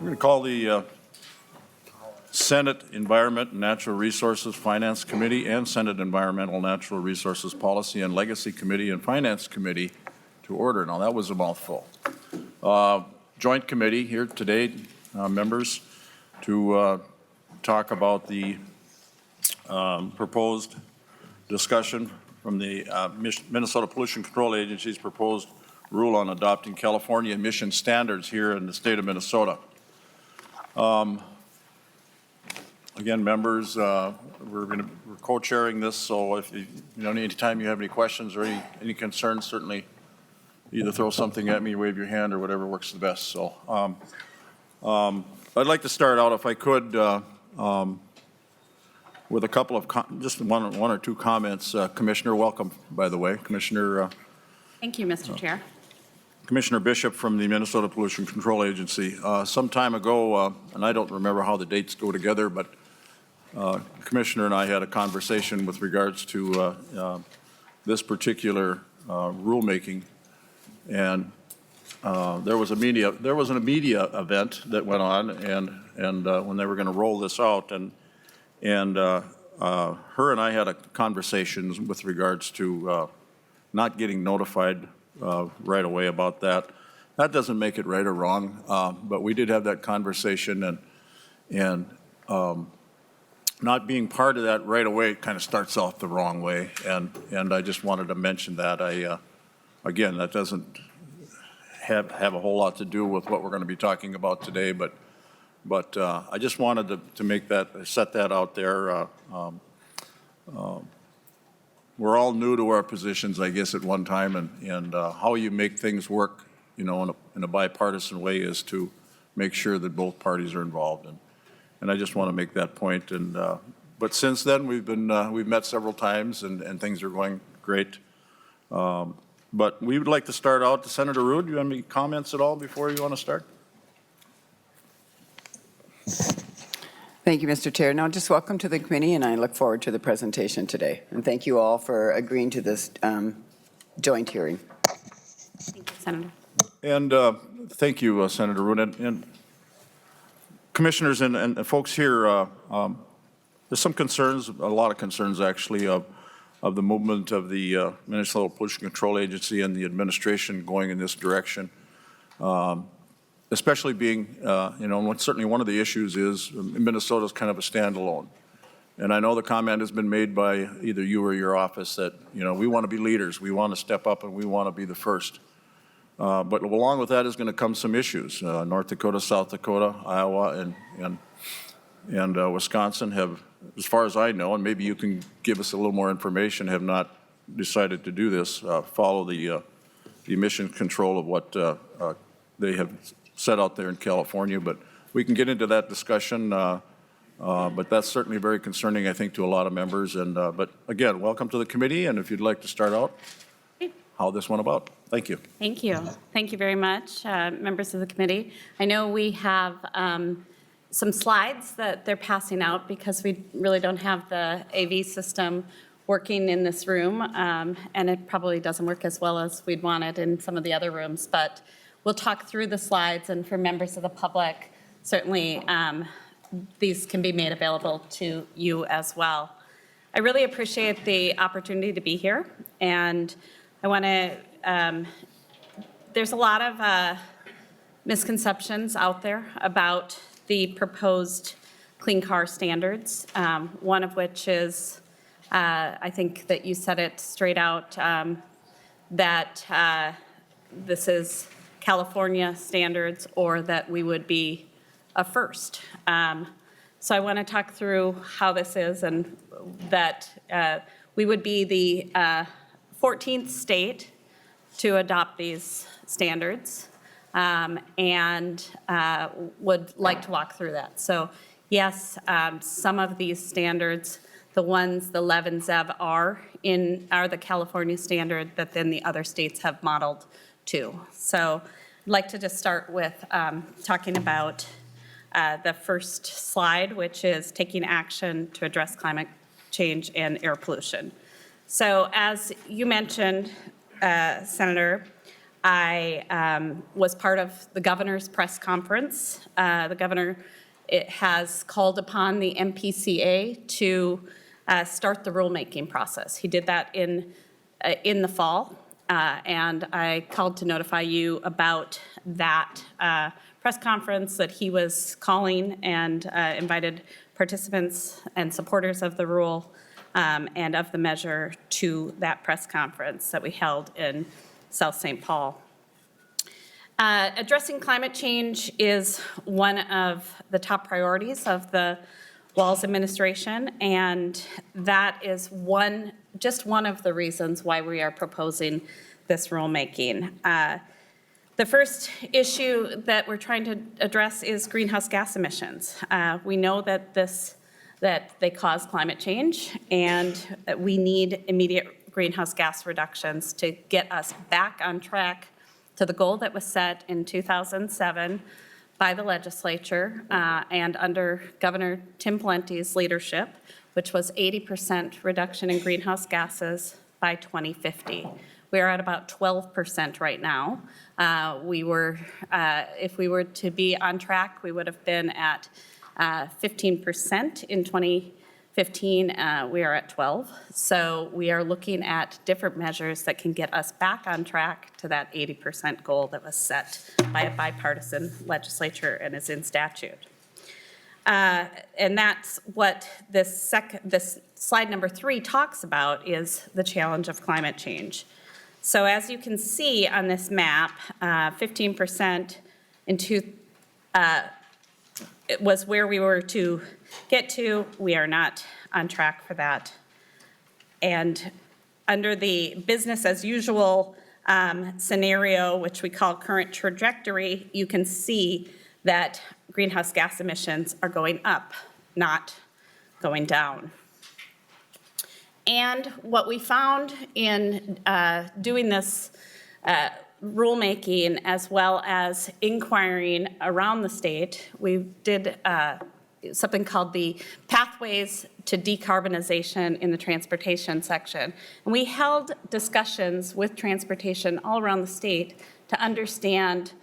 going to call the Senate Environment and Natural Resources Finance Committee and Senate Environmental Natural Resources Policy and Legacy Committee and Finance Committee to order. Now, that was a mouthful. Joint committee here today, members, to talk about the proposed discussion from the Minnesota Pollution Control Agency's proposed rule on adopting California emission standards here in the state of Minnesota. Again, members, we're co-chairing this, so if anytime you have any questions or any concerns, certainly either throw something at me, wave your hand, or whatever works the best. So I'd like to start out, if I could, with a couple of just one or two comments. Commissioner, welcome, by the way. Commissioner. Thank you, Mr. Chair. Commissioner Bishop from the Minnesota Pollution Control Agency. Some time ago, and I don't remember how the dates go together, but Commissioner and I had a conversation with regards to this particular rulemaking, and there was an media event that went on, and when they were going to roll this out, and her and I had a conversation with regards to not getting notified right away about that. That doesn't make it right or wrong, but we did have that conversation, and not being part of that right away kind of starts off the wrong way, and I just wanted to mention that. Again, that doesn't have a whole lot to do with what we're going to be talking about today, but I just wanted to make that, set that out there. We're all new to our positions, I guess, at one time, and how you make things work, in a bipartisan way is to make sure that both parties are involved. And I just want to make that point. And but since then, we've met several times, and things are going great. But we would like to start out. Senator Ruud, do you have any comments at all before you want to start? Thank you, Mr. Chair. Now, just welcome to the committee, and I look forward to the presentation today. And thank you all for agreeing to this joint hearing. Thank you, Senator. And thank you, Senator Ruud. And commissioners and folks here, there's some concerns, a lot of concerns actually, of the movement of the Minnesota Pollution Control Agency and the administration going in this direction. Especially being, certainly one of the issues is Minnesota is kind of a standalone. And I know the comment has been made by either you or your office that, we want to be leaders, we want to step up, and we want to be the first. But along with that is going to come some issues. North Dakota, South Dakota, Iowa, and Wisconsin have, as far as I know, and maybe you can give us a little more information, have not decided to do this, follow the emission control of what they have set out there in California. But we can get into that discussion, but that's certainly very concerning, I think, to a lot of members. And but again, welcome to the committee, and if you'd like to start out how this went about. Thank you. Thank you. Thank you very much, members of the committee. I know we have some slides that they're passing out because we really don't have the AV system working in this room, and it probably doesn't work as well as we'd want it in some of the other rooms, but we'll talk through the slides, and for members of the public, certainly these can be made available to you as well. I really appreciate the opportunity to be here, and I want to, there's a lot of misconceptions out there about the proposed clean car standards, one of which is, I think that you said it straight out, that this is California standards, or that we would be a first. So I want to talk through how this is, and that we would be the 14th state to adopt these standards, and would like to walk through that. So yes, some of these standards, the ones, the Lev and Zev are the California standard that then the other states have modeled too. So I'd like to just start with talking about the first slide, which is taking action to address climate change and air pollution. So as you mentioned, Senator, I was part of the governor's press conference. The governor has called upon the MPCA to start the rulemaking process. He did that in the fall, and I called to notify you about that press conference that he was calling, and invited participants and supporters of the rule and of the measure to that press conference that we held in South St. Paul. Addressing climate change is one of the top priorities of the Walz administration, and that is just one of the reasons why we are proposing this rulemaking. The first issue that we're trying to address is greenhouse gas emissions. We know that they cause climate change, and we need immediate greenhouse gas reductions to get us back on track to the goal that was set in 2007 by the legislature and under Governor Tim Pawlenty's leadership, which was 80% reduction in greenhouse gases by 2050. We are at about 12% right now. If we were to be on track, we would have been at 15% in 2015. We are at 12. So we are looking at different measures that can get us back on track to that 80% goal that was set by a bipartisan legislature and is in statute. And that's what this slide number 3 talks about, is the challenge of climate change. So as you can see on this map, 15% it was where we were to get to. We are not on track for that. And under the business as usual scenario, which we call current trajectory, you can see that greenhouse gas emissions are going up, not going down. And what we found in doing this rulemaking, as well as inquiring around the state, we did something called the Pathways to Decarbonization in the Transportation section. And we held discussions with transportation all around the state to understand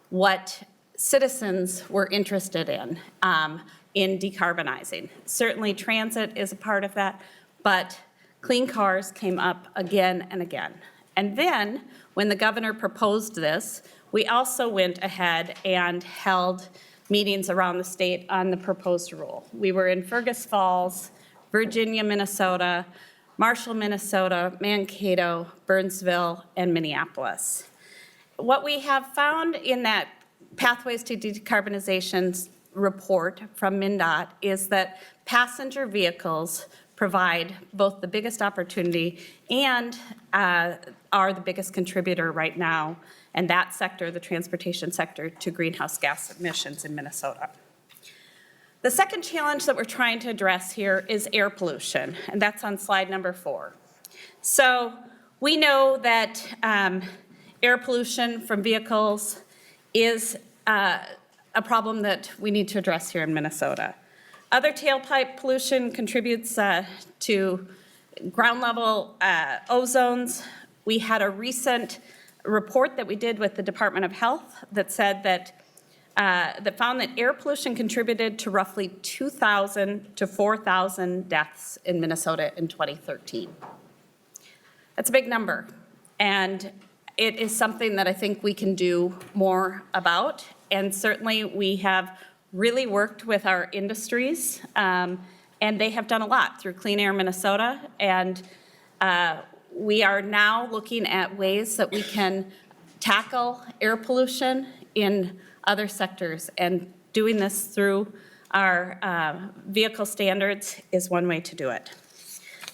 what citizens were interested in decarbonizing. Certainly transit is a part of that, but clean cars came up again and again. And then when the governor proposed this, we also went ahead and held meetings around the state on the proposed rule. We were in Fergus Falls, Virginia, Minnesota, Marshall, Minnesota, Mankato, Burnsville, and Minneapolis. What we have found in that Pathways to Decarbonization report from MnDOT is that passenger vehicles provide both the biggest opportunity and are the biggest contributor right now, and that sector, the transportation sector, to greenhouse gas emissions in Minnesota. The second challenge that we're trying to address here is air pollution, and that's on slide number 4. So we know that air pollution from vehicles is a problem that we need to address here in Minnesota. Other tailpipe pollution contributes to ground level ozones. We had a recent report that we did with the Department of Health that said that found that air pollution contributed to roughly 2,000 to 4,000 deaths in Minnesota in 2013. That's a big number, and it is something that I think we can do more about. And certainly we have really worked with our industries, and they have done a lot through Clean Air Minnesota, and we are now looking at ways that we can tackle air pollution in other sectors, and doing this through our vehicle standards is one way to do it.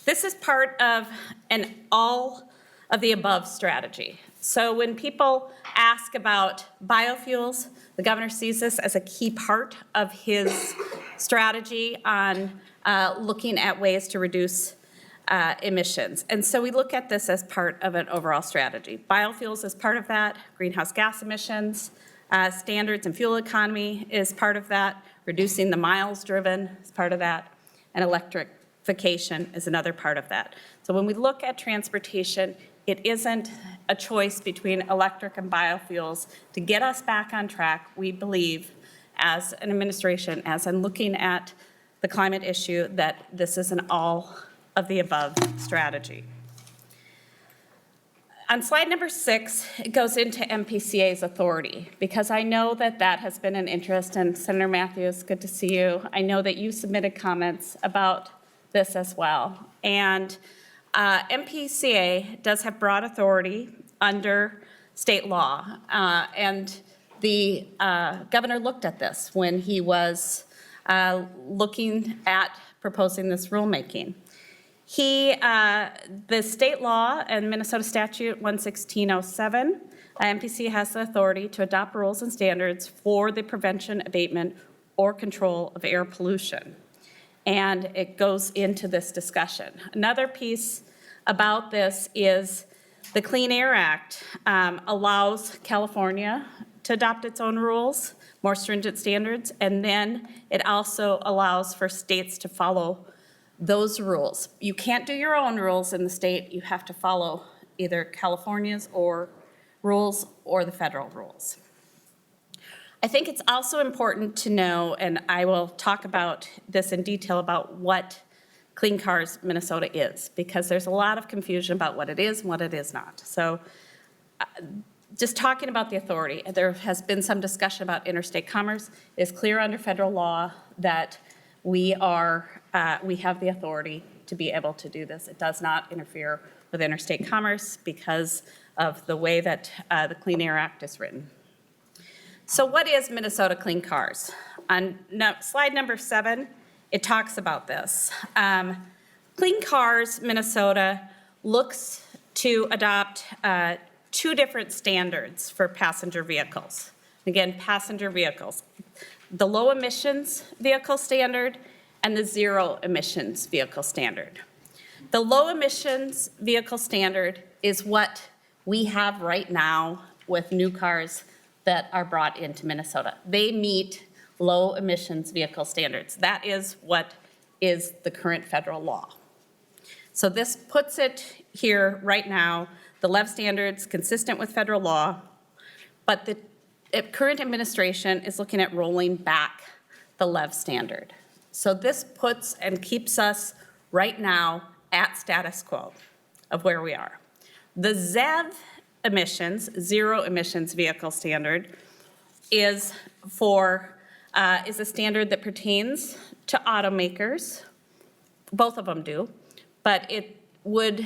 This is part of an all of the above strategy. So when people ask about biofuels, the governor sees this as a key part of his strategy on looking at ways to reduce emissions. And so we look at this as part of an overall strategy. Biofuels is part of that, greenhouse gas emissions, standards and fuel economy is part of that, reducing the miles driven is part of that, and electrification is another part of that. So when we look at transportation, It isn't a choice between electric and biofuels. To get us back on track, we believe, as an administration, as in looking at the climate issue, that this is an all of the above strategy. On slide number 6, it goes into MPCA's authority, because I know that that has been an interest, and Senator Matthews, good to see you. I know that you submitted comments about this as well. And MPCA does have broad authority under state law, and the governor looked at this when he was looking at proposing this rulemaking. The state law and Minnesota statute 11607, MPCA has the authority to adopt rules and standards for the prevention, abatement, or control of air pollution. And it goes into this discussion. Another piece about this is the Clean Air Act allows California to adopt its own rules, more stringent standards, and then it also allows for states to follow those rules. You can't do your own rules in the state. You have to follow either California's or rules or the federal rules. I think it's also important to know, and I will talk about this in detail about what Clean Cars Minnesota is, because there's a lot of confusion about what it is and what it is not. So just talking about the authority, there has been some discussion about interstate commerce. It's clear under federal law that we have the authority to be able to do this. It does not interfere with interstate commerce because of the way that the Clean Air Act is written. So what is Minnesota Clean Cars? On slide number 7, it talks about this. Clean Cars Minnesota looks to adopt 2 different standards for passenger vehicles. Again, passenger vehicles. The low emissions vehicle standard and the zero emissions vehicle standard. The low emissions vehicle standard is what we have right now with new cars that are brought into Minnesota. They meet low emissions vehicle standards. That is what is the current federal law. So this puts it here right now, the LEV standards consistent with federal law, but the current administration is looking at rolling back the LEV standard. So this puts and keeps us right now at status quo of where we are. The ZEV emissions, zero emissions vehicle standard, is a standard that pertains to automakers. Both of them do, but it would,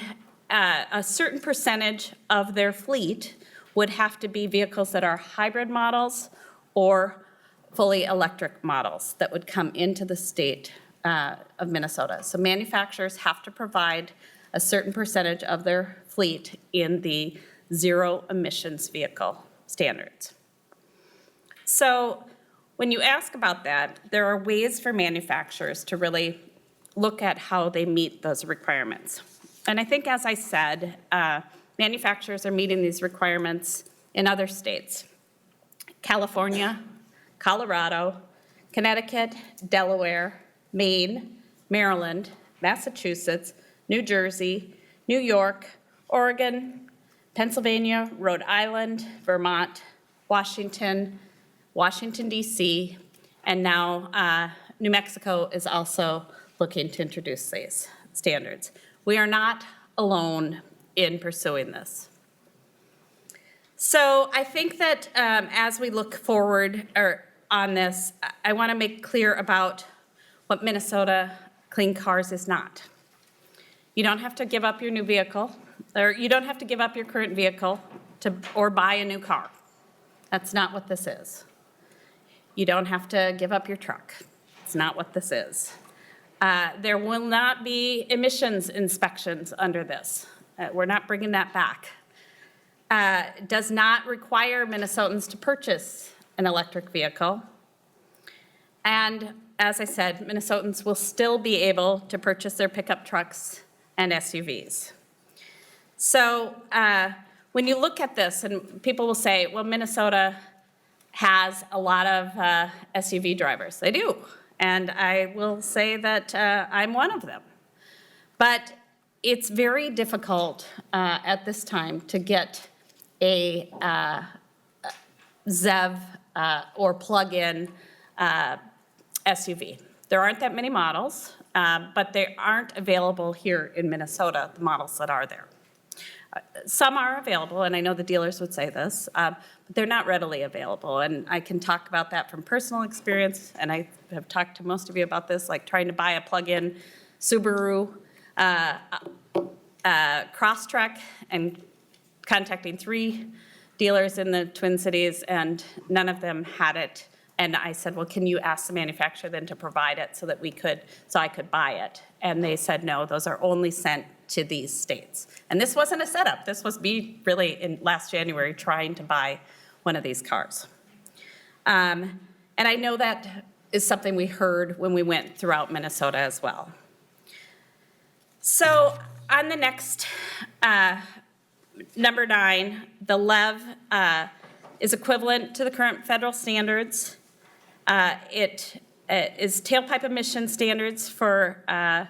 a certain percentage of their fleet would have to be vehicles that are hybrid models or fully electric models that would come into the state of Minnesota. So manufacturers have to provide a certain percentage of their fleet in the zero emissions vehicle standards. So when you ask about that, there are ways for manufacturers to really look at how they meet those requirements. And I think, as I said, manufacturers are meeting these requirements in other states: California, Colorado, Connecticut, Delaware, Maine, Maryland, Massachusetts, New Jersey, New York, Oregon, Pennsylvania, Rhode Island, Vermont, Washington, D.C., and now New Mexico is also looking to introduce these standards. We are not alone in pursuing this. So I think that as we look forward on this, I want to make clear about what Minnesota Clean Cars is not. You don't have to give up your new vehicle, or you don't have to give up your current vehicle or buy a new car. That's not what this is. You don't have to give up your truck. It's not what this is. There will not be emissions inspections under this. We're not bringing that back. It does not require Minnesotans to purchase an electric vehicle. And as I said, Minnesotans will still be able to purchase their pickup trucks and SUVs. So when you look at this, and people will say, well, Minnesota has a lot of SUV drivers. They do. And I will say that I'm one of them. But it's very difficult at this time to get a ZEV or plug-in SUV. There aren't that many models, but they aren't available here in Minnesota, the models that are there. Some are available, and I know the dealers would say this, but they're not readily available. And I can talk about that from personal experience, and I have talked to most of you about this, like trying to buy a plug-in Subaru Crosstrek and contacting 3 dealers in the Twin Cities, and none of them had it. And I said, well, can you ask the manufacturer then to provide it so that I could buy it? And they said, no, those are only sent to these states. And this wasn't a setup. This was me really in last January trying to buy one of these cars. And I know that is something we heard when we went throughout Minnesota as well. So on the next, number 9, the LEV is equivalent to the current federal standards. It is tailpipe emission standards for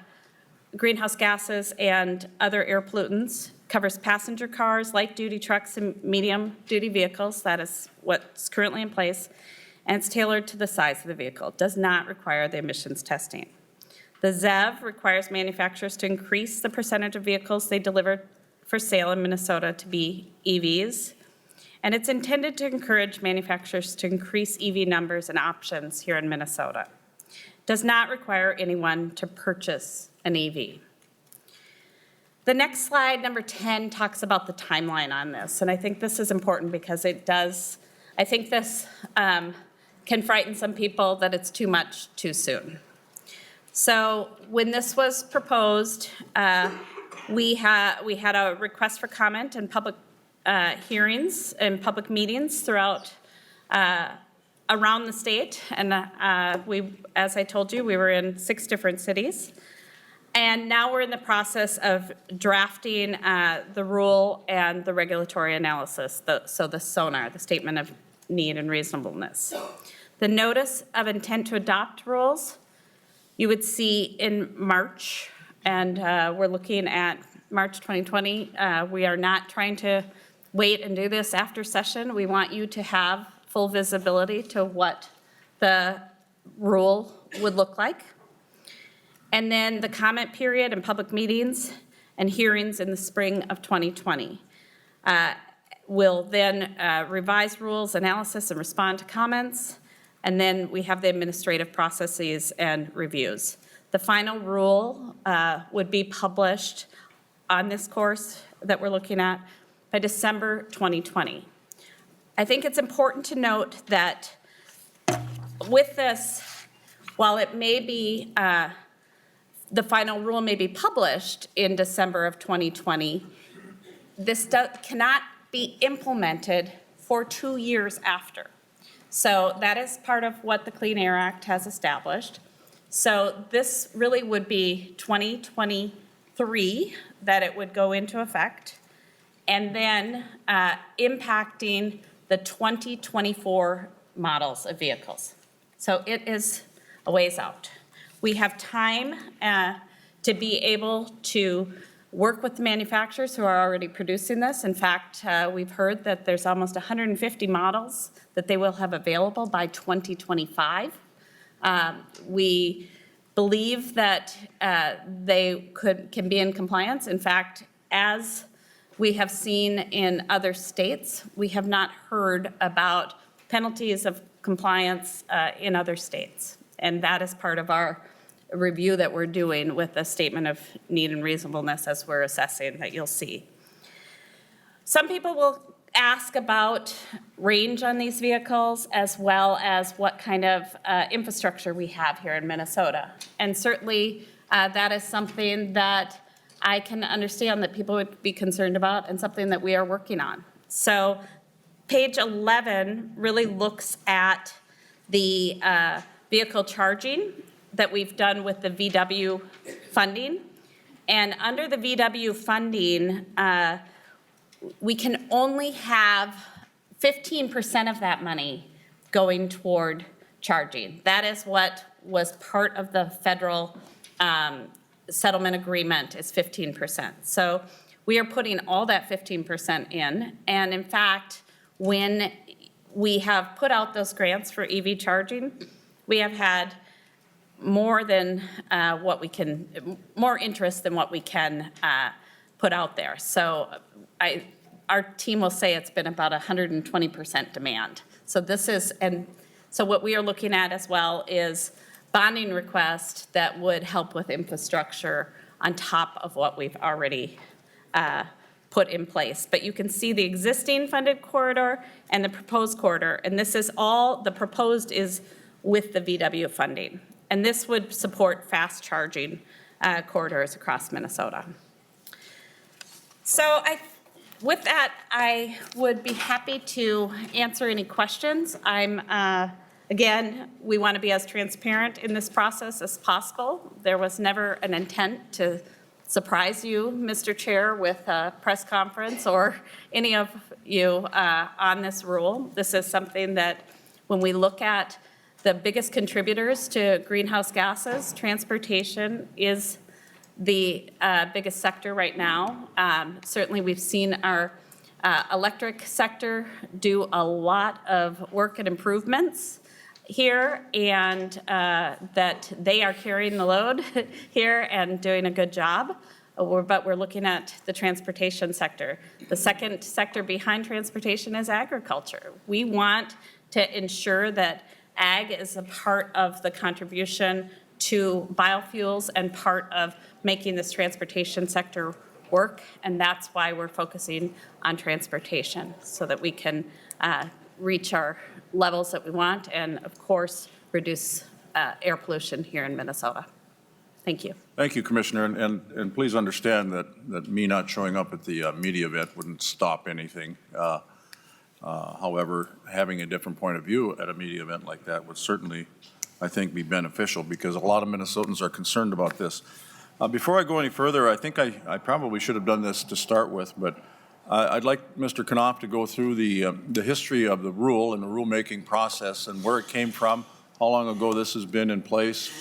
greenhouse gases and other air pollutants, covers passenger cars, light-duty trucks, and medium-duty vehicles. That is what's currently in place. And it's tailored to the size of the vehicle. It does not require the emissions testing. The ZEV requires manufacturers to increase the percentage of vehicles they deliver for sale in Minnesota to be EVs. And it's intended to encourage manufacturers to increase EV numbers and options here in Minnesota. It does not require anyone to purchase an EV. The next slide, number 10, talks about the timeline on this. And I think this is important because it does, I think this can frighten some people that it's too much too soon. So when this was proposed, we had a request for comment and public hearings and public meetings throughout around the state. And as I told you, we were in 6 different cities. And now we're in the process of drafting the rule and the regulatory analysis, so the SONAR, the Statement of Need and Reasonableness. The Notice of Intent to Adopt rules, you would see in March, and we're looking at March 2020. We are not trying to wait and do this after session. We want you to have full visibility to what the rule would look like. And then the comment period and public meetings and hearings in the spring of 2020. We'll then revise rules, analysis, and respond to comments. And then we have the administrative processes and reviews. The final rule would be published on this course that we're looking at by December 2020. I think it's important to note that with this, while it may be the final rule may be published in December of 2020, this cannot be implemented for 2 years after. So that is part of what the Clean Air Act has established. So this really would be 2023 that it would go into effect, and then impacting the 2024 models of vehicles. So it is a ways out. We have time to be able to work with the manufacturers who are already producing this. In fact, we've heard that there's almost 150 models that they will have available by 2025. We believe that they can be in compliance. In fact, as we have seen in other states, we have not heard about penalties of compliance in other states. And that is part of our review that we're doing with the Statement of Need and Reasonableness as we're assessing that you'll see. Some people will ask about range on these vehicles as well as what kind of infrastructure we have here in Minnesota. And certainly that is something that I can understand that people would be concerned about and something that we are working on. So page 11 really looks at the vehicle charging that we've done with the VW funding. And under the VW funding, we can only have 15% of that money going toward charging. That is what was part of the federal settlement agreement is 15%. So we are putting all that 15% in. And in fact, when we have put out those grants for EV charging, we have had more than more interest than what we can put out there. So our team will say it's been about 120% demand. So so what we are looking at as well is bonding request that would help with infrastructure on top of what we've already put in place. But you can see the existing funded corridor and the proposed corridor, and this is all, the proposed is with the VW funding. And this would support fast charging corridors across Minnesota. So with that, I would be happy to answer any questions. Again, we want to be as transparent in this process as possible. There was never an intent to surprise you, Mr. Chair, with a press conference or any of you on this rule. This is something that when we look at the biggest contributors to greenhouse gases, transportation is the biggest sector right now. Certainly we've seen our electric sector do a lot of work and improvements here, and that they are carrying the load here and doing a good job. But we're looking at the transportation sector. The second sector behind transportation is agriculture. We want to ensure that ag is a part of the contribution to biofuels and part of making this transportation sector work, and that's why we're focusing on transportation, so that we can reach our levels that we want and, of course, reduce air pollution here in Minnesota. Thank you. Thank you, Commissioner, and please understand that me not showing up at the media event wouldn't stop anything. However, having a different point of view at a media event like that would certainly, I think, be beneficial, because a lot of Minnesotans are concerned about this. Before I go any further, I think I probably should have done this to start with, but I'd like Mr. Knopf to go through the history of the rule and the rulemaking process and where it came from, how long ago this has been in place,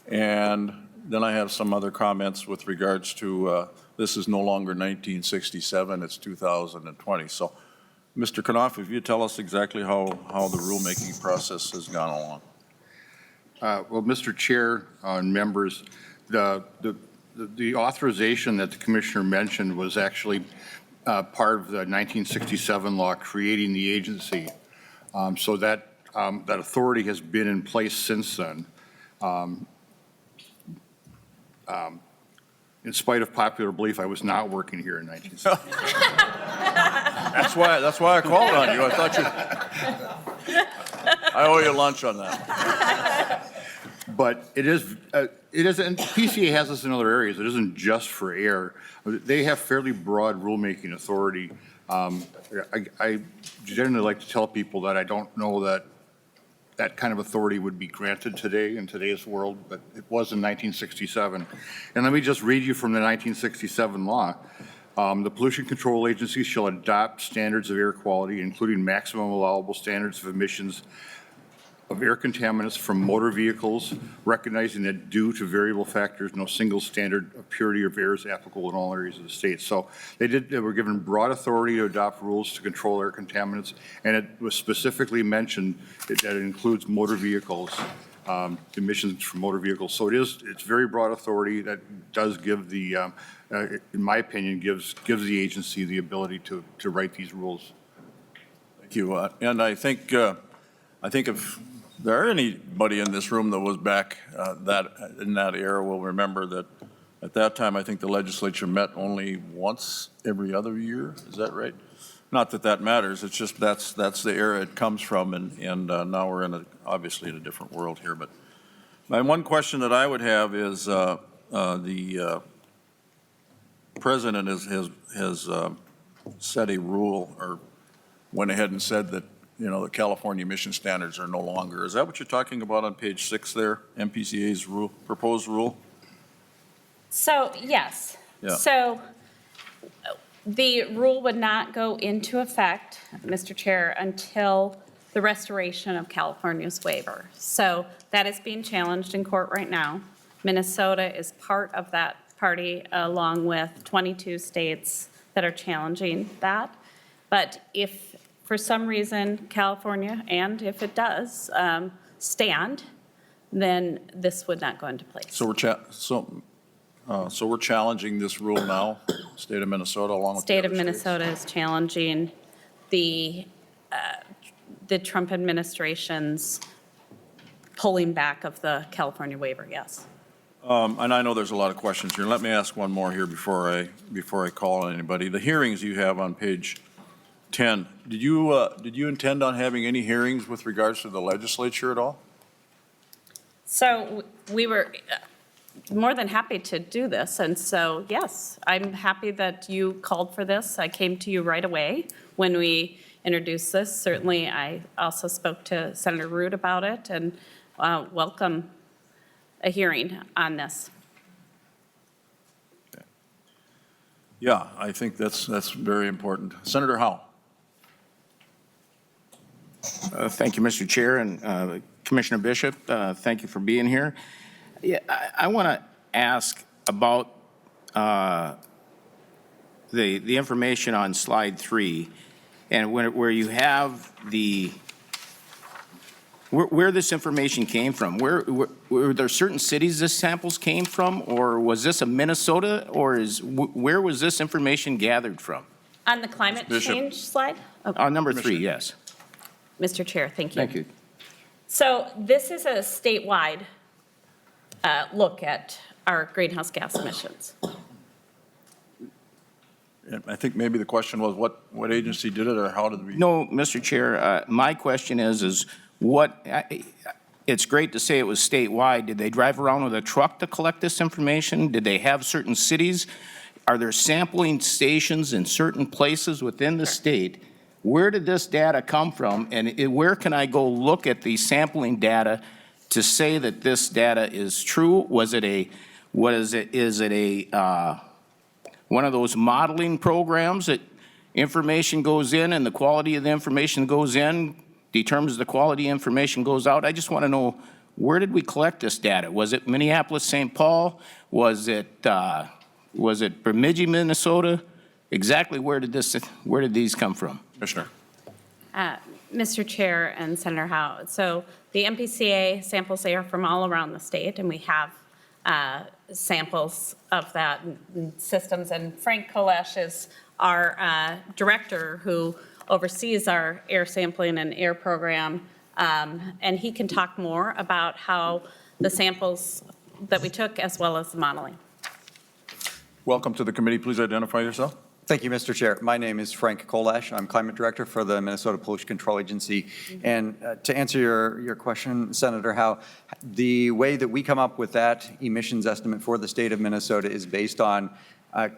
and then I have some other comments with regards to this is no longer 1967, it's 2020. So, Mr. Knopf, if you tell us exactly how the rulemaking process has gone along. Well, Mr. Chair and members, the authorization that the Commissioner mentioned was actually part of the 1967 law creating the agency. So that authority has been in place since then. In spite of popular belief, I was not working here in 1967. That's why I called on you. I thought I owe you lunch on that. But it isn't, PCA has this in other areas. It isn't just for air. They have fairly broad rulemaking authority. I generally like to tell people that I don't know that that kind of authority would be granted today in today's world, but it was in 1967. And let me just read you from the 1967 law. The Pollution Control Agency shall adopt standards of air quality, including maximum allowable standards of emissions of air contaminants from motor vehicles, recognizing that due to variable factors, no single standard of purity of air is applicable in all areas of the state. So they were given broad authority to adopt rules to control air contaminants, and it was specifically mentioned that it includes motor vehicles, emissions from motor vehicles. So it's very broad authority that does give the, in my opinion, gives the agency the ability to write these rules. Thank you. And I think if there are anybody in this room that was back in that era will remember that at that time, I think the legislature met only once every other year. Is that right? Not that that matters. It's just that's the era it comes from, and now we're obviously in a different world here. But my one question that I would have is the president has set a rule, or went ahead and said that, you know, the California emission standards are no longer. Is that what you're talking about on page 6 there, MPCA's rule, proposed rule? So, yes. Yeah. So the rule would not go into effect, Mr. Chair, until the restoration of California's waiver. So that is being challenged in court right now. Minnesota is part of that party, along with 22 states that are challenging that. But if, for some reason, California, and if it does, stand, then this would not go into place. So we're challenging this rule now, state of Minnesota, along with the State of other states? Minnesota is challenging the Trump administration's pulling back of the California waiver, yes. And I know there's a lot of questions here. Let me ask one more here before I call on anybody. The hearings you have on page 10, did you intend on having any hearings with regards to the legislature at all? So we were more than happy to do this, and so, yes, I'm happy that you called for this. I came to you right away when we introduced this. Certainly, I also spoke to Senator Root about it, and welcome a hearing on this. Yeah, I think that's very important. Senator Howe. Thank you, Mr. Chair, and Commissioner Bishop, thank you for being here. Yeah, I want to ask about the information on slide 3, and where you have where this information came from. Were there certain cities this samples came from, or was this a Minnesota, or where was this information gathered from? On the climate Bishop. change slide? Oh, Number 3, yes. Mr. Chair, thank you. Thank you. So this is a statewide look at our greenhouse gas emissions. I think maybe the question was what agency did it, or how did we? No, Mr. Chair, my question is it's great to say it was statewide. Did they drive around with a truck to collect this information? Did they have certain cities? Are there sampling stations in certain places within the state? Where did this data come from, and where can I go look at the sampling data to say that this data is true? Is it one of those modeling programs that information goes in and the quality of the information goes in determines the quality information goes out? I just want to know, where did we collect this data? Was it Minneapolis, St. Paul? Was it Bemidji, Minnesota? Exactly where did these come from? Commissioner. Mr. Chair and Senator Howe, so the MPCA samples are from all around the state, and we have samples of that systems. And Frank Ghoulash is our director who oversees our air sampling and air program, and he can talk more about how the samples that we took as well as the modeling. Welcome to the committee. Please identify yourself. Thank you, Mr. Chair. My name is Frank Ghoulash. I'm Climate Director for the Minnesota Pollution Control Agency. And to answer your question, Senator Howe, the way that we come up with that emissions estimate for the state of Minnesota is based on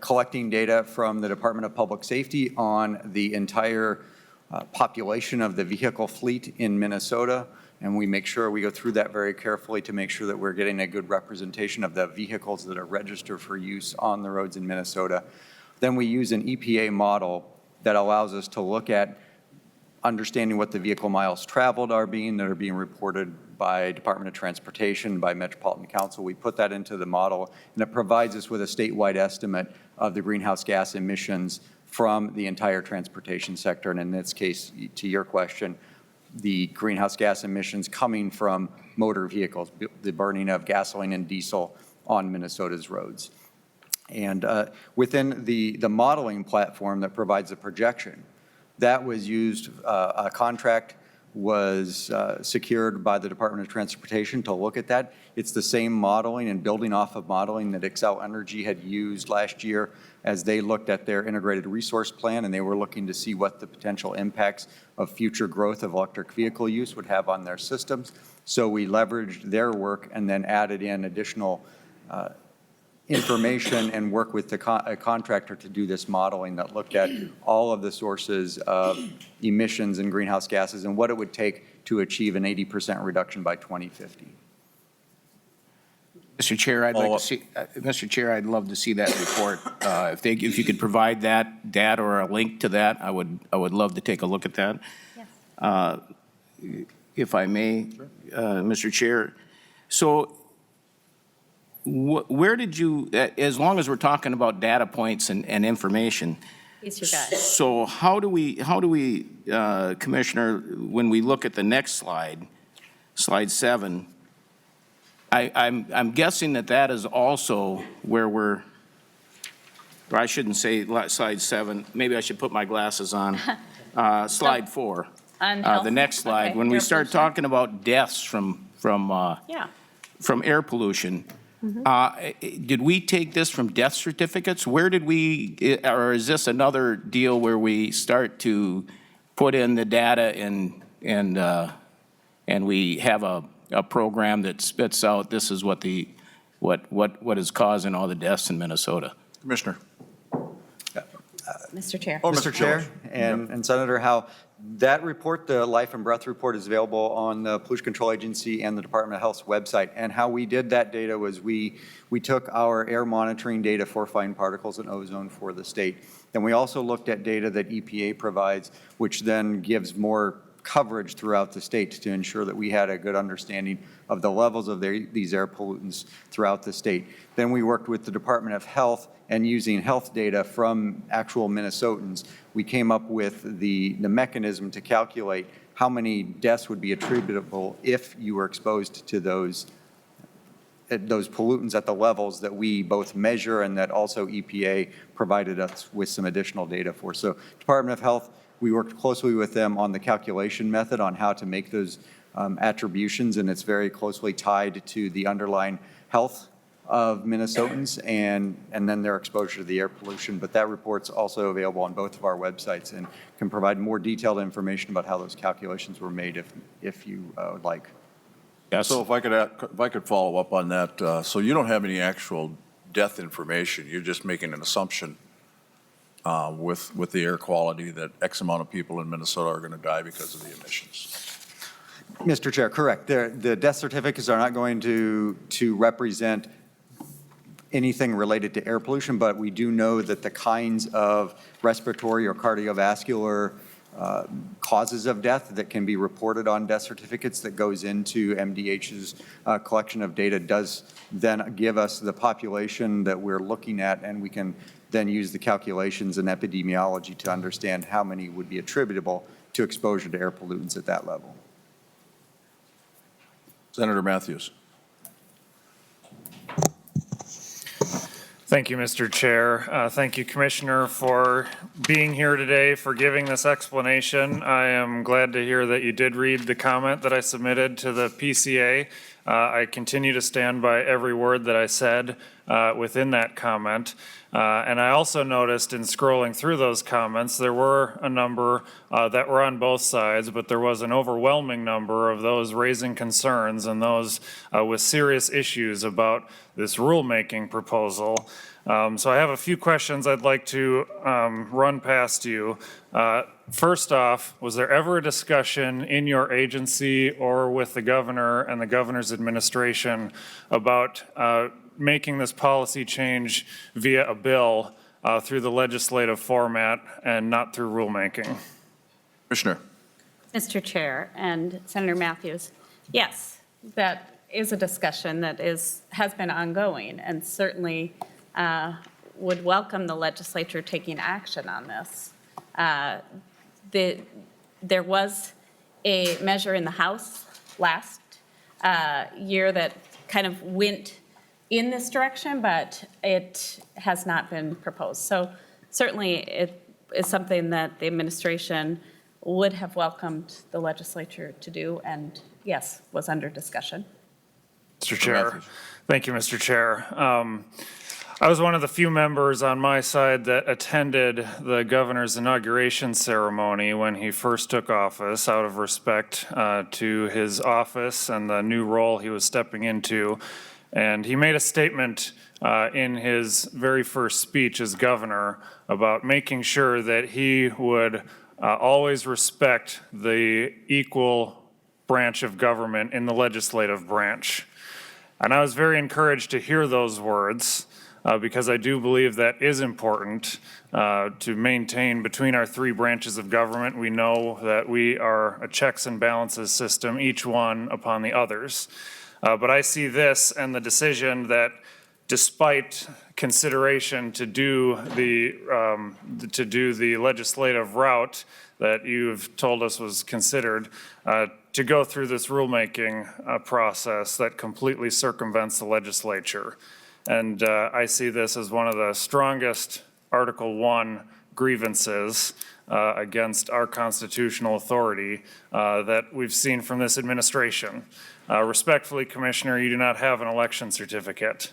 collecting data from the Department of Public Safety on the entire population of the vehicle fleet in Minnesota. And we make sure we go through that very carefully to make sure that we're getting a good representation of the vehicles that are registered for use on the roads in Minnesota. Then we use an EPA model that allows us to look at understanding what the vehicle miles traveled that are being reported by Department of Transportation, by Metropolitan Council. We put that into the model, and it provides us with a statewide estimate of the greenhouse gas emissions from the entire transportation sector. And in this case, to your question, the greenhouse gas emissions coming from motor vehicles, the burning of gasoline and diesel on Minnesota's roads. And within the modeling platform that provides a projection, that was used, a contract was secured by the Department of Transportation to look at that. It's the same modeling and building off of modeling that Xcel Energy had used last year as they looked at their integrated resource plan, and they were looking to see what the potential impacts of future growth of electric vehicle use would have on their systems. So we leveraged their work and then added in additional information and work with a contractor to do this modeling that looked at all of the sources of emissions and greenhouse gases and what it would take to achieve an 80% reduction by 2050. Mr. Chair, I'd like to see. Mr. Chair, I'd love to see that report. If you could provide that data or a link to that, I would love to take a look at that. Yes. If I may, sure. Mr. Chair. So where did you, as long as we're talking about data points and information, He's your guy. so how do we, Commissioner, when we look at the next slide, slide 7, I'm guessing that is also where we're, or I shouldn't say slide 7, maybe I should put my glasses on. Slide 4, the next slide. Okay, When we air start pollution. talking about deaths from Yeah. air pollution, did we take this from death certificates? Where did we, or is this another deal where we start to put in the data and we have a program that spits out, this is what is causing all the deaths in Minnesota? Commissioner. Mr. Chair. Oh, Mr. Chair and Senator Howe, that report, the Life and Breath Report, is available on the Pollution Control Agency and the Department of Health's website. And how we did that data was we took our air monitoring data for fine particles and ozone for the state. And we also looked at data that EPA provides, which then gives more coverage throughout the state to ensure that we had a good understanding of the levels of these air pollutants throughout the state. Then we worked with the Department of Health, and using health data from actual Minnesotans, we came up with the mechanism to calculate how many deaths would be attributable if you were exposed to those pollutants at the levels that we both measure and that also EPA provided us with some additional data for. So Department of Health, we worked closely with them on the calculation method on how to make those attributions, and it's very closely tied to the underlying health of Minnesotans and then their exposure to the air pollution. But that report's also available on both of our websites and can provide more detailed information about how those calculations were made if you would like. Yes. So if I could follow up on that, so you don't have any actual death information, you're just making an assumption with the air quality that X amount of people in Minnesota are going to die because of the emissions. Mr. Chair, correct. The death certificates are not going to represent anything related to air pollution, but we do know that the kinds of respiratory or cardiovascular causes of death that can be reported on death certificates that goes into MDH's collection of data does then give us the population that we're looking at, and we can then use the calculations and epidemiology to understand how many would be attributable to exposure to air pollutants at that level. Senator Matthews. Thank you, Mr. Chair. Thank you, Commissioner, for being here today, for giving this explanation. I am glad to hear that you did read the comment that I submitted to the PCA. I continue to stand by every word that I said within that comment. And I also noticed in scrolling through those comments, there were a number that were on both sides, but there was an overwhelming number of those raising concerns and those with serious issues about this rulemaking proposal. So I have a few questions I'd like to run past you. First off, was there ever a discussion in your agency or with the governor and the governor's administration about making this policy change via a bill through the legislative format and not through rulemaking? Commissioner. Mr. Chair and Senator Matthews, yes, that is a discussion that has been ongoing and certainly would welcome the legislature taking action on this. There was a measure in the House last year that kind of went in this direction, but it has not been proposed. So certainly it is something that the administration would have welcomed the legislature to do, and yes, was under discussion. Mr. Chair. Thank you, Mr. Chair. I was one of the few members on my side that attended the governor's inauguration ceremony when he first took office, out of respect to his office and the new role he was stepping into. And he made a statement in his very first speech as governor about making sure that he would always respect the equal branch of government in the legislative branch. And I was very encouraged to hear those words because I do believe that is important to maintain between our three branches of government. We know that we are a checks and balances system, each one upon the others. But I see this and the decision that despite consideration to do the legislative route that you've told us was considered, to go through this rulemaking process that completely circumvents the legislature. And I see this as one of the strongest Article 1 grievances against our constitutional authority that we've seen from this administration. Respectfully, Commissioner, you do not have an election certificate.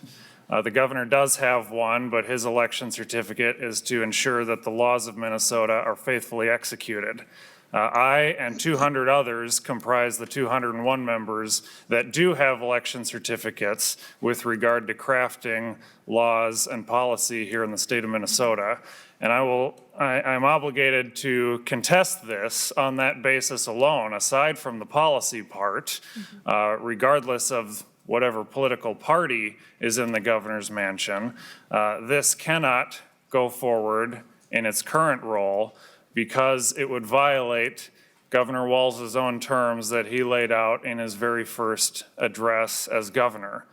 The governor does have one, but his election certificate is to ensure that the laws of Minnesota are faithfully executed. I and 200 others comprise the 201 members that do have election certificates with regard to crafting laws and policy here in the state of Minnesota. And I'm obligated to contest this on that basis alone, aside from the policy part, regardless of whatever political party is in the governor's mansion. This cannot go forward in its current role because it would violate Governor Walz's own terms that he laid out in his very first address as governor.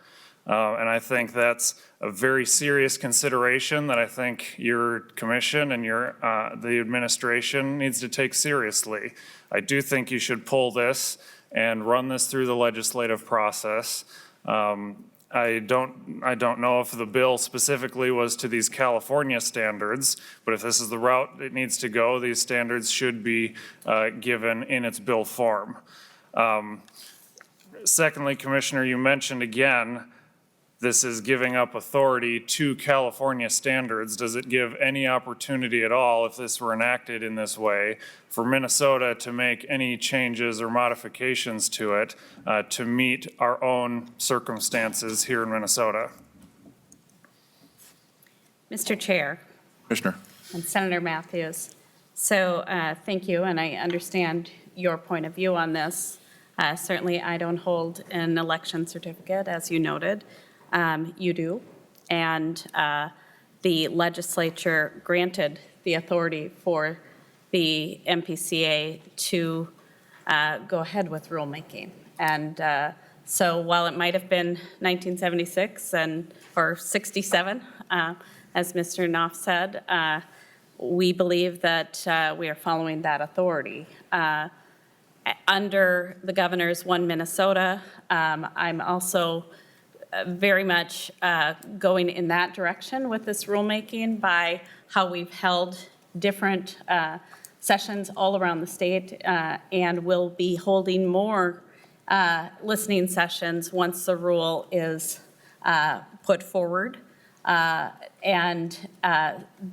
And I think that's a very serious consideration that I think your commission and the administration needs to take seriously. I do think you should pull this and run this through the legislative process. I don't know if the bill specifically was to these California standards, but if this is the route it needs to go, these standards should be given in its bill form. Secondly, Commissioner, you mentioned again, this is giving up authority to California standards. Does it give any opportunity at all, if this were enacted in this way, for Minnesota to make any changes or modifications to it to meet our own circumstances here in Minnesota? Mr. Chair Commissioner. and Senator Matthews. So thank you, and I understand your point of view on this. Certainly, I don't hold an election certificate, as you noted. You do, and the legislature granted the authority for the MPCA to go ahead with rulemaking. And so while it might have been 1976 or 67, as Mr. Knopf said, we believe that we are following that authority. Under the governor's One Minnesota, I'm also very much going in that direction with this rulemaking by how we've held different sessions all around the state and will be holding more listening sessions once the rule is put forward. And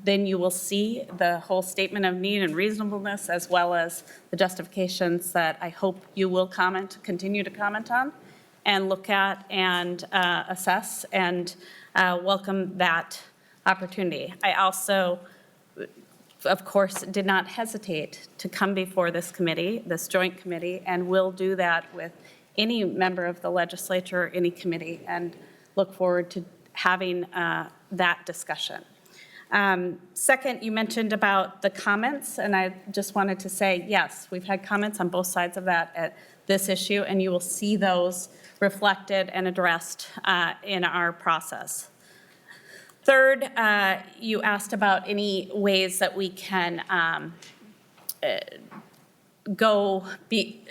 then you will see the whole statement of need and reasonableness, as well as the justifications that I hope you will continue to comment on, and look at and assess and welcome that opportunity. I also, of course, did not hesitate to come before this committee, this joint committee, and will do that with any member of the legislature or any committee, and look forward to having that discussion. Second, you mentioned about the comments, and I just wanted to say, yes, we've had comments on both sides of that at this issue, and you will see those reflected and addressed in our process. Third, you asked about any ways that we can be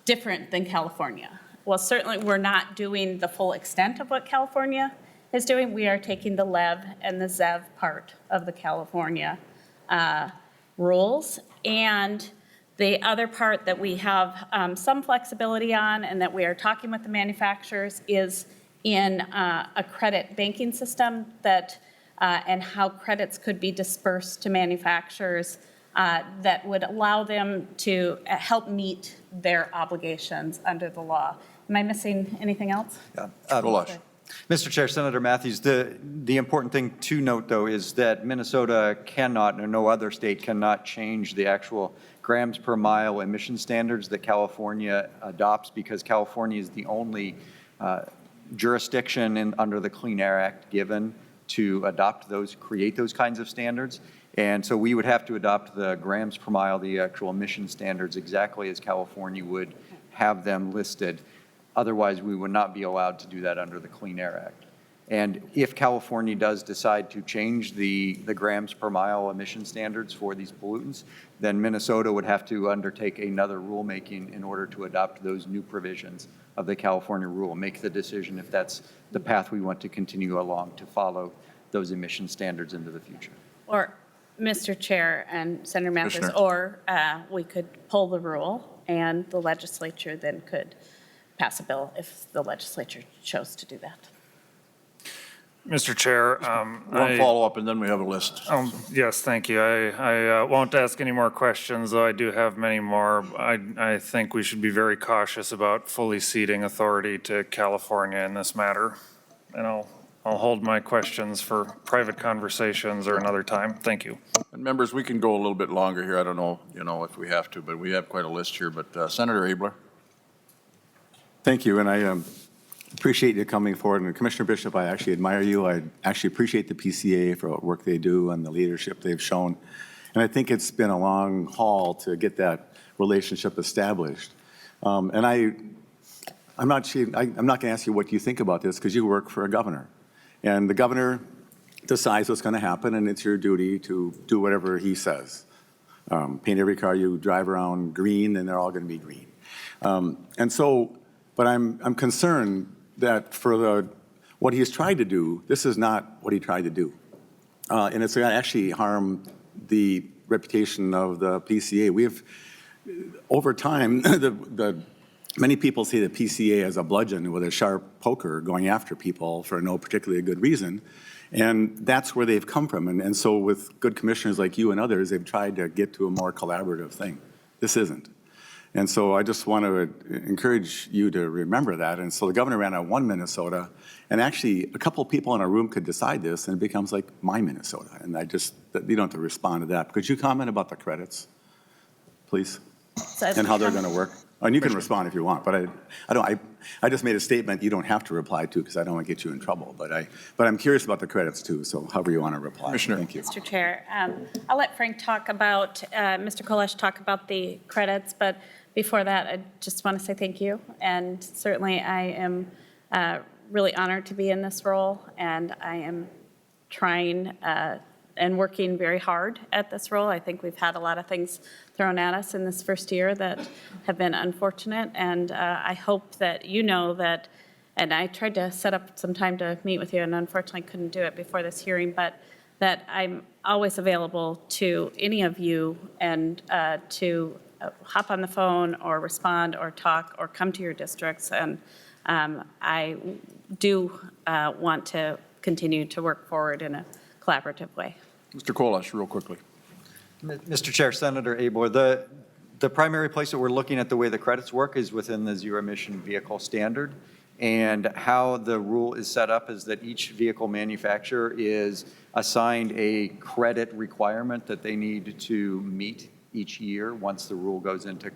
different than California. Well, certainly we're not doing the full extent of what California is doing. We are taking the LEV and the ZEV part of the California rules, and the other part that we have some flexibility on and that we are talking with the manufacturers is in a credit banking system that and how credits could be dispersed to manufacturers that would allow them to help meet their obligations under the law. Am I missing anything else? Yeah. Ghoulash. Mr. Chair, Senator Matthews, the important thing to note, though, is that Minnesota cannot, or no other state cannot change the actual grams per mile emission standards that California adopts, because California is the only jurisdiction under the Clean Air Act given to adopt those, create those kinds of standards. And so we would have to adopt the grams per mile, the actual emission standards, exactly as California would have them listed. Otherwise, we would not be allowed to do that under the Clean Air Act. And if California does decide to change the grams per mile emission standards for these pollutants, then Minnesota would have to undertake another rulemaking in order to adopt those new provisions of the California rule, make the decision if that's the path we want to continue along to follow those emission standards into the future. Or, Mr. Chair and Senator Mathers, Commissioner. or we could pull the rule and the legislature then could pass a bill if the legislature chose to do that. Mr. Chair, One follow-up, and then we have a list. yes, thank you. I won't ask any more questions, though I do have many more. I think we should be very cautious about fully ceding authority to California in this matter. And I'll hold my questions for private conversations or another time. Thank you. And members, we can go a little bit longer here. I don't know, if we have to, but we have quite a list here. But Senator Abeler. Thank you, and I appreciate you coming forward. And Commissioner Bishop, I actually admire you. I actually appreciate the PCA for what work they do and the leadership they've shown. And I think it's been a long haul to get that relationship established. And I'm not going to ask you what you think about this because you work for a governor. And the governor decides what's going to happen, and it's your duty to do whatever he says. Paint every car you drive around green, and they're all going to be green. But I'm concerned that for what he's tried to do, this is not what he tried to do. And it's going to actually harm the reputation of the PCA. We have, over time, many people see the PCA as a bludgeon with a sharp poker going after people for no particularly good reason. And that's where they've come from. And so with good commissioners like you and others, they've tried to get to a more collaborative thing. This isn't. And so I just want to encourage you to remember that. And so the governor ran on one Minnesota, and actually a couple of people in a room could decide this, and it becomes like my Minnesota. And you don't have to respond to that. Could you comment about the credits, please? And how they're going to work? And you can respond if you want, but I just made a statement you don't have to reply to because I don't want to get you in trouble. But I'm curious about the credits too, so however you want to reply. Commissioner. Thank you. Mr. Chair, I'll let Frank talk about, Mr. Ghoulash talk about the credits, but before that, I just want to say thank you. And certainly I am really honored to be in this role, and I am trying and working very hard at this role. I think we've had a lot of things thrown at us in this first year that have been unfortunate, and I hope that you know that, and I tried to set up some time to meet with you and unfortunately couldn't do it before this hearing, but that I'm always available to any of you and to hop on the phone or respond or talk or come to your districts, and I do want to continue to work forward in a collaborative way. Mr. Ghoulash, real quickly. Mr. Chair, Senator Abeler, the primary place that we're looking at the way the credits work is within the zero emission vehicle standard. And how the rule is set up is that each vehicle manufacturer is assigned a credit requirement that they need to meet each year once the rule goes into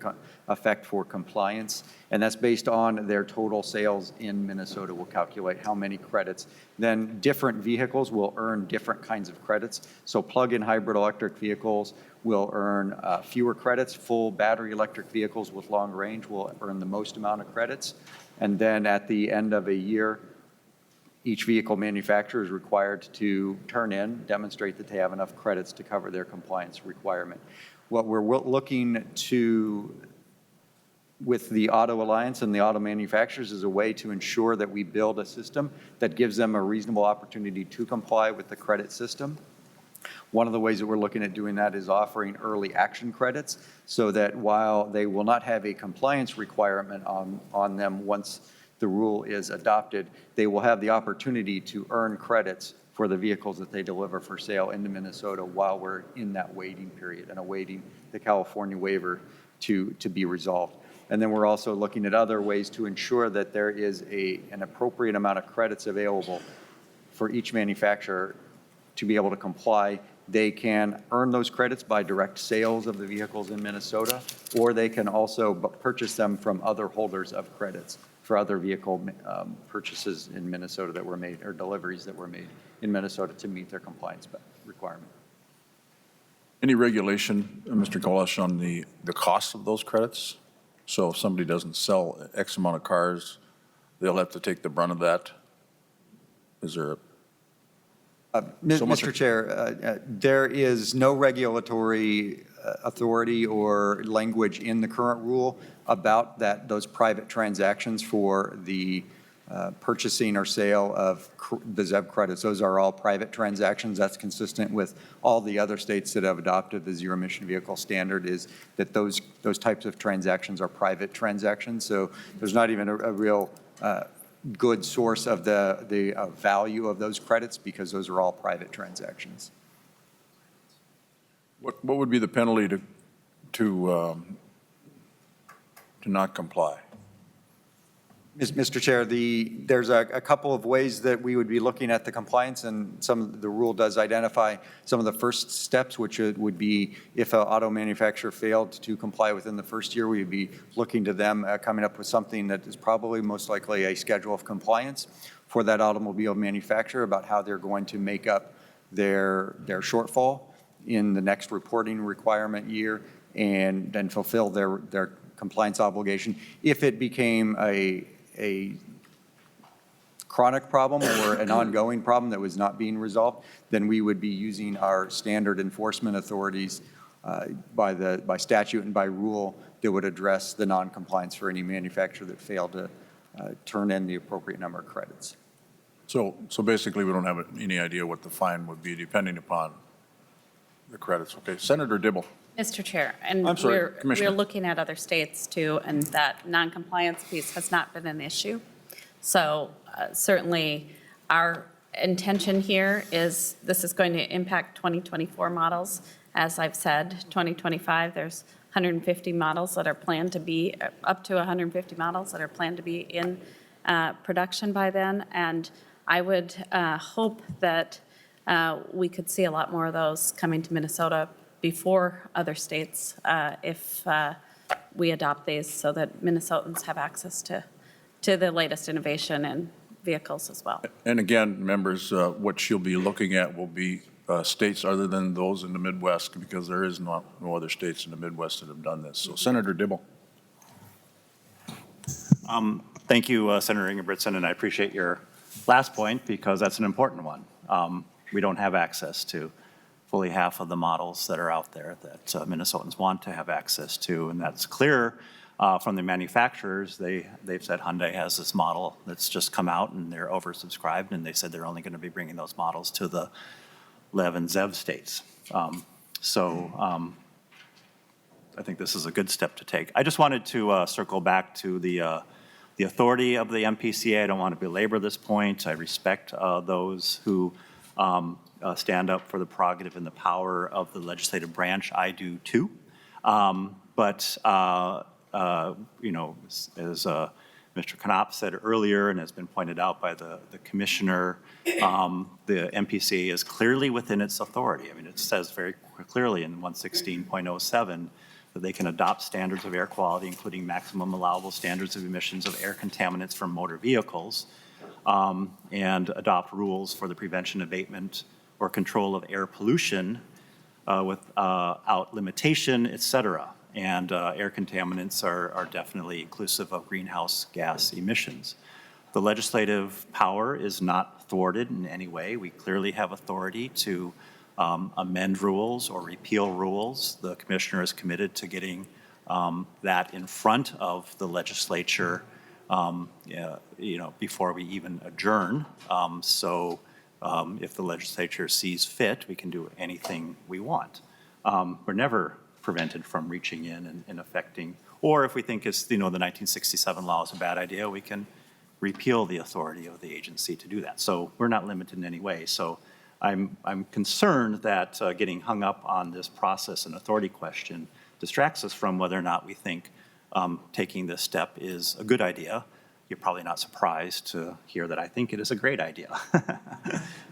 effect for compliance. And that's based on their total sales in Minnesota. We'll calculate how many credits. Then different vehicles will earn different kinds of credits. So plug-in hybrid electric vehicles will earn fewer credits. Full battery electric vehicles with long range will earn the most amount of credits. And then at the end of a year, each vehicle manufacturer is required to turn in, demonstrate that they have enough credits to cover their compliance requirement. What we're looking to with the Auto Alliance and the auto manufacturers is a way to ensure that we build a system that gives them a reasonable opportunity to comply with the credit system. One of the ways that we're looking at doing that is offering early action credits so that while they will not have a compliance requirement on them once the rule is adopted, they will have the opportunity to earn credits for the vehicles that they deliver for sale into Minnesota while we're in that waiting period and awaiting the California waiver to be resolved. And then we're also looking at other ways to ensure that there is an appropriate amount of credits available for each manufacturer to be able to comply. They can earn those credits by direct sales of the vehicles in Minnesota, or they can also purchase them from other holders of credits for other vehicle purchases in Minnesota that were made, or deliveries that were made in Minnesota to meet their compliance requirement. Any regulation, Mr. Ghoulash, on the cost of those credits? So if somebody doesn't sell X amount of cars, they'll have to take the brunt of that? Is there, So much- Mr. Chair, there is no regulatory authority or language in the current rule about those private transactions for the purchasing or sale of the ZEV credits. Those are all private transactions. That's consistent with all the other states that have adopted the zero emission vehicle standard, is that those types of transactions are private transactions. So there's not even a real good source of the value of those credits, because those are all private transactions. what would be the penalty to not comply? Mr. Chair, there's a couple of ways that we would be looking at the compliance, and the rule does identify some of the first steps, which would be if an auto manufacturer failed to comply within the first year, we would be looking to them coming up with something that is probably most likely a schedule of compliance for that automobile manufacturer about how they're going to make up their shortfall in the next reporting requirement year, and then fulfill their compliance obligation. If it became a chronic problem or an ongoing problem that was not being resolved, then we would be using our standard enforcement authorities by statute and by rule that would address the non-compliance for any manufacturer that failed to turn in the appropriate number of credits. So basically, we don't have any idea what the fine would be depending upon the credits. Okay, Senator Dibble. Mr. Chair, and I'm sorry, we're Commissioner. looking at other states too, and that non-compliance piece has not been an issue. So certainly, our intention here is this is going to impact 2024 models. As I've said, 2025, there's 150 models that are planned to be, up to 150 models that are planned to be in production by then. And I would hope that we could see a lot more of those coming to Minnesota before other states if we adopt these, so that Minnesotans have access to the latest innovation in vehicles as well. And again, members, what she'll be looking at will be states other than those in the Midwest, because there is no other states in the Midwest that have done this. So Senator Dibble. Thank you, Senator Ingebrigtsen, and I appreciate your last point, because that's an important one. We don't have access to fully half of the models that are out there that Minnesotans want to have access to, and that's clear from the manufacturers. They've said Hyundai has this model that's just come out, and they're oversubscribed, and they said they're only going to be bringing those models to the LEV and ZEV states. I think this is a good step to take. I just wanted to circle back to the authority of the MPCA. I don't want to belabor this point. I respect those who stand up for the prerogative and the power of the legislative branch. I do too. But you know, as Mr. Knopp said earlier, and has been pointed out by the commissioner, the MPCA is clearly within its authority. I mean, it says very clearly in 116.07 that they can adopt standards of air quality, including maximum allowable standards of emissions of air contaminants from motor vehicles, and adopt rules for the prevention, abatement, or control of air pollution without limitation, et cetera. And air contaminants are definitely inclusive of greenhouse gas emissions. The legislative power is not thwarted in any way. We clearly have authority to amend rules or repeal rules. The commissioner is committed to getting that in front of the legislature, you know, before we even adjourn. If the legislature sees fit, we can do anything we want. We're never prevented from reaching in and affecting, or if we think it's, you know, the 1967 law is a bad idea, we can repeal the authority of the agency to do that. So we're not limited in any way. So I'm concerned that getting hung up on this process and authority question distracts us from whether or not we think taking this step is a good idea. You're probably not surprised to hear that I think it is a great idea.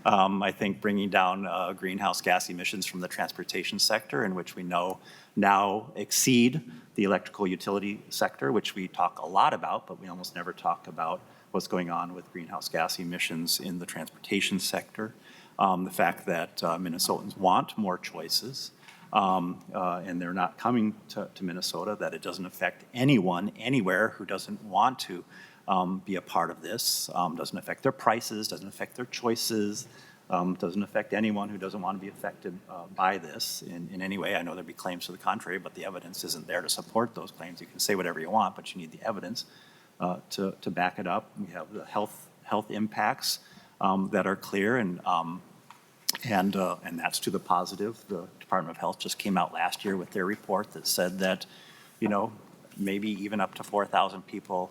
I think bringing down greenhouse gas emissions from the transportation sector, in which we know now exceed the electrical utility sector, which we talk a lot about, but we almost never talk about what's going on with greenhouse gas emissions in the transportation sector. The fact that Minnesotans want more choices, and they're not coming to Minnesota, that it doesn't affect anyone anywhere who doesn't want to be a part of this. Doesn't affect their prices, doesn't affect their choices, doesn't affect anyone who doesn't want to be affected by this in any way. I know there'd be claims to the contrary, but the evidence isn't there to support those claims. You can say whatever you want, but you need the evidence to back it up. We have the health impacts that are clear, and that's to the positive. The Department of Health just came out last year with their report that said that, maybe even up to 4,000 people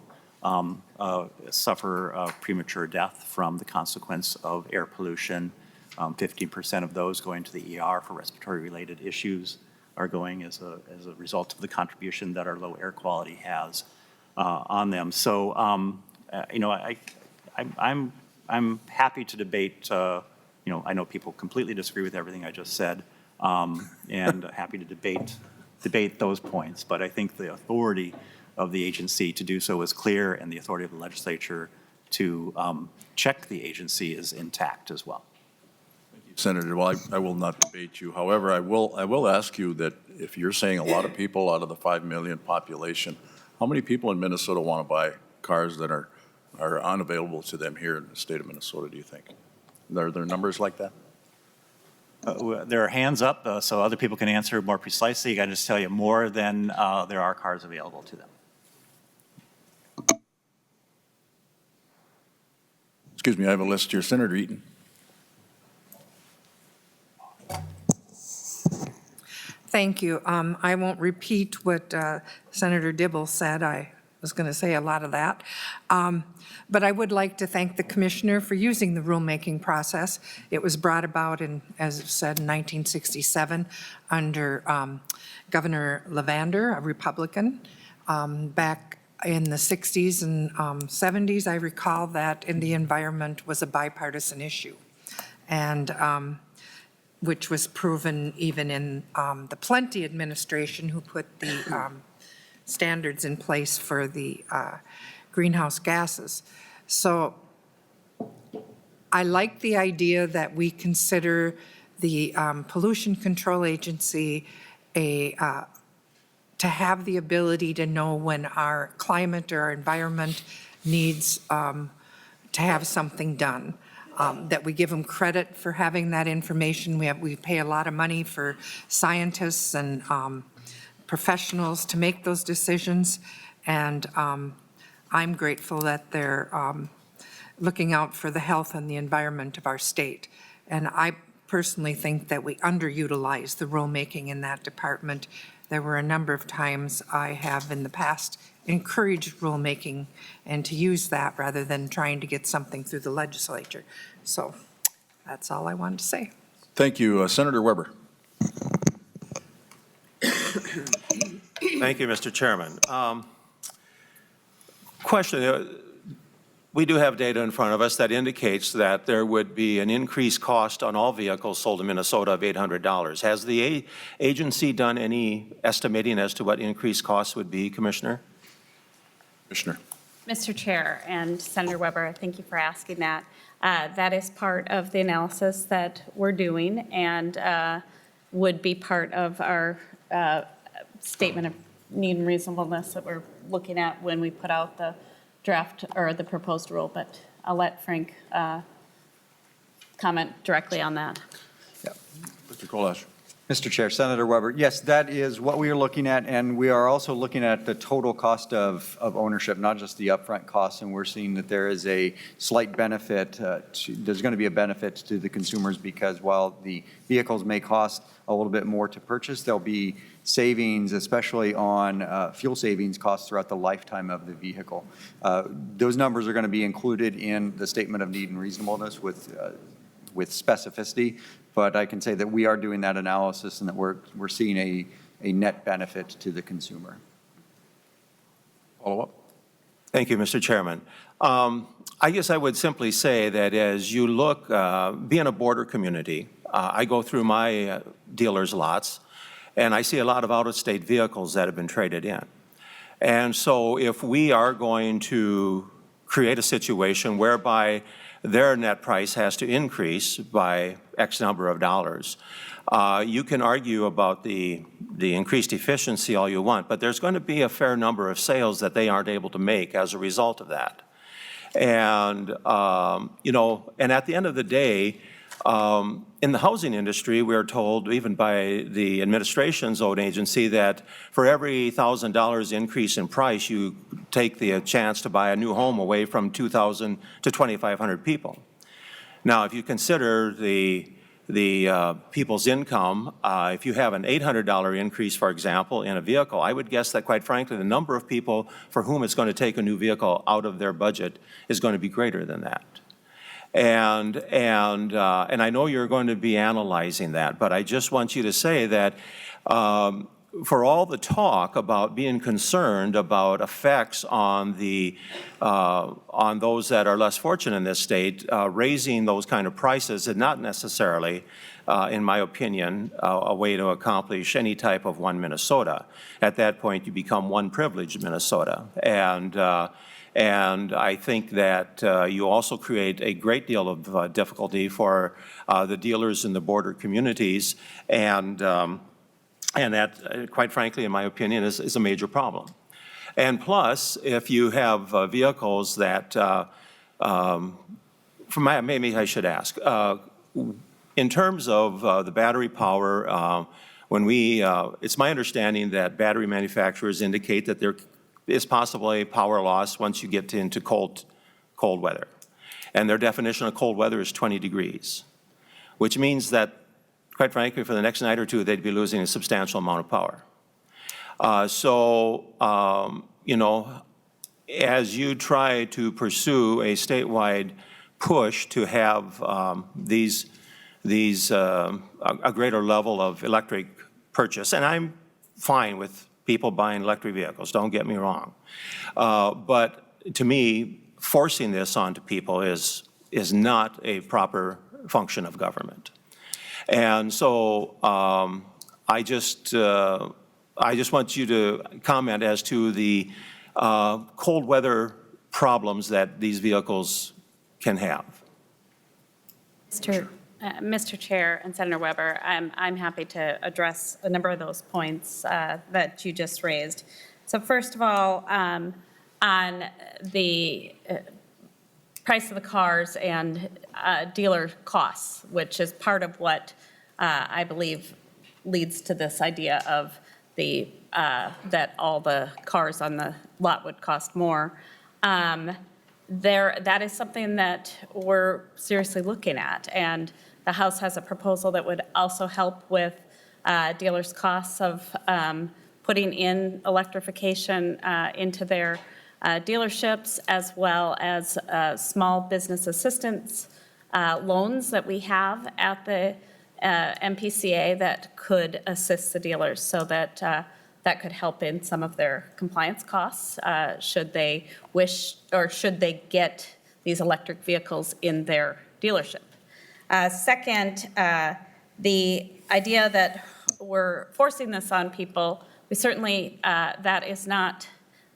suffer premature death from the consequence of air pollution. 15% of those going to the ER for respiratory-related issues are going as a result of the contribution that our low air quality has on them. So, I'm happy to debate. I know people completely disagree with everything I just said, and happy to debate those points. But I think the authority of the agency to do so is clear, and the authority of the legislature to check the agency is intact as well. Senator, well, I will not debate you. However, I will ask you that if you're saying a lot of people out of the 5 million population, how many people in Minnesota want to buy cars that are unavailable to them here in the state of Minnesota, do you think? Are there numbers like that? There are hands up, so other people can answer more precisely. I can just tell you more than there are cars available to them. Excuse me, I have a list here. Senator Eaton. Thank you. I won't repeat what Senator Dibble said. I was going to say a lot of that. But I would like to thank the commissioner for using the rulemaking process. It was brought about in, as it said, in 1967 under Governor Levander, a Republican. Back in the 60s and 70s, I recall that in the environment was a bipartisan issue. And which was proven even in the Plenty administration, who put the standards in place for the greenhouse gases. So I like the idea that we consider the Pollution Control Agency to have the ability to know when our climate or our environment needs to have something done. That we give them credit for having that information. We pay a lot of money for scientists and professionals to make those decisions, and I'm grateful that they're looking out for the health and the environment of our state. And I personally think that we underutilize the rulemaking in that department. There were a number of times I have in the past encouraged rulemaking and to use that rather than trying to get something through the legislature. So that's all I wanted to say. Thank you. Senator Weber. Thank you, Mr. Chairman. Question, we do have data in front of us that indicates that there would be an increased cost on all vehicles sold in Minnesota of $800. Has the agency done any estimating as to what increased costs would be, Commissioner? Commissioner. Mr. Chair and Senator Weber, thank you for asking that. That is part of the analysis that we're doing and would be part of our statement of need and reasonableness that we're looking at when we put out the draft or the proposed rule. But I'll let Frank comment directly on that. Mr. Ghoulash. Mr. Chair, Senator Weber, yes, that is what we are looking at, and we are also looking at the total cost of ownership, not just the upfront costs, and we're seeing that there is a slight benefit, there's going to be a benefit to the consumers because while the vehicles may cost a little bit more to purchase, there'll be savings, especially on fuel savings costs throughout the lifetime of the vehicle. Those numbers are going to be included in the statement of need and reasonableness with specificity. But I can say that we are doing that analysis and that we're seeing a net benefit to the consumer. Follow up. Thank you, Mr. Chairman. I guess I would simply say that as you look, being a border community, I go through my dealers' lots, and I see a lot of out-of-state vehicles that have been traded in. And so if we are going to create a situation whereby their net price has to increase by X number of dollars. You can argue about the increased efficiency all you want, but there's going to be a fair number of sales that they aren't able to make as a result of that. And, and at the end of the day, in the housing industry, we're told, even by the administration's own agency, that for every $1,000 increase in price, you take the chance to buy a new home away from 2,000 to 2,500 people. Now, if you consider the people's income, if you have an $800 increase, for example, in a vehicle, I would guess that, quite frankly, the number of people for whom it's going to take a new vehicle out of their budget is going to be greater than that. And I know you're going to be analyzing that, but I just want you to say that for all the talk about being concerned about effects on on those that are less fortunate in this state, raising those kind of prices is not necessarily, in my opinion, a way to accomplish any type of one Minnesota. At that point, you become one privileged Minnesota. And I think that you also create a great deal of difficulty for the dealers in the border communities, and that, quite frankly, in my opinion, is a major problem. And plus, if you have vehicles that, maybe I should ask, in terms of the battery power, it's my understanding that battery manufacturers indicate that there is possibly a power loss once you get into cold weather. And their definition of cold weather is 20 degrees, which means that, quite frankly, for the next night or two, they'd be losing a substantial amount of power. As you try to pursue a statewide push to have a greater level of electric purchase, and I'm fine with people buying electric vehicles, don't get me wrong. But to me, forcing this onto people is not a proper function of government. And so I just want you to comment as to the cold weather problems that these vehicles can have. Mr. Chair and Senator Weber, I'm happy to address a number of those points that you just raised. So first of all, on the price of the cars and dealer costs, which is part of what I believe leads to this idea of that all the cars on the lot would cost more. That is something that we're seriously looking at, and the House has a proposal that would also help with dealers' costs of putting in electrification into their dealerships, as well as small business assistance loans that we have at the MPCA that could assist the dealers, so that that could help in some of their compliance costs should they wish, or should they get these electric vehicles in their dealership. Second, the idea that we're forcing this on people, we certainly, that is not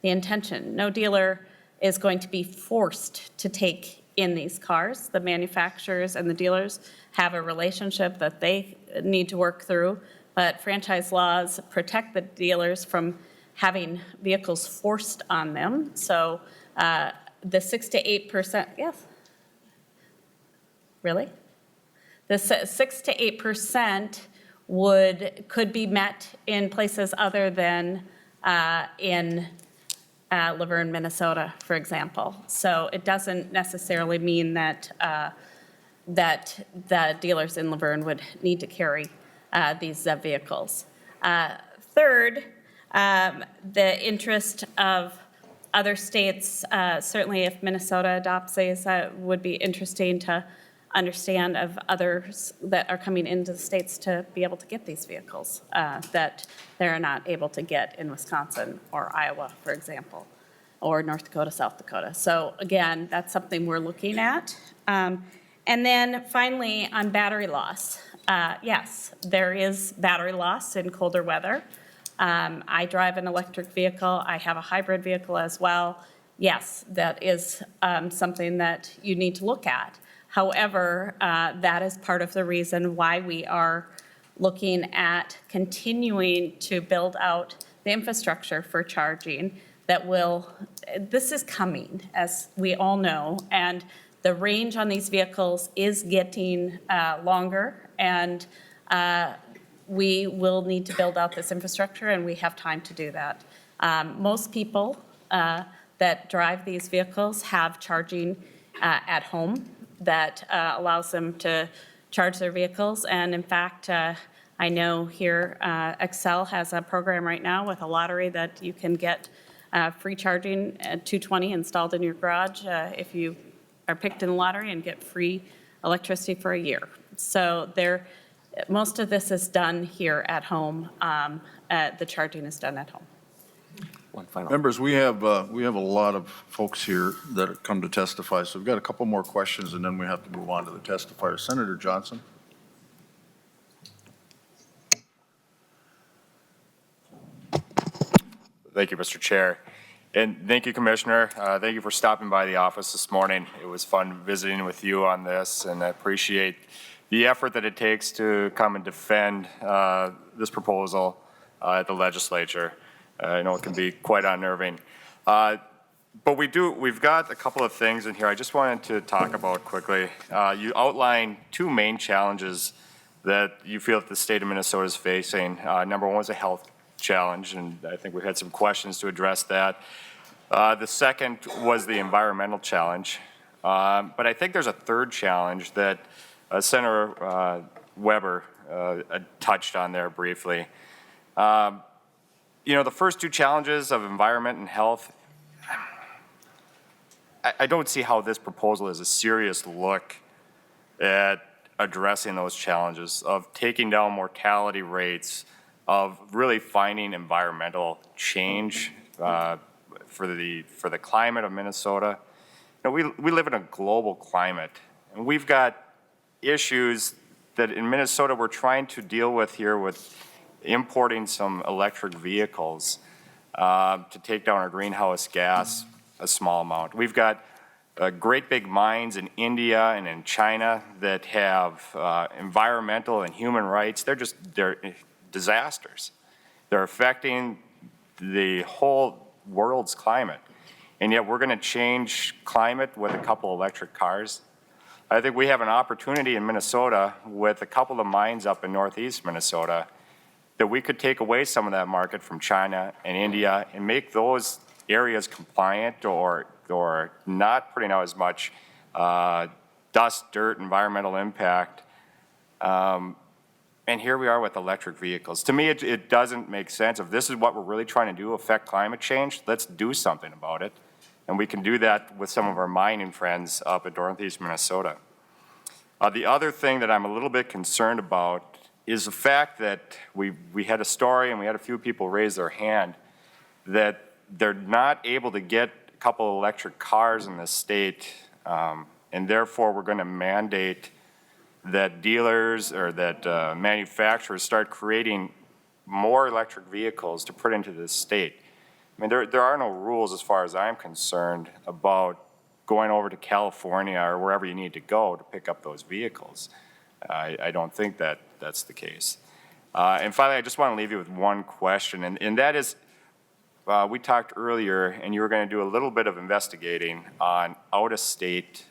the intention. No dealer is going to be forced to take in these cars. The manufacturers and the dealers have a relationship that they need to work through, but franchise laws protect the dealers from having vehicles forced on them. So the 6 to 8%, yes? Really? The 6 to 8% could be met in places other than in Laverne, Minnesota, for example. So it doesn't necessarily mean that that the dealers in Laverne would need to carry these vehicles. Third, the interest of other states, certainly if Minnesota adopts these, would be interesting to understand of others that are coming into the states to be able to get these vehicles that they're not able to get in Wisconsin or Iowa, for example, or North Dakota, South Dakota. So again, that's something we're looking at. And then finally, on battery loss. Yes, there is battery loss in colder weather. I drive an electric vehicle. I have a hybrid vehicle as well. Yes, that is something that you need to look at. However, that is part of the reason why we are looking at continuing to build out the infrastructure for charging. that will, this is coming, as we all know, and the range on these vehicles is getting longer, and we will need to build out this infrastructure, and we have time to do that. Most people that drive these vehicles have charging at home that allows them to charge their vehicles, and in fact, I know here Excel has a program right now with a lottery that you can get free charging at 220 installed in your garage if you are picked in the lottery, and get free electricity for a year. So most of this is done here at home. The charging is done at home. One final. Members, we have a lot of folks here that have come to testify, so we've got a couple more questions, and then we have to move on to the testifiers. Senator Johnson. Thank you, Mr. Chair. And thank you, Commissioner. Thank you for stopping by the office this morning. It was fun visiting with you on this, and I appreciate the effort that it takes to come and defend this proposal at the legislature. I know it can be quite unnerving. But we've got a couple of things in here I just wanted to talk about quickly. You outlined two main challenges that you feel that the state of Minnesota is facing. Number one was a health challenge, and I think we had some questions to address that. The second was the environmental challenge. But I think there's a third challenge that Senator Weber touched on there briefly. You know, the first two challenges of environment and health, I don't see how this proposal is a serious look at addressing those challenges of taking down mortality rates, of really finding environmental change for the climate of Minnesota. You know, we live in a global climate, and we've got issues that in Minnesota we're trying to deal with here with importing some electric vehicles to take down our greenhouse gas a small amount. We've got great big mines in India and in China that have environmental and human rights. They're disasters. They're affecting the whole world's climate. And yet we're going to change climate with a couple electric cars. I think we have an opportunity in Minnesota with a couple of mines up in northeast Minnesota that we could take away some of that market from China and India and make those areas compliant or not putting out as much dust, dirt, environmental impact. And here we are with electric vehicles. To me, it doesn't make sense. If this is what we're really trying to do, affect climate change, let's do something about it. And we can do that with some of our mining friends up in northeast Minnesota. The other thing that I'm a little bit concerned about is the fact that we had a story and we had a few people raise their hand that they're not able to get a couple of electric cars in this state, and therefore we're going to mandate that dealers or that manufacturers start creating more electric vehicles to put into this state. I mean, there are no rules as far as I'm concerned about going over to California or wherever you need to go to pick up those vehicles. I don't think that that's the case. And finally, I just want to leave you with one question, and that is, we talked earlier, and you were going to do a little bit of investigating on outstate,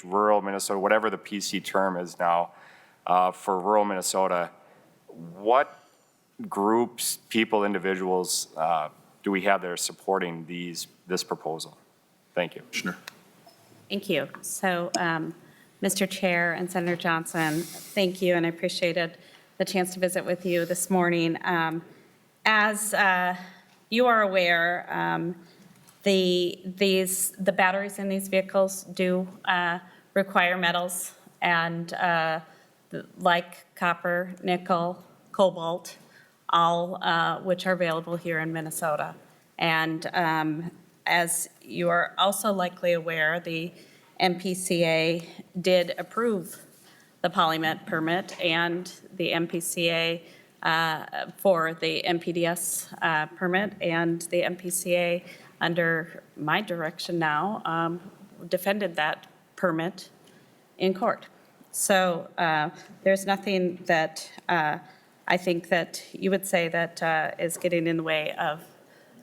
rural Minnesota, whatever the PC term is now for rural Minnesota. What groups, people, individuals do we have that are supporting this proposal? Thank you. Commissioner. Thank you. So, Mr. Chair and Senator Johnson, thank you, and I appreciated the chance to visit with you this morning. As you are aware, the batteries in these vehicles do require metals, and like copper, nickel, cobalt, all which are available here in Minnesota. And as you are also likely aware, the MPCA did approve the polymet permit and the MPCA for the MPDS permit, and the MPCA, under my direction now, defended that permit in court. So there's nothing that I think that you would say that is getting in the way of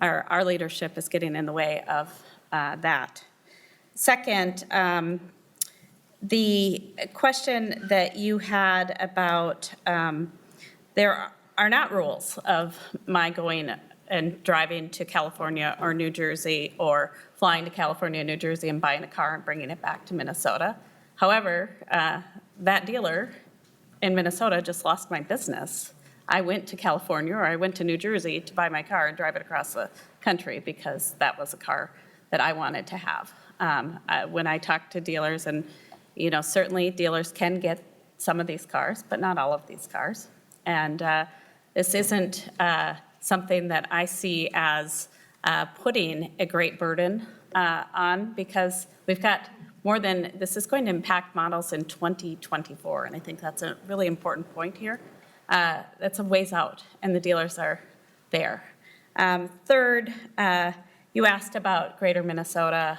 our leadership is getting in the way of that. Second, the question that you had about there are not rules of my going and driving to California or New Jersey or flying to California, New Jersey and buying a car and bringing it back to Minnesota. However, that dealer in Minnesota just lost my business. I went to California or I went to New Jersey to buy my car and drive it across the country because that was a car that I wanted to have. When I talk to dealers, and certainly dealers can get some of these cars, but not all of these cars. And this isn't something that I see as putting a great burden on, because we've got more than, this is going to impact models in 2024, and I think that's a really important point here. That's a ways out, and the dealers are there. Third, you asked about Greater Minnesota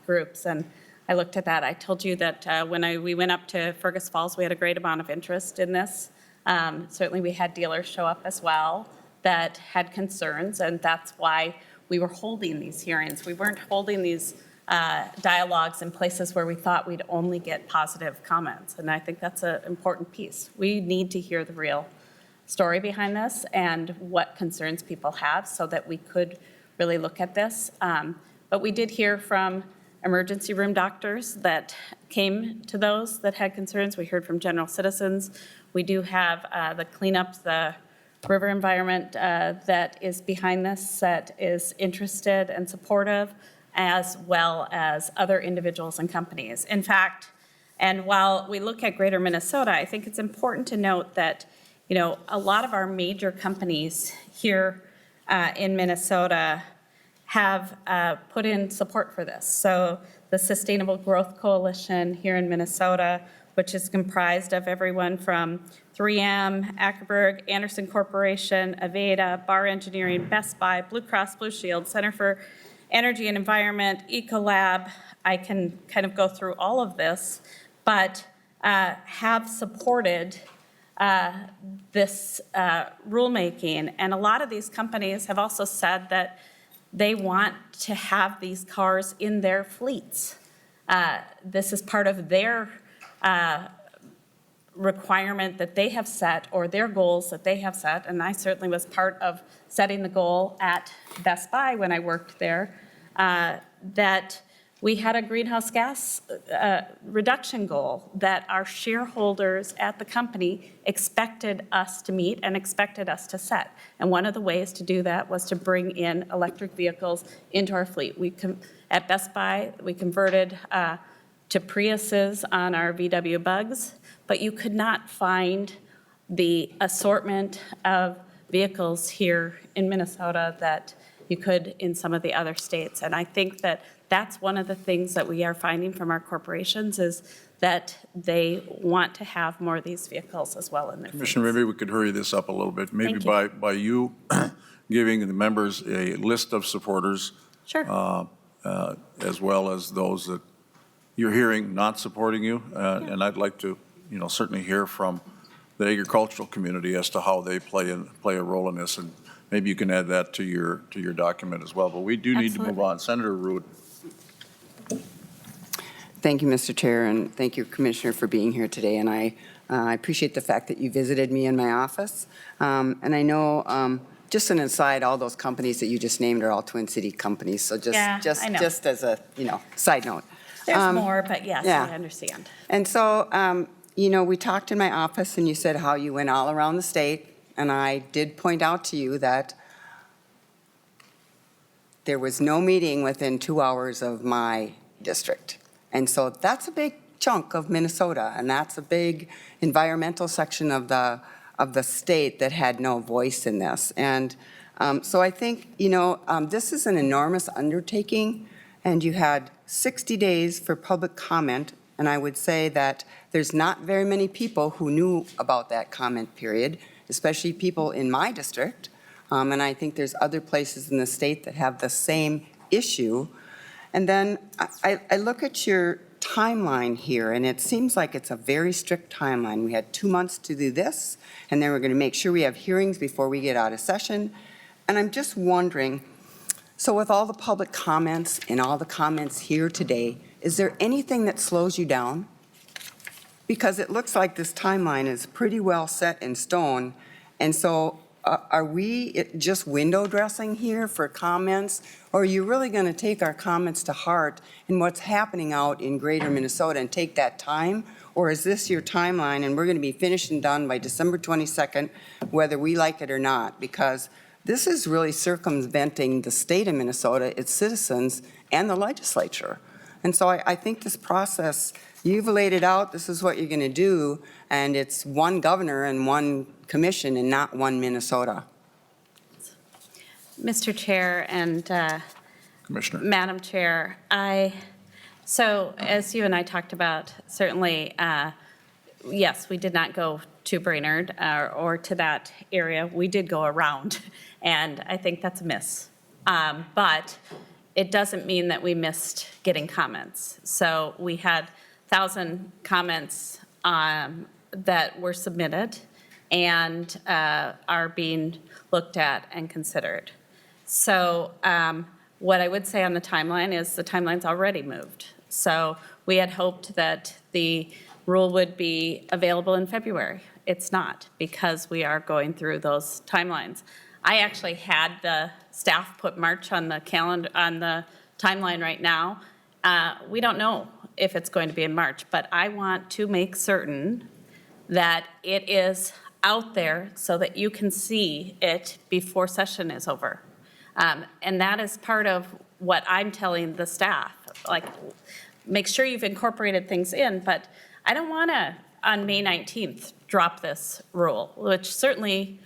groups, and I looked at that. I told you that when we went up to Fergus Falls, we had a great amount of interest in this. Certainly we had dealers show up as well that had concerns, and that's why we were holding these hearings. We weren't holding these dialogues in places where we thought we'd only get positive comments, and I think that's an important piece. We need to hear the real story behind this and what concerns people have so that we could really look at this. But we did hear from emergency room doctors that came to those that had concerns. We heard from general citizens. We do have the cleanup, the river environment that is behind this, that is interested and supportive, as well as other individuals and companies. In fact, and while we look at Greater Minnesota, I think it's important to note that, a lot of our major companies here in Minnesota have put in support for this. So the Sustainable Growth Coalition here in Minnesota, which is comprised of everyone from 3M, Ackerberg, Anderson Corporation, Aveda, Bar Engineering, Best Buy, Blue Cross Blue Shield, Center for Energy and Environment, Ecolab. I can kind of go through all of this, but have supported this rulemaking. And a lot of these companies have also said that they want to have these cars in their fleets. This is part of their requirement that they have set, or their goals that they have set, and I certainly was part of setting the goal at Best Buy when I worked there, that we had a greenhouse gas reduction goal that our shareholders at the company expected us to meet and expected us to set. And one of the ways to do that was to bring in electric vehicles into our fleet. At Best Buy, we converted to Priuses on our VW Bugs, but you could not find the assortment of vehicles here in Minnesota that you could in some of the other states. And I think that that's one of the things that we are finding from our corporations, is that they want to have more of these vehicles as well in their fleets. Commissioner, maybe we could hurry this up a little bit. Maybe Thank you. by you giving the members a list of supporters. Sure. As well as those that you're hearing not supporting you. And I'd like to, certainly hear from the agricultural community as to how they play a role in this. And maybe you can add that to your document as well. But we do need to move on. Senator Root. Thank you, Mr. Chair, and thank you, Commissioner, for being here today. And I appreciate the fact that you visited me in my office. And I know, just an aside, all those companies that you just named are all Twin City companies. So I know. just as a, side note. There's more, but yes, yeah. I understand. And so, we talked in my office, and you said how you went all around the state, and I did point out to you that there was no meeting within 2 hours of my district. And so that's a big chunk of Minnesota, and that's a big environmental section of the state that had no voice in this. And so I think, this is an enormous undertaking, and you had 60 days for public comment, and I would say that there's not very many people who knew about that comment period, especially people in my district, and I think there's other places in the state that have the same issue. And then I look at your timeline here, and it seems like it's a very strict timeline. We had 2 months to do this, and then we're going to make sure we have hearings before we get out of session. And I'm just wondering, So with all the public comments and all the comments here today, is there anything that slows you down? Because it looks like this timeline is pretty well set in stone. And so are we just window dressing here for comments? Or are you really going to take our comments to heart in what's happening out in greater Minnesota and take that time? Or is this your timeline and we're going to be finished and done by December 22nd, whether we like it or not? Because this is really circumventing the state of Minnesota, its citizens, and the legislature. And so I think this process, you've laid it out, this is what you're going to do, and it's one governor and one commission and not one Minnesota. Mr. Chair and Commissioner. Madam Chair, so as you and I talked about, certainly, yes, we did not go to Brainerd or to that area. We did go around, and I think that's a miss. But it doesn't mean that we missed getting comments. So we had 1,000 comments that were submitted and are being looked at and considered. So what I would say on the timeline is the timeline's already moved. So we had hoped that the rule would be available in February. It's not, because we are going through those timelines. I actually had the staff put March on the calendar, on the timeline right now. We don't know if it's going to be in March, but I want to make certain that it is out there so that you can see it before session is over. And that is part of what I'm telling the staff, like, make sure you've incorporated things in, but I don't want to, on May 19th, drop this rule, which certainly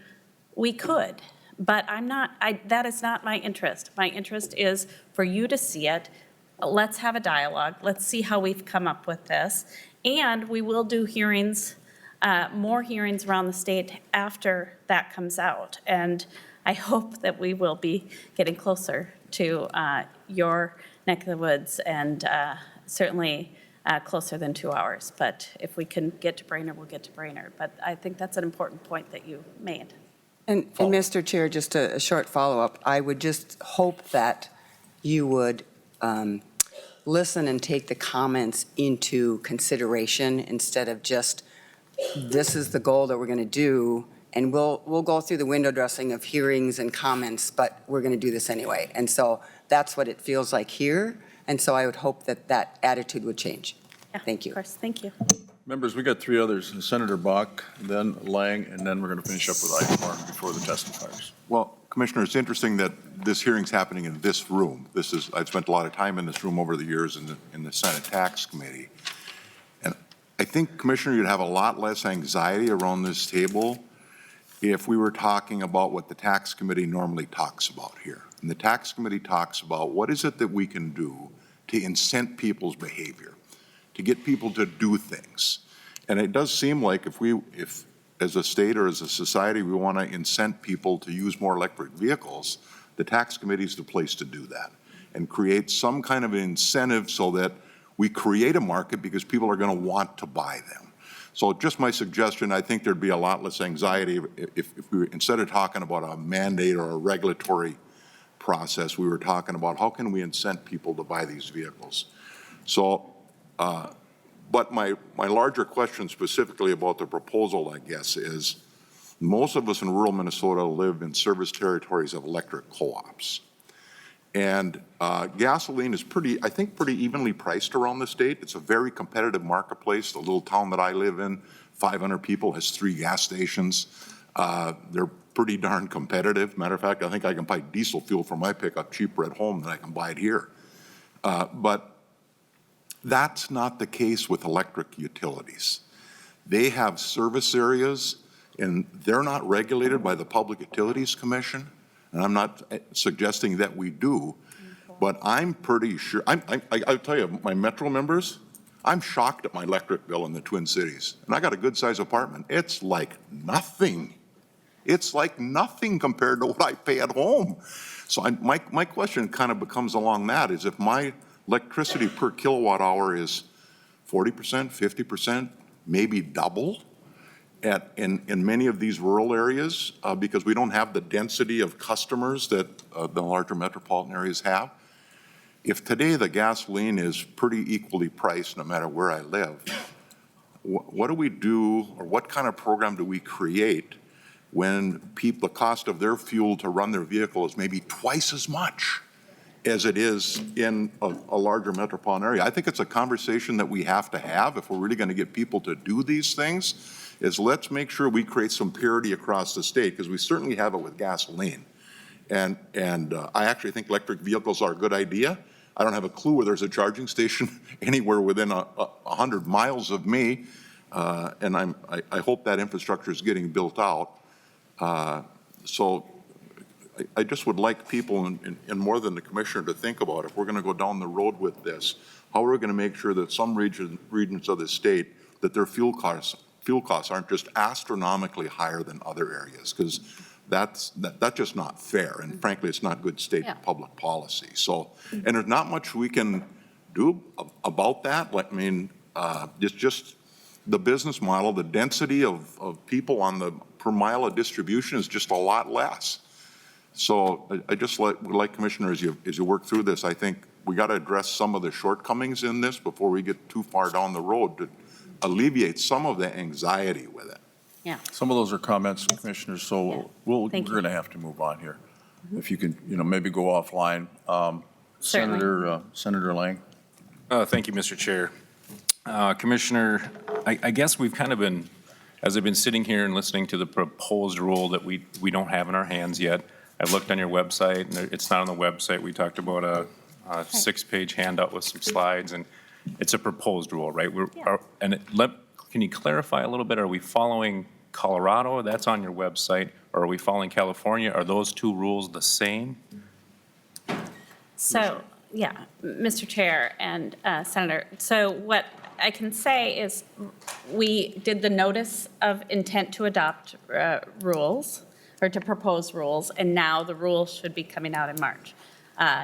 we could, but that is not my interest. My interest is for you to see it. Let's have a dialogue. Let's see how we've come up with this. And we will do hearings, more hearings around the state after that comes out. And I hope that we will be getting closer to your neck of the woods, and certainly closer than 2 hours. But if we can get to Brainerd, we'll get to Brainerd. But I think that's an important point that you made. And Mr. Chair, just a short follow-up. I would just hope that you would listen and take the comments into consideration instead of just, this is the goal that we're going to do, and we'll go through the window dressing of hearings and comments, but we're going to do this anyway. And so that's what it feels like here. And so I would hope that that attitude would change. Yeah, Thank you. Of course, thank you. Members, we got three others, Senator Bach, then Lang, and then we're going to finish up with Eichmar before the testifiers. Well, Commissioner, it's interesting that this hearing's happening in this room. I've spent a lot of time in this room over the years in the Senate Tax Committee. And I think, Commissioner, you'd have a lot less anxiety around this table if we were talking about what the Tax Committee normally talks about here. And the Tax Committee talks about what is it that we can do to incent people's behavior, to get people to do things. And it does seem like if as a state or as a society we want to incent people to use more electric vehicles, the Tax Committee is the place to do that and create some kind of incentive so that we create a market because people are going to want to buy them. So just my suggestion, I think there'd be a lot less anxiety if we were, instead of talking about a mandate or a regulatory process, we were talking about how can we incent people to buy these vehicles. So, but my larger question specifically about the proposal, I guess, is most of us in rural Minnesota live in service territories of electric co-ops. And gasoline is I think pretty evenly priced around the state. It's a very competitive marketplace. The little town that I live in, 500 people, has 3 gas stations. They're pretty darn competitive. Matter of fact, I think I can buy diesel fuel for my pickup cheaper at home than I can buy it here. But that's not the case with electric utilities. They have service areas, and they're not regulated by the Public Utilities Commission. And I'm not suggesting that we do, but I'm pretty sure, I'll tell you, my Metro members, I'm shocked at my electric bill in the Twin Cities. And I got a good sized apartment. It's like nothing. It's like nothing compared to what I pay at home. So my question kind of becomes along that is if my electricity per kilowatt hour is 40%, 50%, maybe double, in many of these rural areas, because we don't have the density of customers that the larger metropolitan areas have. If today the gasoline is pretty equally priced no matter where I live, what do we do, or what kind of program do we create when the cost of their fuel to run their vehicle is maybe twice as much as it is in a larger metropolitan area? I think it's a conversation that we have to have if we're really going to get people to do these things, is let's make sure we create some parity across the state, because we certainly have it with gasoline. And I actually think electric vehicles are a good idea. I don't have a clue where there's a charging station anywhere within 100 miles of me, and I hope that infrastructure is getting built out. So I just would like people, and more than the commissioner, to think about, if we're going to go down the road with this, how are we going to make sure that some regions of the state, that their fuel costs aren't just astronomically higher than other areas, because that's just not fair, and frankly, it's not good state public policy. So, and there's not much we can do about that. Like, I mean, it's just the business model, the density of people on the per mile of distribution is just a lot less. So I just would like, Commissioner, as you work through this, I think we got to address some of the shortcomings in this before we get too far down the road to alleviate some of the anxiety with it. Yeah. Some of those are comments, Commissioners, so we're going to have to move on here. If you can, maybe go offline. Certainly. Senator Lang. Thank you, Mr. Chair. Commissioner, I guess we've kind of been, as I've been sitting here and listening to the proposed rule that we don't have in our hands yet, I've looked on your website, and it's not on the website. We talked about a 6-page handout with some slides, and it's a proposed rule, right? Can you clarify a little bit? Are we following Colorado? That's on your website. Or are we following California? Are those two rules the same? So, yeah, Mr. Chair and Senator, so what I can say is we did the notice of intent to adopt rules, or to propose rules, and now the rules should be coming out in March.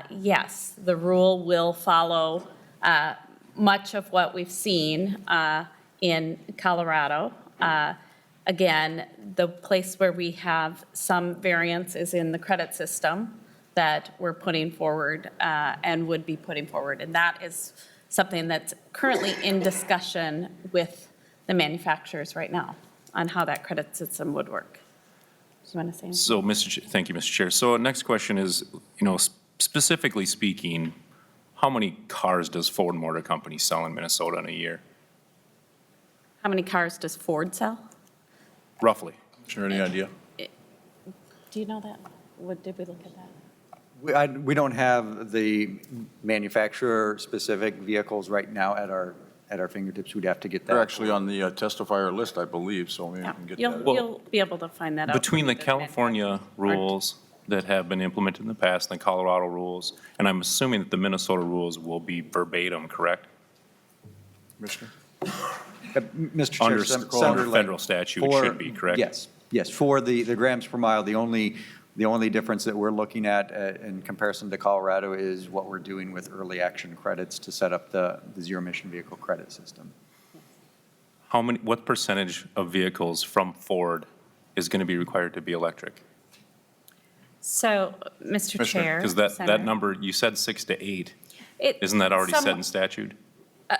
Yes, the rule will follow much of what we've seen in Colorado. Again, the place where we have some variance is in the credit system that we're putting forward and would be putting forward. And that is something that's currently in discussion with the manufacturers right now on how that credit system would work. Do you want to say anything? So, thank you, Mr. Chair. So next question is, specifically speaking, how many cars does Ford Motor Company sell in Minnesota in a year? How many cars does Ford sell? Roughly. Sure, any idea? Do you know that? Did we look at that? We don't have the manufacturer-specific vehicles right now at our fingertips. We'd have to get that. They're actually on the testifier list, I believe, so maybe we can get that. You'll be able to find that out. Between the California rules that have been implemented in the past and the Colorado rules, and I'm assuming that the Minnesota rules will be verbatim, correct? Commissioner? Mr. Chair, Under Senator Lang, federal statute, it should be, correct? Yes. For the grams per mile, the only difference that we're looking at in comparison to Colorado is what we're doing with early action credits to set up the zero emission vehicle credit system. What percentage of vehicles from Ford is going to be required to be electric? So, Mr. Chair. Because that number, you said 6 to 8. Isn't that already set in statute?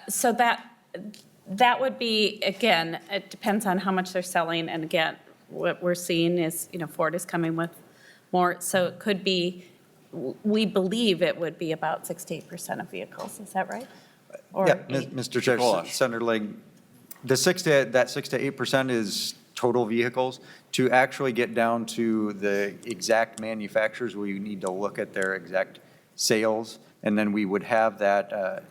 So that would be, again, it depends on how much they're selling. And again, what we're seeing is, Ford is coming with more. So it could be, we believe it would be about 6 to 8% of vehicles. Is that right? Yeah, Mr. Chair, Senator Lang, that 6 to 8% is total vehicles. To actually get down to the exact manufacturers, we need to look at their exact sales, and then we would have that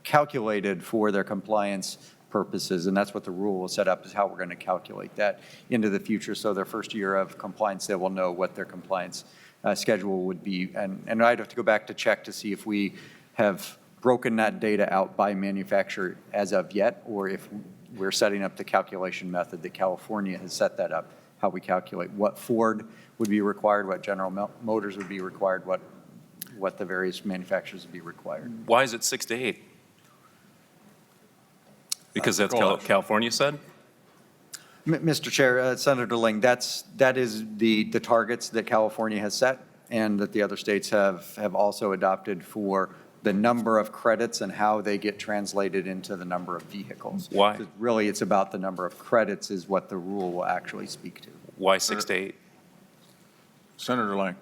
calculated for their compliance purposes, and that's what the rule is set up, is how we're going to calculate that into the future. So their first year of compliance, they will know what their compliance schedule would be. And I'd have to go back to check to see if we have broken that data out by manufacturer as of yet, or if we're setting up the calculation method that California has set that up, how we calculate what Ford would be required, what General Motors would be required, what the various manufacturers would be required. Why is it 6 to 8? Because that's California said? Mr. Chair, Senator Ling, that is the targets that California has set and that the other states have also adopted for the number of credits and how they get translated into the number of vehicles. Why? Really, it's about the number of credits is what the rule will actually speak to. Why 6 to 8? Senator Lang.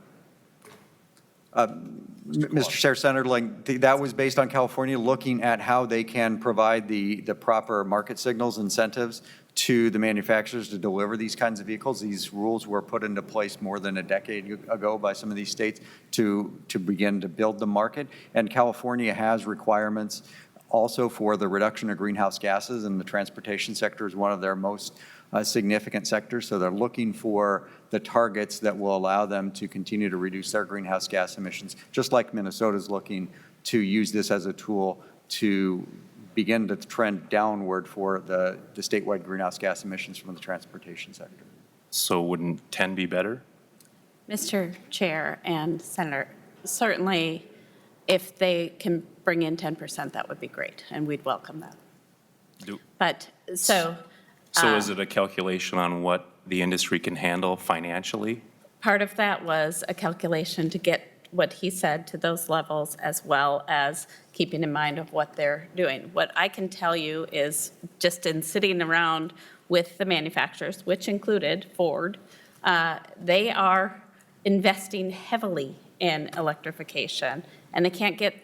Mr. Chair, Senator Ling, that was based on California looking at how they can provide the proper market signals, incentives to the manufacturers to deliver these kinds of vehicles. These rules were put into place more than a decade ago by some of these states to begin to build the market. And California has requirements also for the reduction of greenhouse gases, and the transportation sector is one of their most significant sectors. So they're looking for the targets that will allow them to continue to reduce their greenhouse gas emissions, just like Minnesota's looking to use this as a tool to begin to trend downward for the statewide greenhouse gas emissions from the transportation sector. So wouldn't 10 be better? Mr. Chair and Senator, certainly if they can bring in 10%, that would be great, and we'd welcome that. But so is it a calculation on what the industry can handle financially? part of that was a calculation to get what he said to those levels, as well as keeping in mind of what they're doing. What I can tell you is, just in sitting around with the manufacturers, which included Ford, they are investing heavily in electrification, and they can't get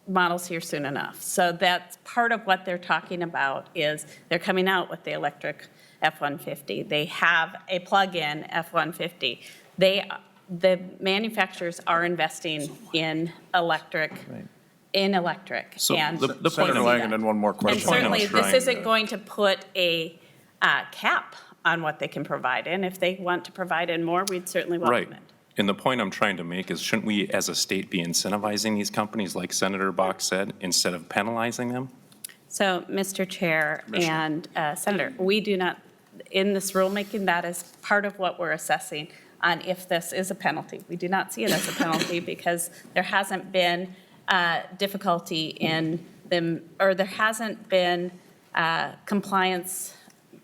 models here soon enough. So that's part of what they're talking about, is they're coming out with the electric F-150. They have a plug-in F-150. The manufacturers are investing in electric. So And the point Senator I'm- Lang, and then one more and question. certainly, this trying isn't to- going to put a cap on what they can provide in. If they want to provide in more, we'd certainly Right. welcome it. And the point I'm trying to make is, shouldn't we as a state be incentivizing these companies, like Senator Box said, instead of penalizing them? So, Mr. Chair and Senator, we do not, in this rulemaking, that is part of what we're assessing on if this is a penalty. We do not see it as a penalty because there hasn't been difficulty in them, or there hasn't been compliance,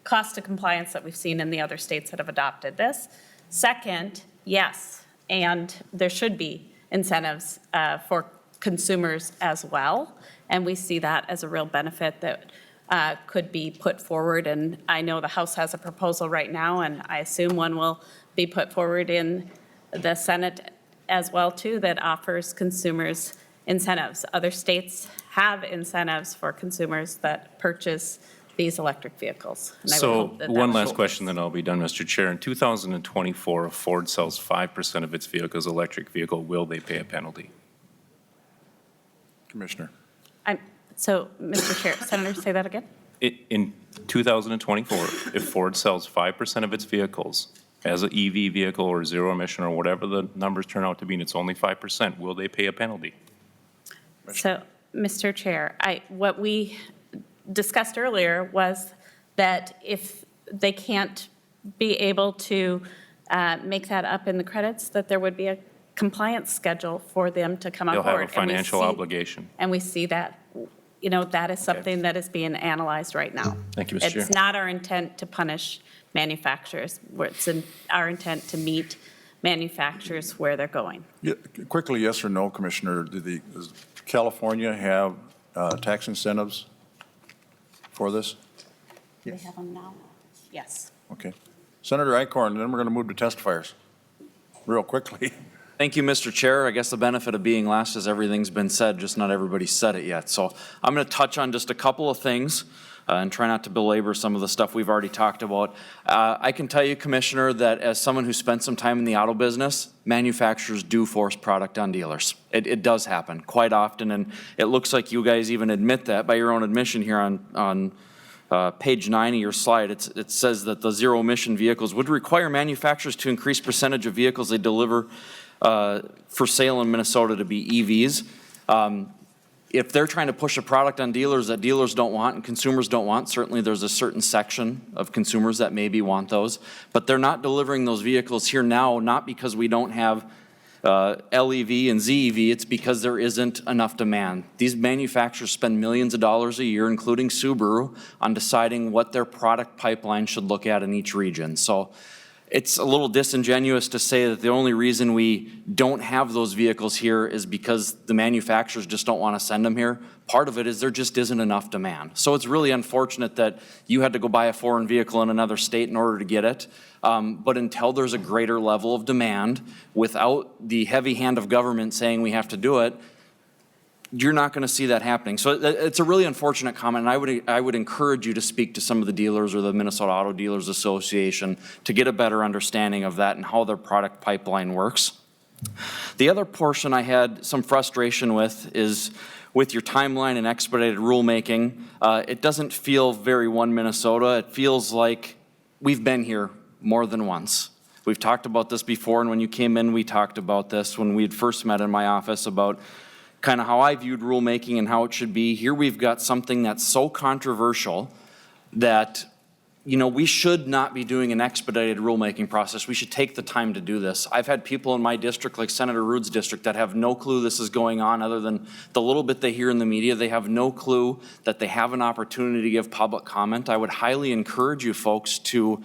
cost of compliance that we've seen in the other states that have adopted this. Second, yes, and there should be incentives for consumers as well, and we see that as a real benefit that could be put forward. And I know the House has a proposal right now, and I assume one will be put forward in the Senate as well, too, that offers consumers incentives. Other states have incentives for consumers that purchase these electric vehicles. And I would So hope that one that last will- question, then I'll be done, Mr. Chair. In 2024, if Ford sells 5% of its vehicles electric vehicle, will they pay a penalty? Commissioner. So, Mr. Chair, Senator, say that again? In 2024, if Ford sells 5% of its vehicles as an EV vehicle or zero emission or whatever the numbers turn out to be, and it's only 5%, will they pay a penalty? So, Mr. Chair, what we discussed earlier was that if they can't be able to make that up in the credits, that there would be a compliance schedule for them to come on They'll board. have a financial obligation. And we see that, that is something that is being analyzed right now. Thank you, Mr. Chair. It's not our intent to punish manufacturers. It's our intent to meet manufacturers where they're going. Yeah, quickly, yes or no, Commissioner, does California have tax incentives for this? They have them now? Yes. Okay. Senator Icorn, then we're going to move to testifiers, real quickly. Thank you, Mr. Chair. I guess the benefit of being last is everything's been said, just not everybody's said it yet. So I'm going to touch on just a couple of things and try not to belabor some of the stuff we've already talked about. I can tell you, Commissioner, that as someone who spent some time in the auto business, manufacturers do force product on dealers. It does happen quite often, and it looks like you guys even admit that by your own admission here on page 9 of your slide. It says that the zero-emission vehicles would require manufacturers to increase percentage of vehicles they deliver for sale in Minnesota to be EVs. If they're trying to push a product on dealers that dealers don't want and consumers don't want, certainly there's a certain section of consumers that maybe want those, but they're not delivering those vehicles here now, not because we don't have LEV and ZEV, it's because there isn't enough demand. These manufacturers spend millions of dollars a year, including Subaru, on deciding what their product pipeline should look at in each region. So it's a little disingenuous to say that the only reason we don't have those vehicles here is because the manufacturers just don't want to send them here. Part of it is there just isn't enough demand. So it's really unfortunate that you had to go buy a foreign vehicle in another state in order to get it. But until there's a greater level of demand, without the heavy hand of government saying we have to do it, you're not going to see that happening. So it's a really unfortunate comment, and I would encourage you to speak to some of the dealers or the Minnesota Auto Dealers Association to get a better understanding of that and how their product pipeline works. The other portion I had some frustration with is with your timeline and expedited rulemaking. It doesn't feel very one Minnesota. It feels like we've been here more than once. We've talked about this before, and when you came in, we talked about this when we had first met in my office about kind of how I viewed rulemaking and how it should be. Here we've got something that's so controversial that, you know, we should not be doing an expedited rulemaking process. We should take the time to do this. I've had people in my district, like Senator Ruud's district, that have no clue this is going on other than the little bit they hear in the media. They have no clue that they have an opportunity to give public comment. I would highly encourage you folks to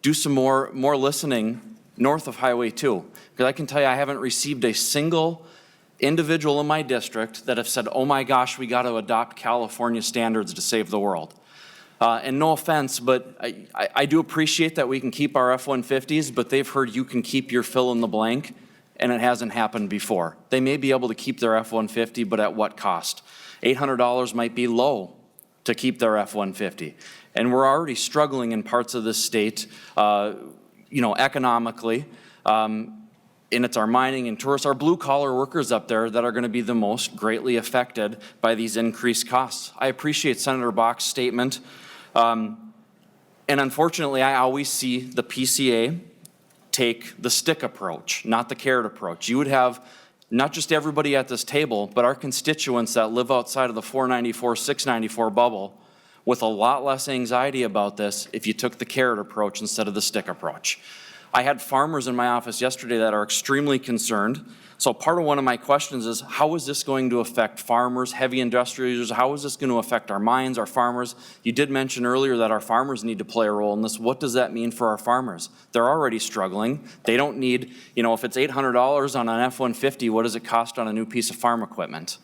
do some more listening north of Highway 2. Because I can tell you I haven't received a single individual in my district that have said, oh my gosh, we got to adopt California standards to save the world. And no offense, but I do appreciate that we can keep our F-150s, but they've heard you can keep your fill in the blank, and it hasn't happened before. They may be able to keep their F-150, but at what cost? $800 might be low to keep their F-150. And we're already struggling in parts of this state, economically. And it's our mining and tourists, our blue-collar workers up there that are going to be the most greatly affected by these increased costs. I appreciate Senator Box's statement. And unfortunately, I always see the PCA take the stick approach, not the carrot approach. You would have not just everybody at this table, but our constituents that live outside of the 494, 694 bubble with a lot less anxiety about this if you took the carrot approach instead of the stick approach. I had farmers in my office yesterday that are extremely concerned. So part of one of my questions is, how is this going to affect farmers, heavy industrial users? How is this going to affect our mines, our farmers? You did mention earlier that our farmers need to play a role in this. What does that mean for our farmers? They're already struggling. They don't need, if it's $800 on an F-150, what does it cost on a new piece of farm equipment?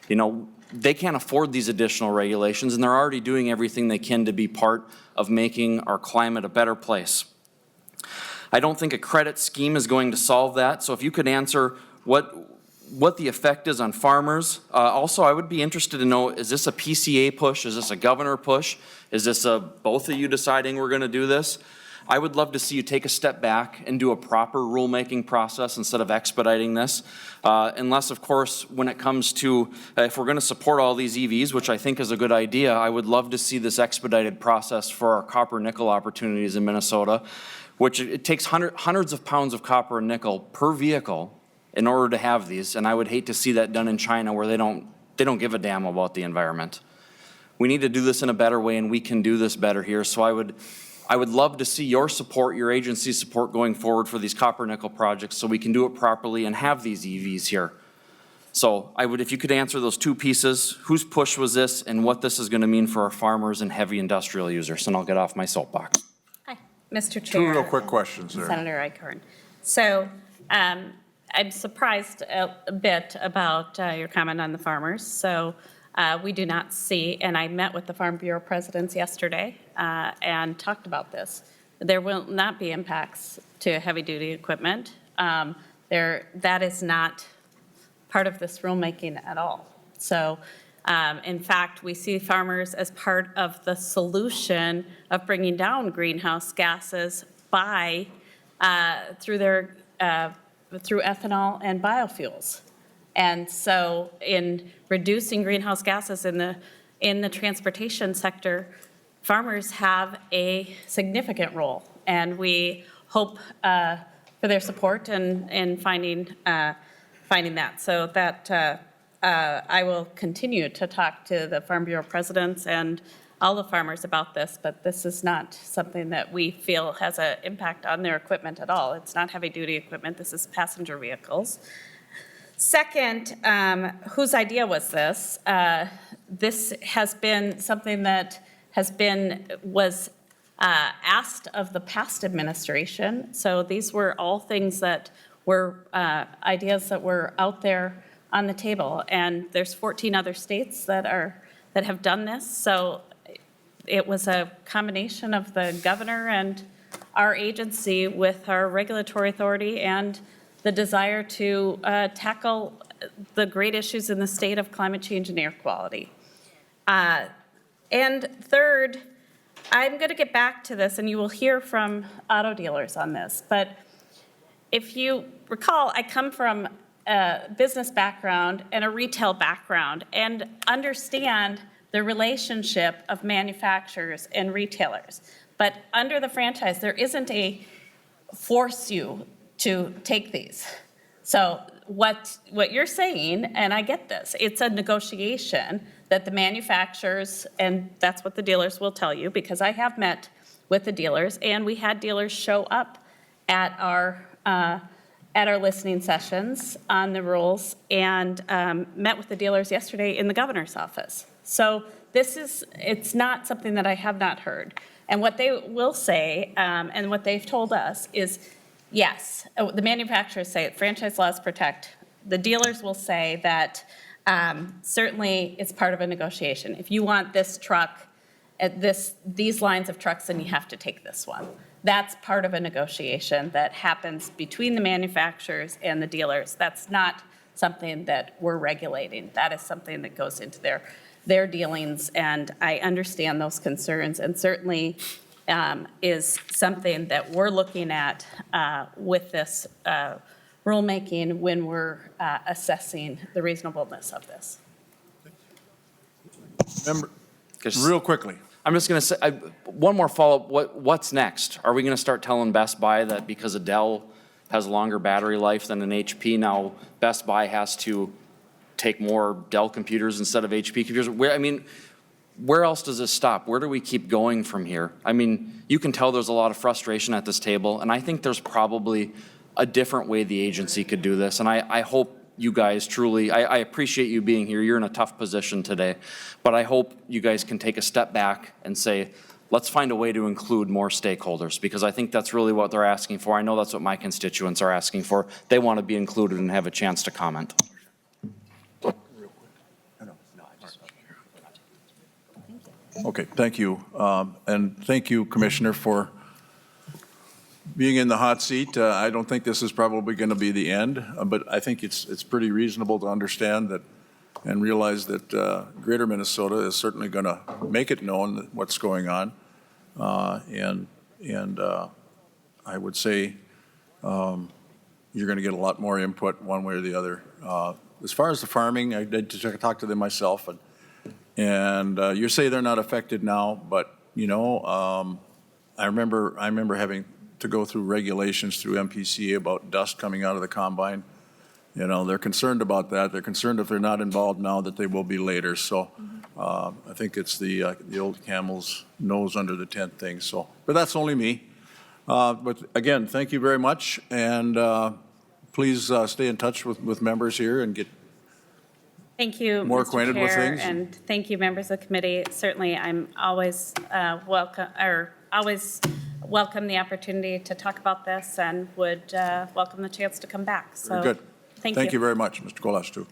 They can't afford these additional regulations, and they're already doing everything they can to be part of making our climate a better place. I don't think a credit scheme is going to solve that. So if you could answer what the effect is on farmers. Also, I would be interested to know, is this a PCA push? Is this a governor push? Is this both of you deciding we're going to do this? I would love to see you take a step back and do a proper rulemaking process instead of expediting this. Unless, of course, when it comes to, if we're going to support all these EVs, which I think is a good idea, I would love to see this expedited process for our copper nickel opportunities in Minnesota, which it takes hundreds of pounds of copper and nickel per vehicle in order to have these. And I would hate to see that done in China where they don't give a damn about the environment. We need to do this in a better way, and we can do this better here. So I would love to see your support, your agency's support going forward for these copper nickel projects so we can do it properly and have these EVs here. So if you could answer those two pieces, whose push was this and what this is going to mean for our farmers and heavy industrial users, and I'll get off my soapbox. Hi, Mr. Chair. Two real quick questions there. Senator Eichhorn. So I'm surprised a bit about your comment on the farmers. So we do not see, and I met with the Farm Bureau presidents yesterday and talked about this. There will not be impacts to heavy-duty equipment. That is not part of this rulemaking at all. So in fact, we see farmers as part of the solution of bringing down greenhouse gases by through ethanol and biofuels. And so in reducing greenhouse gases in the transportation sector, farmers have a significant role. And we hope for their support in finding that. So that I will continue to talk to the Farm Bureau presidents and all the farmers about this, but this is not something that we feel has an impact on their equipment at all. It's not heavy-duty equipment. This is passenger vehicles. Second, whose idea was this? This has been something that was asked of the past administration. So these were all things that were ideas that were out there on the table. And there's 14 other states that have done this. So it was a combination of the governor and our agency with our regulatory authority and the desire to tackle the great issues in the state of climate change and air quality. And third, I'm going to get back to this, and you will hear from auto dealers on this. But if you recall, I come from a business background and a retail background and understand the relationship of manufacturers and retailers. But under the franchise, there isn't a force you to take these. So what you're saying, and I get this, it's a negotiation that the manufacturers, and that's what the dealers will tell you, because I have met with the dealers, and we had dealers show up at our listening sessions on the rules, and met with the dealers yesterday in the governor's office. So it's not something that I have not heard. And what they will say, and what they've told us is, yes, the manufacturers say franchise laws protect. The dealers will say that certainly it's part of a negotiation. If you want this truck, these lines of trucks, then you have to take this one. That's part of a negotiation that happens between the manufacturers and the dealers. That's not something that we're regulating. That is something that goes into their dealings, and I understand those concerns, and certainly is something that we're looking at with this rulemaking when we're assessing the reasonableness of this. Real quickly. I'm just going to say, one more follow-up. What's next? Are we going to start telling Best Buy that because a Dell has a longer battery life than an HP, now Best Buy has to take more Dell computers instead of HP computers? Where else does this stop? Where do we keep going from here? I mean, you can tell there's a lot of frustration at this table, and I think there's probably a different way the agency could do this. And I hope you guys truly, I appreciate you being here. You're in a tough position today, but I hope you guys can take a step back and say, let's find a way to include more stakeholders, because I think that's really what they're asking for. I know that's what my constituents are asking for. They want to be included and have a chance to comment. Okay, thank you. And thank you, Commissioner, for being in the hot seat. I don't think this is probably going to be the end, but I think it's pretty reasonable to understand that and realize that Greater Minnesota is certainly going to make it known what's going on. And I would say you're going to get a lot more input one way or the other. As far as the farming, I did talk to them myself, and you say they're not affected now, but I remember having to go through regulations through MPCA about dust coming out of the combine. They're concerned about that. They're concerned if they're not involved now that they will be later. So I think it's the old camel's nose under the tent thing. So, but that's only me. But again, thank you very much, and please stay in touch with members here and get Thank you, more Mr. acquainted with Chair, things. and thank you, members of the committee. Certainly, I'm always welcome the opportunity to talk about this, and would welcome the chance to come back. So, Very good. Thank you very much, Mr. Ghoulash, too.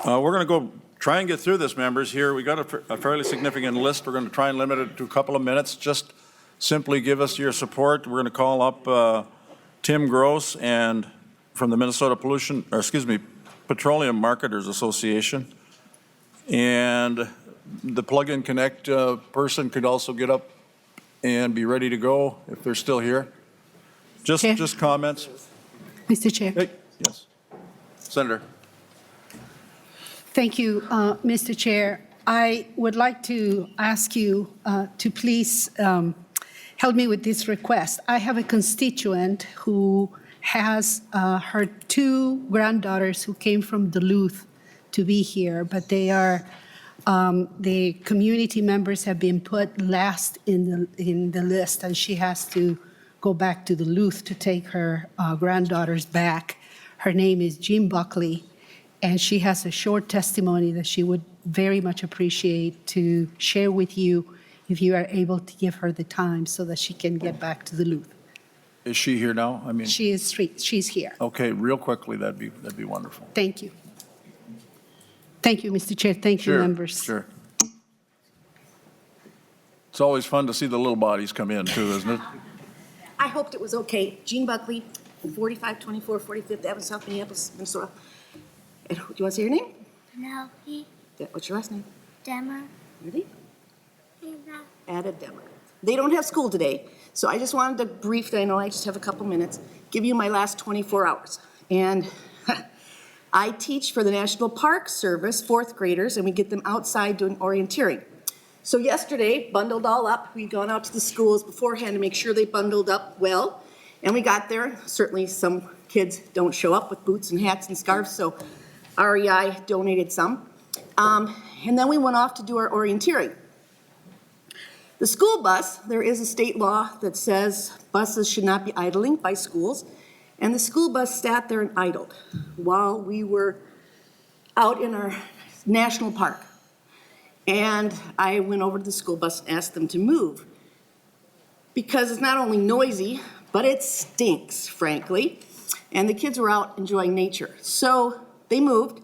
We're going to go try and get through this, members. Here, we got a fairly significant list. We're going to try and limit it to a couple of minutes. Just simply give us your support. We're going to call up Tim Gross and from the Minnesota Petroleum Marketers Association. And the Plug-in Connect person could also get up and be ready to go if they're still here. Just comments. Mr. Chair. Hey, yes. Senator. Thank you, Mr. Chair. I would like to ask you to please help me with this request. I have a constituent who has her two granddaughters who came from Duluth to be here, but they are The community members have been put last in the list, and she has to go back to Duluth to take her granddaughters back. Her name is Jean Buckley, and she has a short testimony that she would very much appreciate to share with you if you are able to give her the time so that she can get back to Duluth. Is she here now? I mean, She's here. okay, real quickly, that'd be wonderful. Thank you. Thank you, Mr. Chair. Thank you, Sure, members. Sure. It's always fun to see the little bodies come in too, isn't it? I hoped it was okay. Jean Buckley, 4524 45th Avenue, South Minneapolis, Minnesota. And do you want to say your name? Penelope What's your last name? Demmer. Really? Ada Demmer. They don't have school today, so I just wanted to brief, I know I just have a couple minutes, give you my last 24 hours. And I teach for the National Park Service, fourth graders, and we get them outside doing orienteering. So yesterday, bundled all up, we'd gone out to the schools beforehand to make sure they bundled up well. And we got there, certainly some kids don't show up with boots and hats and scarves, so REI donated some. And then we went off to do our orienteering. The school bus, there is a state law that says buses should not be idling by schools, and the school bus sat there and idled while we were out in our national park. And I went over to the school bus and asked them to move because it's not only noisy, but it stinks, frankly, and the kids were out enjoying nature. So they moved,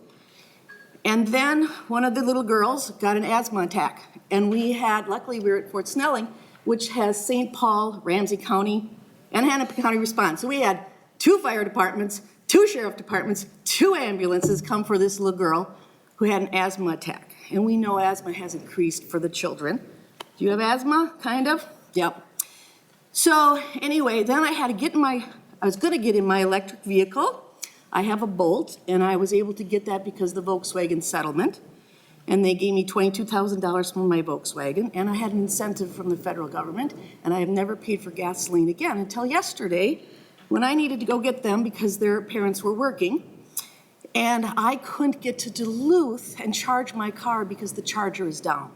and then one of the little girls got an asthma attack. And luckily we were at Fort Snelling, which has St. Paul, Ramsey County, and Hennepin County response. So we had 2 fire departments, 2 sheriff departments, 2 ambulances come for this little girl who had an asthma attack. And we know asthma has increased for the children. Do you have asthma, kind of? Yep. So anyway, then I was gonna get in my electric vehicle. I have a Bolt, and I was able to get that because of the Volkswagen settlement. And they gave me $22,000 for my Volkswagen, and I had an incentive from the federal government, and I have never paid for gasoline again until yesterday when I needed to go get them because their parents were working. And I couldn't get to Duluth and charge my car because the charger is down.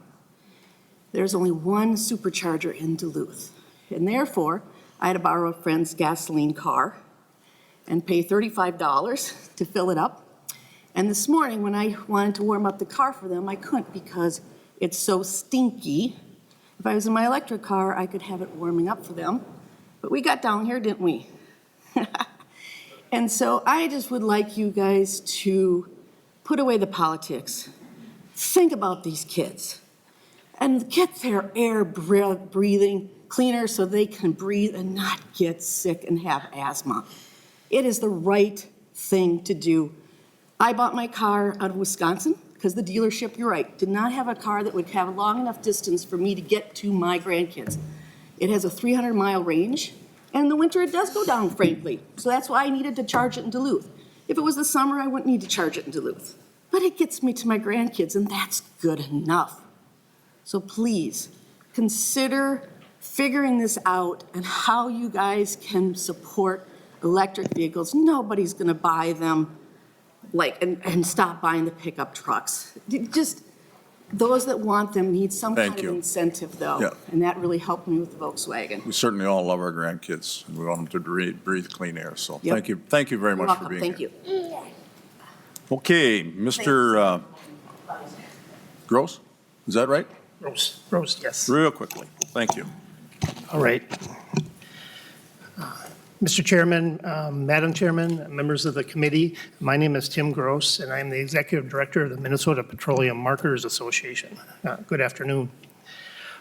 There's only one supercharger in Duluth. And therefore, I had to borrow a friend's gasoline car and pay $35 to fill it up. And this morning, when I wanted to warm up the car for them, I couldn't because it's so stinky. If I was in my electric car, I could have it warming up for them. But we got down here, didn't we? And so I just would like you guys to put away the politics. Think about these kids and get their air breathing cleaner so they can breathe and not get sick and have asthma. It is the right thing to do. I bought my car out of Wisconsin because the dealership, you're right, did not have a car that would have a long enough distance for me to get to my grandkids. It has a 300-mile range. And in the winter, it does go down, frankly. So that's why I needed to charge it in Duluth. If it was the summer, I wouldn't need to charge it in Duluth. But it gets me to my grandkids, and that's good enough. So please, consider figuring this out and how you guys can support electric vehicles. Nobody's going to buy them and stop buying the pickup trucks. Just those that want them need some kind of incentive, though. Yeah. And that really helped me with the Volkswagen. We certainly all love our grandkids, and we want them to breathe clean air. So Yep. thank you very You're much for welcome. being Thank here. you. Okay, Mr. Gross, is that right? Roast, yes. Real quickly, thank you. All right. Mr. Chairman, Madam Chairman, members of the committee, my name is Tim Gross, and I'm the Executive Director of the Minnesota Petroleum Marketers Association. Good afternoon.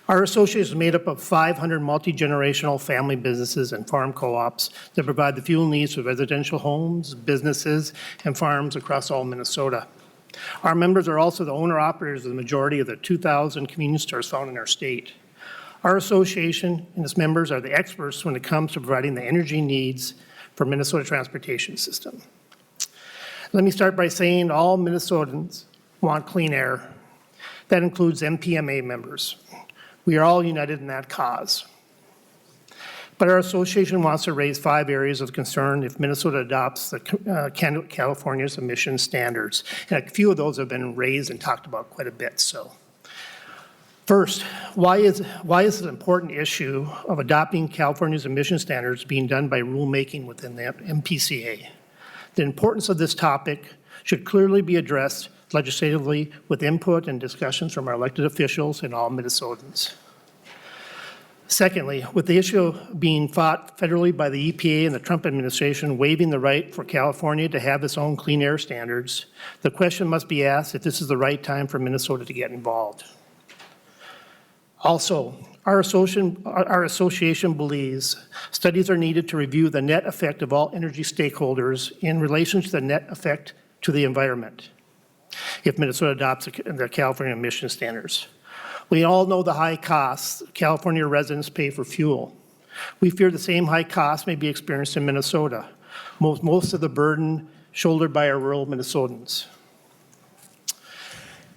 Our association is made up of 500 multi-generational family businesses and farm co-ops that provide the fuel needs for residential homes, businesses, and farms across all Minnesota. Our members are also the owner-operators of the majority of the 2,000 convenience stores found in our state. Our association and its members are the experts when it comes to providing the energy needs for Minnesota transportation system. Let me start by saying all Minnesotans want clean air. That includes MPMA members. We are all united in that cause. But our association wants to raise 5 areas of concern if Minnesota adopts the California's emission standards. And a few of those have been raised and talked about quite a bit. So, first, why is an important issue of adopting California's emission standards being done by rulemaking within the MPCA? The importance of this topic should clearly be addressed legislatively with input and discussions from our elected officials and all Minnesotans. Secondly, with the issue being fought federally by the EPA and the Trump administration waiving the right for California to have its own clean air standards, the question must be asked if this is the right time for Minnesota to get involved. Also, our association believes studies are needed to review the net effect of all energy stakeholders in relation to the net effect to the environment if Minnesota adopts the California emission standards. We all know the high costs California residents pay for fuel. We fear the same high costs may be experienced in Minnesota, most of the burden shouldered by our rural Minnesotans.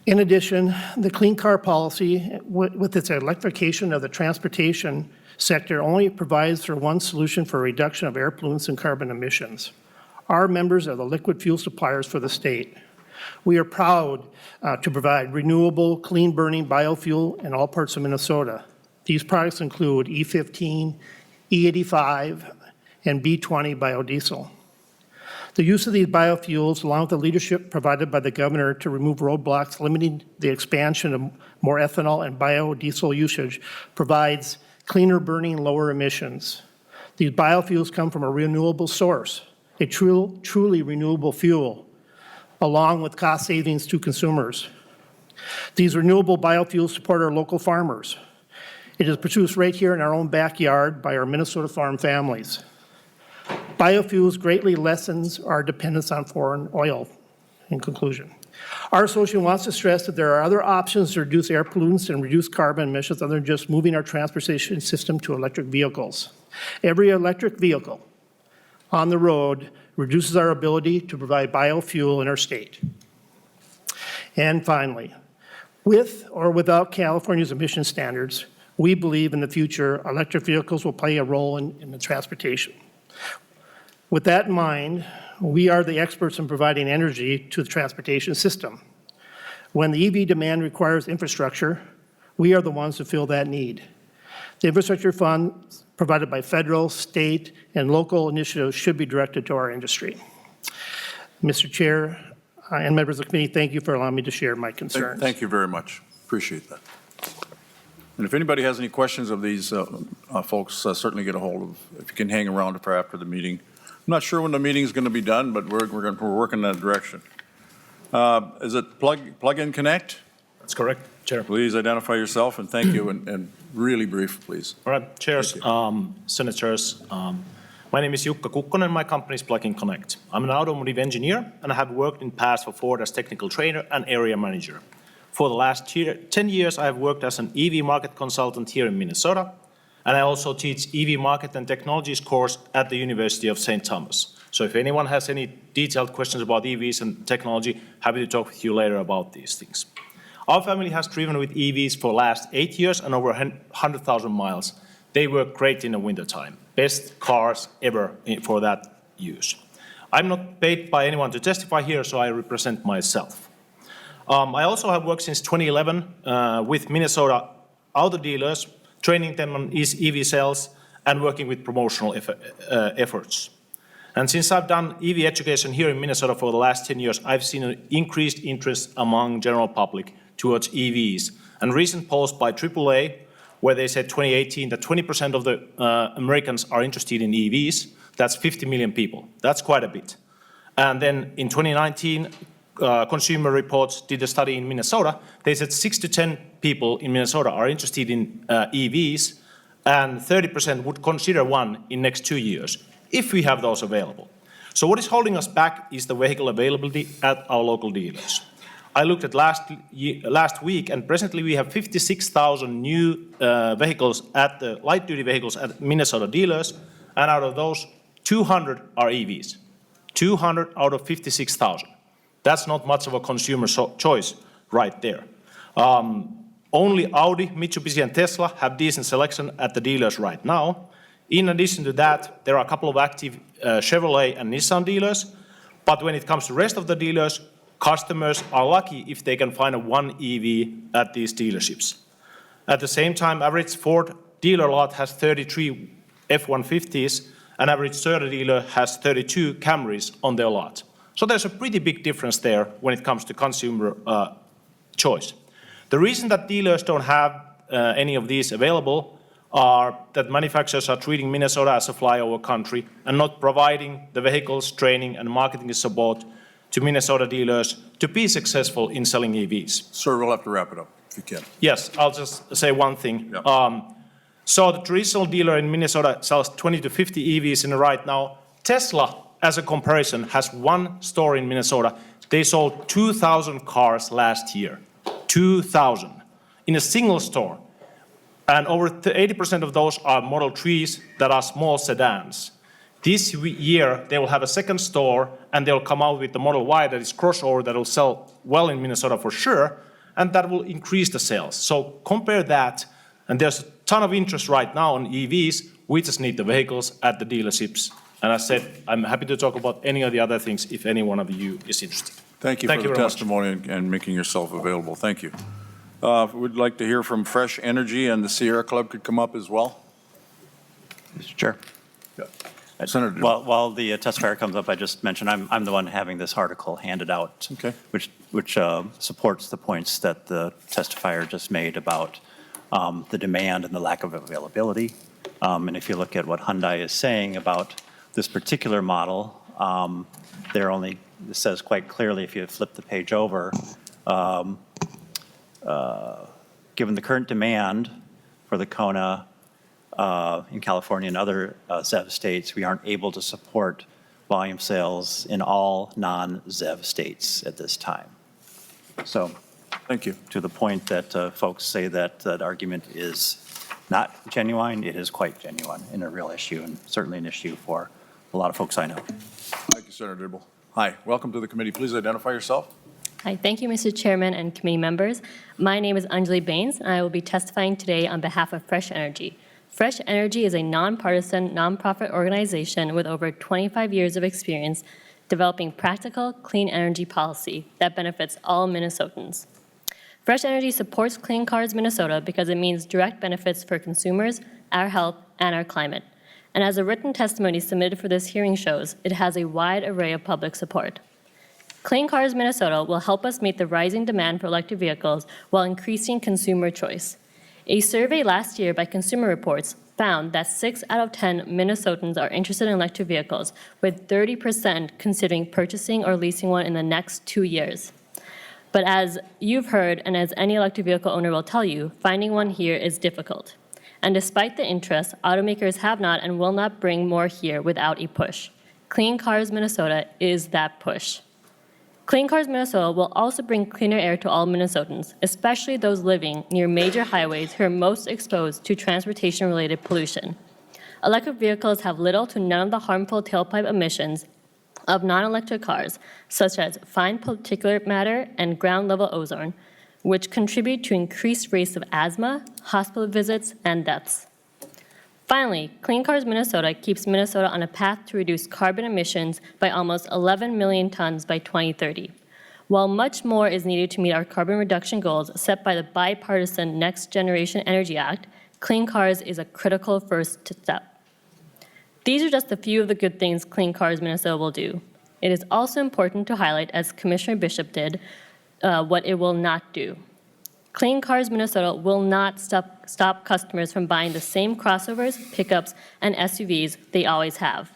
In addition, the clean car policy, with its electrification of the transportation sector, only provides for one solution for a reduction of air pollutants and carbon emissions. Our members are the liquid fuel suppliers for the state. We are proud to provide renewable, clean-burning biofuel in all parts of Minnesota. These products include E15, E85, and B20 biodiesel. The use of these biofuels, along with the leadership provided by the governor to remove roadblocks limiting the expansion of more ethanol and biodiesel usage, provides cleaner burning, lower emissions. These biofuels come from a renewable source, a truly renewable fuel, along with cost savings to consumers. These renewable biofuels support our local farmers. It is produced right here in our own backyard by our Minnesota farm families. Biofuels greatly lessens our dependence on foreign oil, in conclusion. Our association wants to stress that there are other options to reduce air pollutants and reduce carbon emissions other than just moving our transportation system to electric vehicles. Every electric vehicle on the road reduces our ability to provide biofuel in our state. And finally, with or without California's emission standards, we believe in the future electric vehicles will play a role in the transportation. With that in mind, we are the experts in providing energy to the transportation system. When the EV demand requires infrastructure, we are the ones to fill that need. The infrastructure funds provided by federal, state, and local initiatives should be directed to our industry. Mr. Chair and members of the committee, thank you for allowing me to share my concerns. Thank you very much. Appreciate that. And if anybody has any questions of these folks, certainly get a hold of, if you can hang around for after the meeting. I'm not sure when the meeting is going to be done, but we're working in that direction. Is it Plug in Connect? That's correct, Chair. Please identify yourself and thank you, and really brief, please. All right, Chairs, Senators. My name is Jukka Kukkonen. My company is Plug in Connect. I'm an automotive engineer, and I have worked in the past for Ford as technical trainer and area manager. For the last 10 years, I have worked as an EV market consultant here in Minnesota, and I also teach EV market and technologies course at the University of St. Thomas. So if anyone has any detailed questions about EVs and technology, happy to talk with you later about these things. Our family has driven with EVs for the last 8 years and over 100,000 miles. They work great in the wintertime. Best cars ever for that use. I'm not paid by anyone to testify here, so I represent myself. I also have worked since 2011 with Minnesota auto dealers, training them on EV sales and working with promotional efforts. And since I've done EV education here in Minnesota for the last 10 years, I've seen an increased interest among general public towards EVs. And recent polls by AAA, where they said 2018 that 20% of the Americans are interested in EVs, that's 50 million people. That's quite a bit. And then in 2019, Consumer Reports did a study in Minnesota. They said 6 to 10 people in Minnesota are interested in EVs, and 30% would consider one in next 2 years, if we have those available. So what is holding us back is the vehicle availability at our local dealers. I looked at last week, and presently we have 56,000 new vehicles at the light-duty vehicles at Minnesota dealers, and out of those, 200 are EVs. 200 out of 56,000. That's not much of a consumer choice right there. Only Audi, Mitsubishi, and Tesla have decent selection at the dealers right now. In addition to that, there are a couple of active Chevrolet and Nissan dealers, but when it comes to the rest of the dealers, customers are lucky if they can find one EV at these dealerships. At the same time, average Ford dealer lot has 33 F-150s, and average Toyota dealer has 32 Camrys on their lot. So there's a pretty big difference there when it comes to consumer choice. The reason that dealers don't have any of these available are that manufacturers are treating Minnesota as a flyover country and not providing the vehicles, training, and marketing support to Minnesota dealers to be successful in selling EVs. Sir, we'll have to wrap it up if you can. Yes, I'll just say one thing. So the traditional dealer in Minnesota sells 20 to 50 EVs in right now. Tesla, as a comparison, has one store in Minnesota. They sold 2,000 cars last year. 2,000 in a single store. And over 80% of those are Model 3s that are small sedans. This year, they will have a second store, and they'll come out with the Model Y that is crossover that will sell well in Minnesota for sure, and that will increase the sales. So compare that, and there's a ton of interest right now on EVs. We just need the vehicles at the dealerships. And I said, I'm happy to talk about any of the other things if any one of you is interested. Thank you for the testimony and making yourself available. Thank you. We'd like to hear from Fresh Energy, and the Sierra Club could come up as well. Mr. Chair. Yeah. Senator. While the testifier comes up, I just mentioned I'm the one having this article handed out, which supports the points that the testifier just made about the demand and the lack of availability. And if you look at what Hyundai is saying about this particular model, it says quite clearly, if you flip the page over, given the current demand for the Kona in California and other ZEV states, we aren't able to support volume sales in all non-ZEV states at this time. So, thank you. To the point that folks say that that argument is not genuine, it is quite genuine and a real issue, and certainly an issue for a lot of folks I know. Thank you, Senator Dibble. Hi, welcome to the committee. Please identify yourself. Hi, thank you, Mr. Chairman and committee members. My name is Anjali Bains, and I will be testifying today on behalf of Fresh Energy. Fresh Energy is a nonpartisan, nonprofit organization with over 25 years of experience developing practical, clean energy policy that benefits all Minnesotans. Fresh Energy supports Clean Cars Minnesota because it means direct benefits for consumers, our health, and our climate. And as the written testimony submitted for this hearing shows, it has a wide array of public support. Clean Cars Minnesota will help us meet the rising demand for electric vehicles while increasing consumer choice. A survey last year by Consumer Reports found that 6 out of 10 Minnesotans are interested in electric vehicles, with 30% considering purchasing or leasing one in the next 2 years. But as you've heard, and as any electric vehicle owner will tell you, finding one here is difficult. And despite the interest, automakers have not and will not bring more here without a push. Clean Cars Minnesota is that push. Clean Cars Minnesota will also bring cleaner air to all Minnesotans, especially those living near major highways who are most exposed to transportation-related pollution. Electric vehicles have little to none of the harmful tailpipe emissions of non-electric cars, such as fine particulate matter and ground-level ozone, which contribute to increased rates of asthma, hospital visits, and deaths. Finally, Clean Cars Minnesota keeps Minnesota on a path to reduce carbon emissions by almost 11 million tons by 2030. While much more is needed to meet our carbon reduction goals set by the bipartisan Next Generation Energy Act, Clean Cars is a critical first step. These are just a few of the good things Clean Cars Minnesota will do. It is also important to highlight, as Commissioner Bishop did, what it will not do. Clean Cars Minnesota will not stop customers from buying the same crossovers, pickups, and SUVs they always have.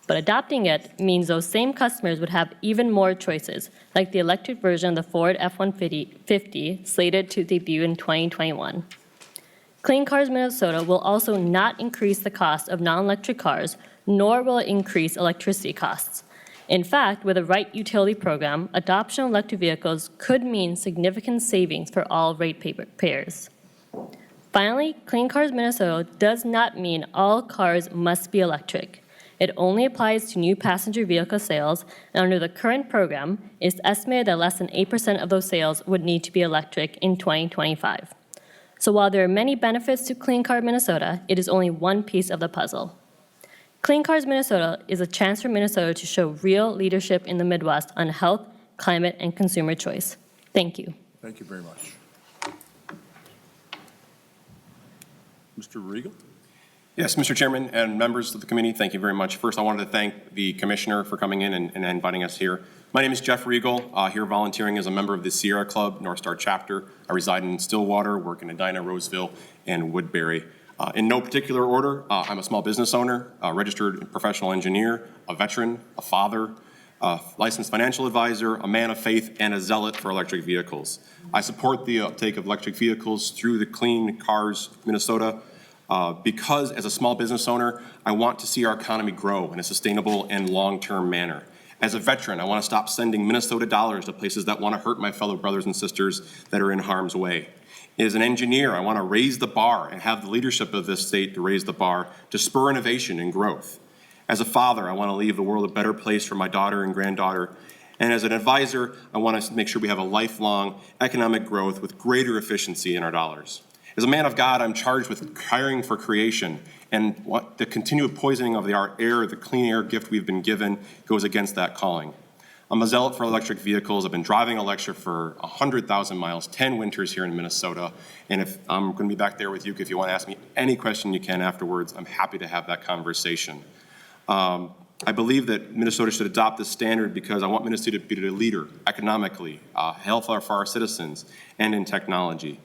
But adopting it means those same customers would have even more choices, like the electric version of the Ford F-150 slated to debut in 2021. Clean Cars Minnesota will also not increase the cost of non-electric cars, nor will it increase electricity costs. In fact, with the right utility program, adoption of electric vehicles could mean significant savings for all ratepayers. Finally, Clean Cars Minnesota does not mean all cars must be electric. It only applies to new passenger vehicle sales, and under the current program, it's estimated that less than 8% of those sales would need to be electric in 2025. So while there are many benefits to Clean Car Minnesota, it is only one piece of the puzzle. Clean Cars Minnesota is a chance for Minnesota to show real leadership in the Midwest on health, climate, and consumer choice. Thank you. Thank you very much. Mr. Regal? Yes, Mr. Chairman and members of the committee, thank you very much. First, I wanted to thank the commissioner for coming in and inviting us here. My name is Jeff Regal, here volunteering as a member of the Sierra Club North Star chapter. I reside in Stillwater, work in Edina, Roseville, and Woodbury. In no particular order, I'm a small business owner, a registered professional engineer, a veteran, a father, a licensed financial advisor, a man of faith, and a zealot for electric vehicles. I support the uptake of electric vehicles through the Clean Cars Minnesota because as a small business owner, I want to see our economy grow in a sustainable and long-term manner. As a veteran, I want to stop sending Minnesota dollars to places that want to hurt my fellow brothers and sisters that are in harm's way. As an engineer, I want to raise the bar and have the leadership of this state to raise the bar to spur innovation and growth. As a father, I want to leave the world a better place for my daughter and granddaughter. And as an advisor, I want to make sure we have a lifelong economic growth with greater efficiency in our dollars. As a man of God, I'm charged with caring for creation, and what the continued poisoning of our air, the clean air gift we've been given, goes against that calling. I'm a zealot for electric vehicles. I've been driving electric for 100,000 miles, 10 winters here in Minnesota, and if I'm going to be back there with you, if you want to ask me any question you can afterwards, I'm happy to have that conversation. I believe that Minnesota should adopt this standard because I want Minnesota to be the leader economically, health for our citizens, and in technology.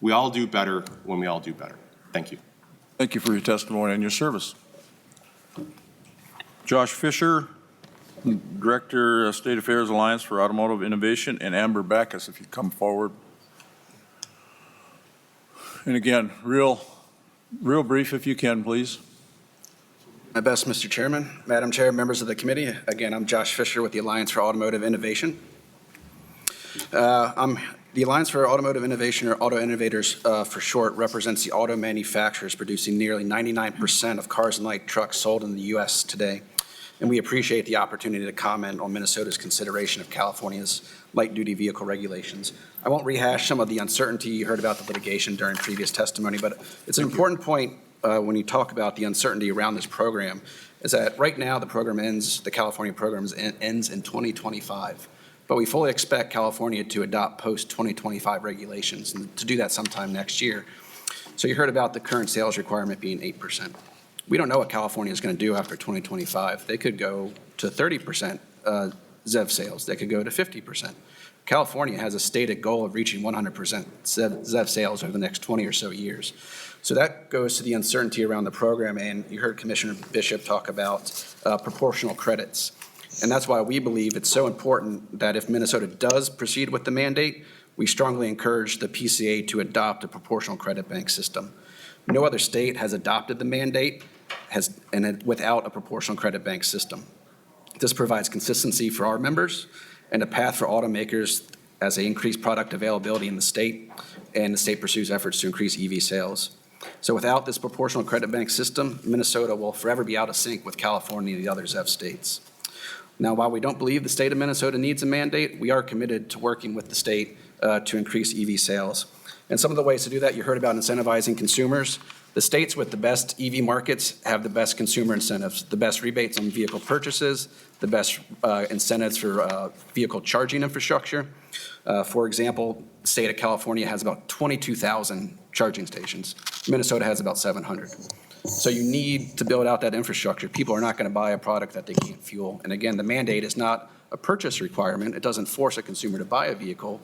We all do better when we all do better. Thank you. Thank you for your testimony and your service. Josh Fisher, Director, State Affairs Alliance for Automotive Innovation, and Amber Backus, if you come forward. And again, real brief if you can, please. My best, Mr. Chairman, Madam Chair, members of the committee. Again, I'm Josh Fisher with the Alliance for Automotive Innovation. The Alliance for Automotive Innovation, or Auto Innovators for short, represents the auto manufacturers producing nearly 99% of cars and light trucks sold in the U.S. today. And we appreciate the opportunity to comment on Minnesota's consideration of California's light-duty vehicle regulations. I won't rehash some of the uncertainty you heard about the litigation during previous testimony, but it's an important point when you talk about the uncertainty around this program, is that right now the California program ends in 2025. But we fully expect California to adopt post-2025 regulations, and to do that sometime next year. So you heard about the current sales requirement being 8%. We don't know what California is going to do after 2025. They could go to 30% ZEV sales. They could go to 50%. California has a stated goal of reaching 100% ZEV sales over the next 20 or so years. So that goes to the uncertainty around the program, and you heard Commissioner Bishop talk about proportional credits. And that's why we believe it's so important that if Minnesota does proceed with the mandate, we strongly encourage the PCA to adopt a proportional credit bank system. No other state has adopted the mandate without a proportional credit bank system. This provides consistency for our members and a path for automakers as they increase product availability in the state, and the state pursues efforts to increase EV sales. So without this proportional credit bank system, Minnesota will forever be out of sync with California and the other ZEV states. Now, while we don't believe the state of Minnesota needs a mandate, we are committed to working with the state to increase EV sales. And some of the ways to do that, you heard about incentivizing consumers. The states with the best EV markets have the best consumer incentives, the best rebates on vehicle purchases, the best incentives for vehicle charging infrastructure. For example, the state of California has about 22,000 charging stations. Minnesota has about 700. So you need to build out that infrastructure. People are not going to buy a product that they can't fuel. And again, the mandate is not a purchase requirement. It doesn't force a consumer to buy a vehicle,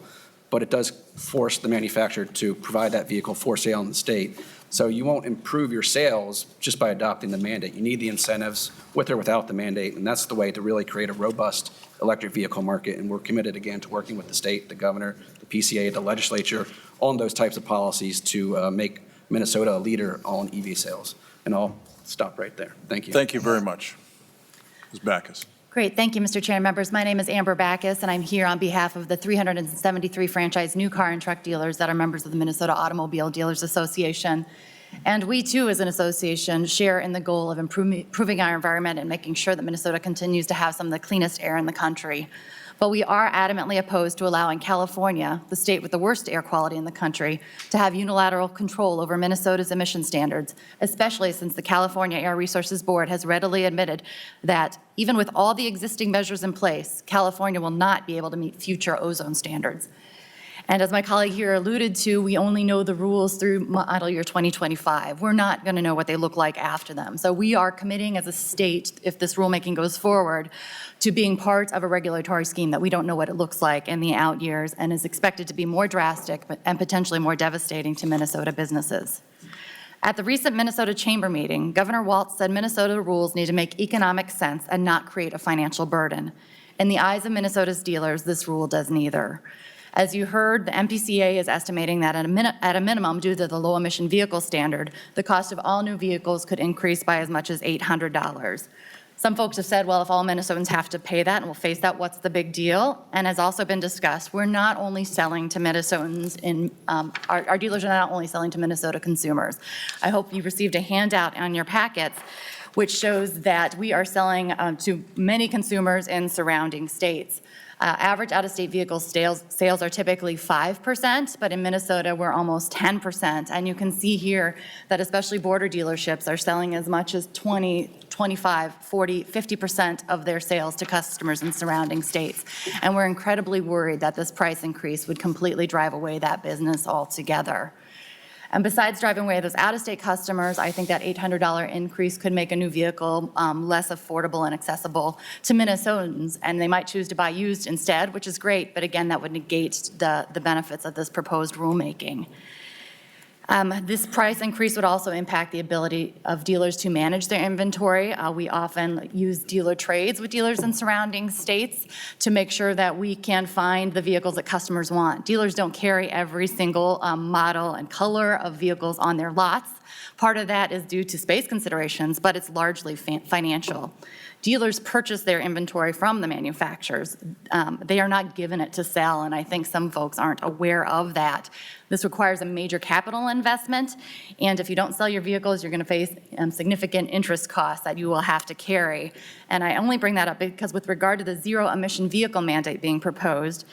but it does force the manufacturer to provide that vehicle for sale in the state. So you won't improve your sales just by adopting the mandate. You need the incentives with or without the mandate, and that's the way to really create a robust electric vehicle market. And we're committed, again, to working with the state, the governor, the PCA, the legislature on those types of policies to make Minnesota a leader on EV sales. And I'll stop right there. Thank you. Thank you very much. Ms. Backus. Great. Thank you, Mr. Chair and members. My name is Amber Backus, and I'm here on behalf of the 373 franchise new car and truck dealers that are members of the Minnesota Automobile Dealers Association. And we, too, as an association, share in the goal of improving our environment and making sure that Minnesota continues to have some of the cleanest air in the country. But we are adamantly opposed to allowing California, the state with the worst air quality in the country, to have unilateral control over Minnesota's emission standards, especially since the California Air Resources Board has readily admitted that even with all the existing measures in place, California will not be able to meet future ozone standards. And as my colleague here alluded to, we only know the rules through model year 2025. We're not going to know what they look like after them. So we are committing as a state, if this rulemaking goes forward, to being part of a regulatory scheme that we don't know what it looks like in the out years and is expected to be more drastic and potentially more devastating to Minnesota businesses. At the recent Minnesota Chamber meeting, Governor Walz said Minnesota rules need to make economic sense and not create a financial burden. In the eyes of Minnesota's dealers, this rule does neither. As you heard, the MPCA is estimating that at a minimum, due to the low-emission vehicle standard, the cost of all new vehicles could increase by as much as $800. Some folks have said, well, if all Minnesotans have to pay that and we'll face that, what's the big deal? And has also been discussed, we're not only selling to Minnesotans our dealers are not only selling to Minnesota consumers. I hope you received a handout on your packets which shows that we are selling to many consumers in surrounding states. Average out-of-state vehicle sales are typically 5%, but in Minnesota, we're almost 10%. And you can see here that especially border dealerships are selling as much as 20, 25, 40, 50% of their sales to customers in surrounding states. And we're incredibly worried that this price increase would completely drive away that business altogether. And besides driving away those out-of-state customers, I think that $800 increase could make a new vehicle less affordable and accessible to Minnesotans, and they might choose to buy used instead, which is great, but again, that would negate the benefits of this proposed rulemaking. This price increase would also impact the ability of dealers to manage their inventory. We often use dealer trades with dealers in surrounding states to make sure that we can find the vehicles that customers want. Dealers don't carry every single model and color of vehicles on their lots. Part of that is due to space considerations, but it's largely financial. Dealers purchase their inventory from the manufacturers. They are not given it to sell, and I think some folks aren't aware of that. This requires a major capital investment, and if you don't sell your vehicles, you're going to face significant interest costs that you will have to carry. And I only bring that up because with regard to the zero-emission vehicle mandate being proposed,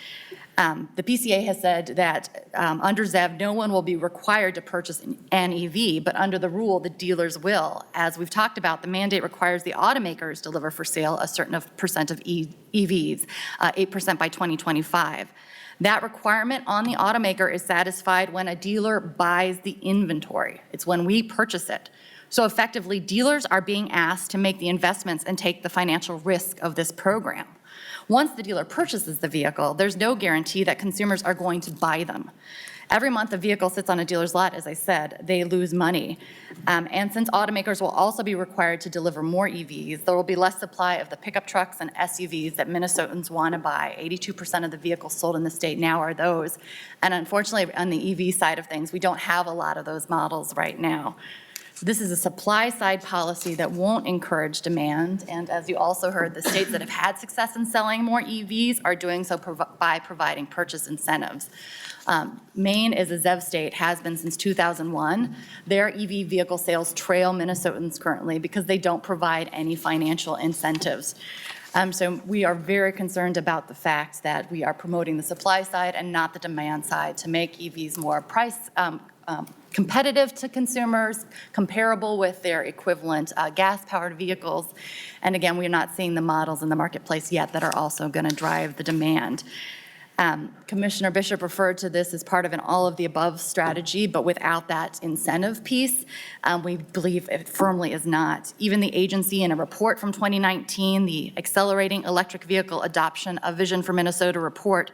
the PCA has said that under ZEV, no one will be required to purchase an EV, but under the rule, the dealers will. As we've talked about, the mandate requires the automakers deliver for sale a certain percent of EVs, 8% by 2025. That requirement on the automaker is satisfied when a dealer buys the inventory. It's when we purchase it. So effectively, dealers are being asked to make the investments and take the financial risk of this program. Once the dealer purchases the vehicle, there's no guarantee that consumers are going to buy them. Every month a vehicle sits on a dealer's lot, as I said, they lose money. And since automakers will also be required to deliver more EVs, there will be less supply of the pickup trucks and SUVs that Minnesotans want to buy. 82% of the vehicles sold in the state now are those. And unfortunately, on the EV side of things, we don't have a lot of those models right now. This is a supply-side policy that won't encourage demand, and as you also heard, the states that have had success in selling more EVs are doing so by providing purchase incentives. Maine is a ZEV state, has been since 2001. Their EV vehicle sales trail Minnesotans currently because they don't provide any financial incentives. So we are very concerned about the fact that we are promoting the supply side and not the demand side to make EVs more price competitive to consumers, comparable with their equivalent gas-powered vehicles. And again, we're not seeing the models in the marketplace yet that are also going to drive the demand. Commissioner Bishop referred to this as part of an all-of-the-above strategy, but without that incentive piece, we believe it firmly is not. Even the agency in a report from 2019, the Accelerating Electric Vehicle Adoption, a Vision for Minnesota report,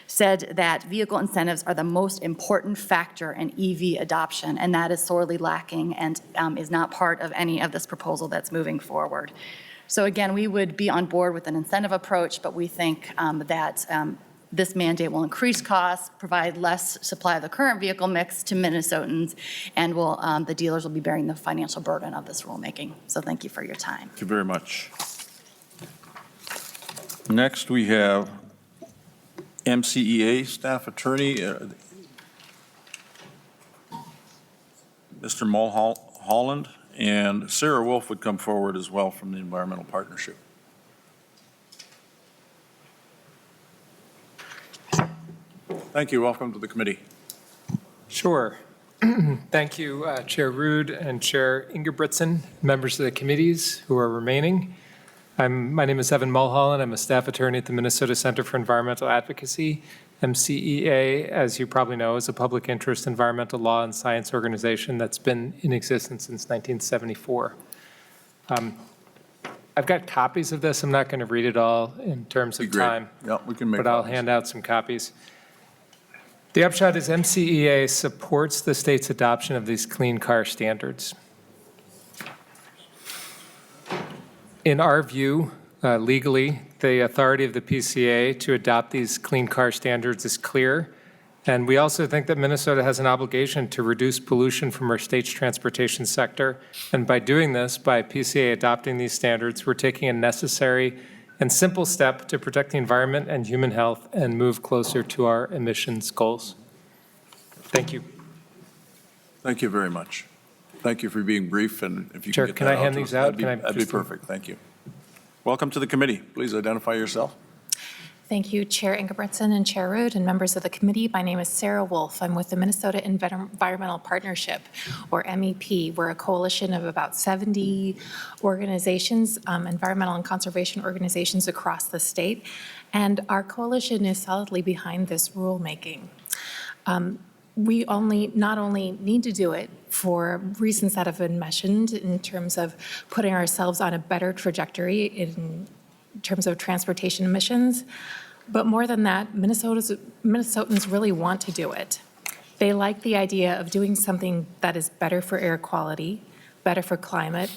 said that vehicle incentives are the most important factor in EV adoption, and that is sorely lacking and is not part of any of this proposal that's moving forward. So again, we would be on board with an incentive approach, but we think that this mandate will increase costs, provide less supply of the current vehicle mix to Minnesotans, and the dealers will be bearing the financial burden of this rulemaking. So thank you for your time. Thank you very much. Next, we have MPCA staff attorney, Mr. Mulholland, and Sarah Wolf would come forward as well from the Environmental Partnership. Thank you. Welcome to the committee. Sure. Thank you, Chair Ruud and Chair Ingebrigtsen, members of the committees who are remaining. My name is Evan Mulholland. I'm a staff attorney at the Minnesota Center for Environmental Advocacy. MCEA, as you probably know, is a public interest environmental law and science organization that's been in existence since 1974. I've got copies of this. I'm not going to read it all in terms of time. Yeah, we can make but I'll copies. hand out some copies. The upshot is MCEA supports the state's adoption of these clean car standards. In our view, legally, the authority of the PCA to adopt these clean car standards is clear. And we also think that Minnesota has an obligation to reduce pollution from our state's transportation sector. And by doing this, by PCA adopting these standards, we're taking a necessary and simple step to protect the environment and human health and move closer to our emissions goals. Thank you. Thank you very much. Thank you for being brief, and if you Sure, can get can that I hand to us, these out? that'd be perfect. Thank you. Welcome to the committee. Please identify yourself. Thank you, Chair Ingebrigtsen and Chair Ruud and members of the committee. My name is Sarah Wolf. I'm with the Minnesota Environmental Partnership, or MEP. We're a coalition of about 70 organizations, environmental and conservation organizations across the state. And our coalition is solidly behind this rulemaking. We not only need to do it for reasons that have been mentioned in terms of putting ourselves on a better trajectory in terms of transportation emissions, but more than that, Minnesotans really want to do it. They like the idea of doing something that is better for air quality, better for climate,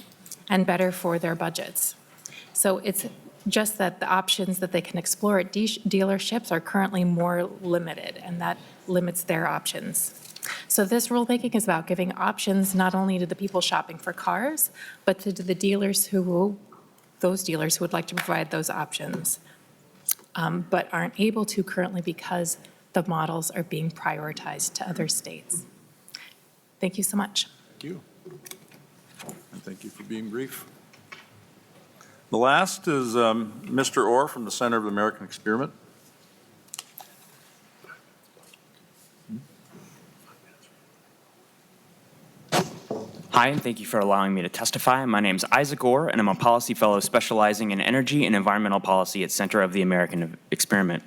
and better for their budgets. So it's just that the options that they can explore at dealerships are currently more limited, and that limits their options. So this rulemaking is about giving options not only to the people shopping for cars, but to the dealers those dealers who would like to provide those options, but aren't able to currently because the models are being prioritized to other states. Thank you so much. Thank you. And thank you for being brief. The last is Mr. Orr from the Center of the American Experiment. Hi, and thank you for allowing me to testify. My name is Isaac Orr, and I'm a policy fellow specializing in energy and environmental policy at Center of the American Experiment.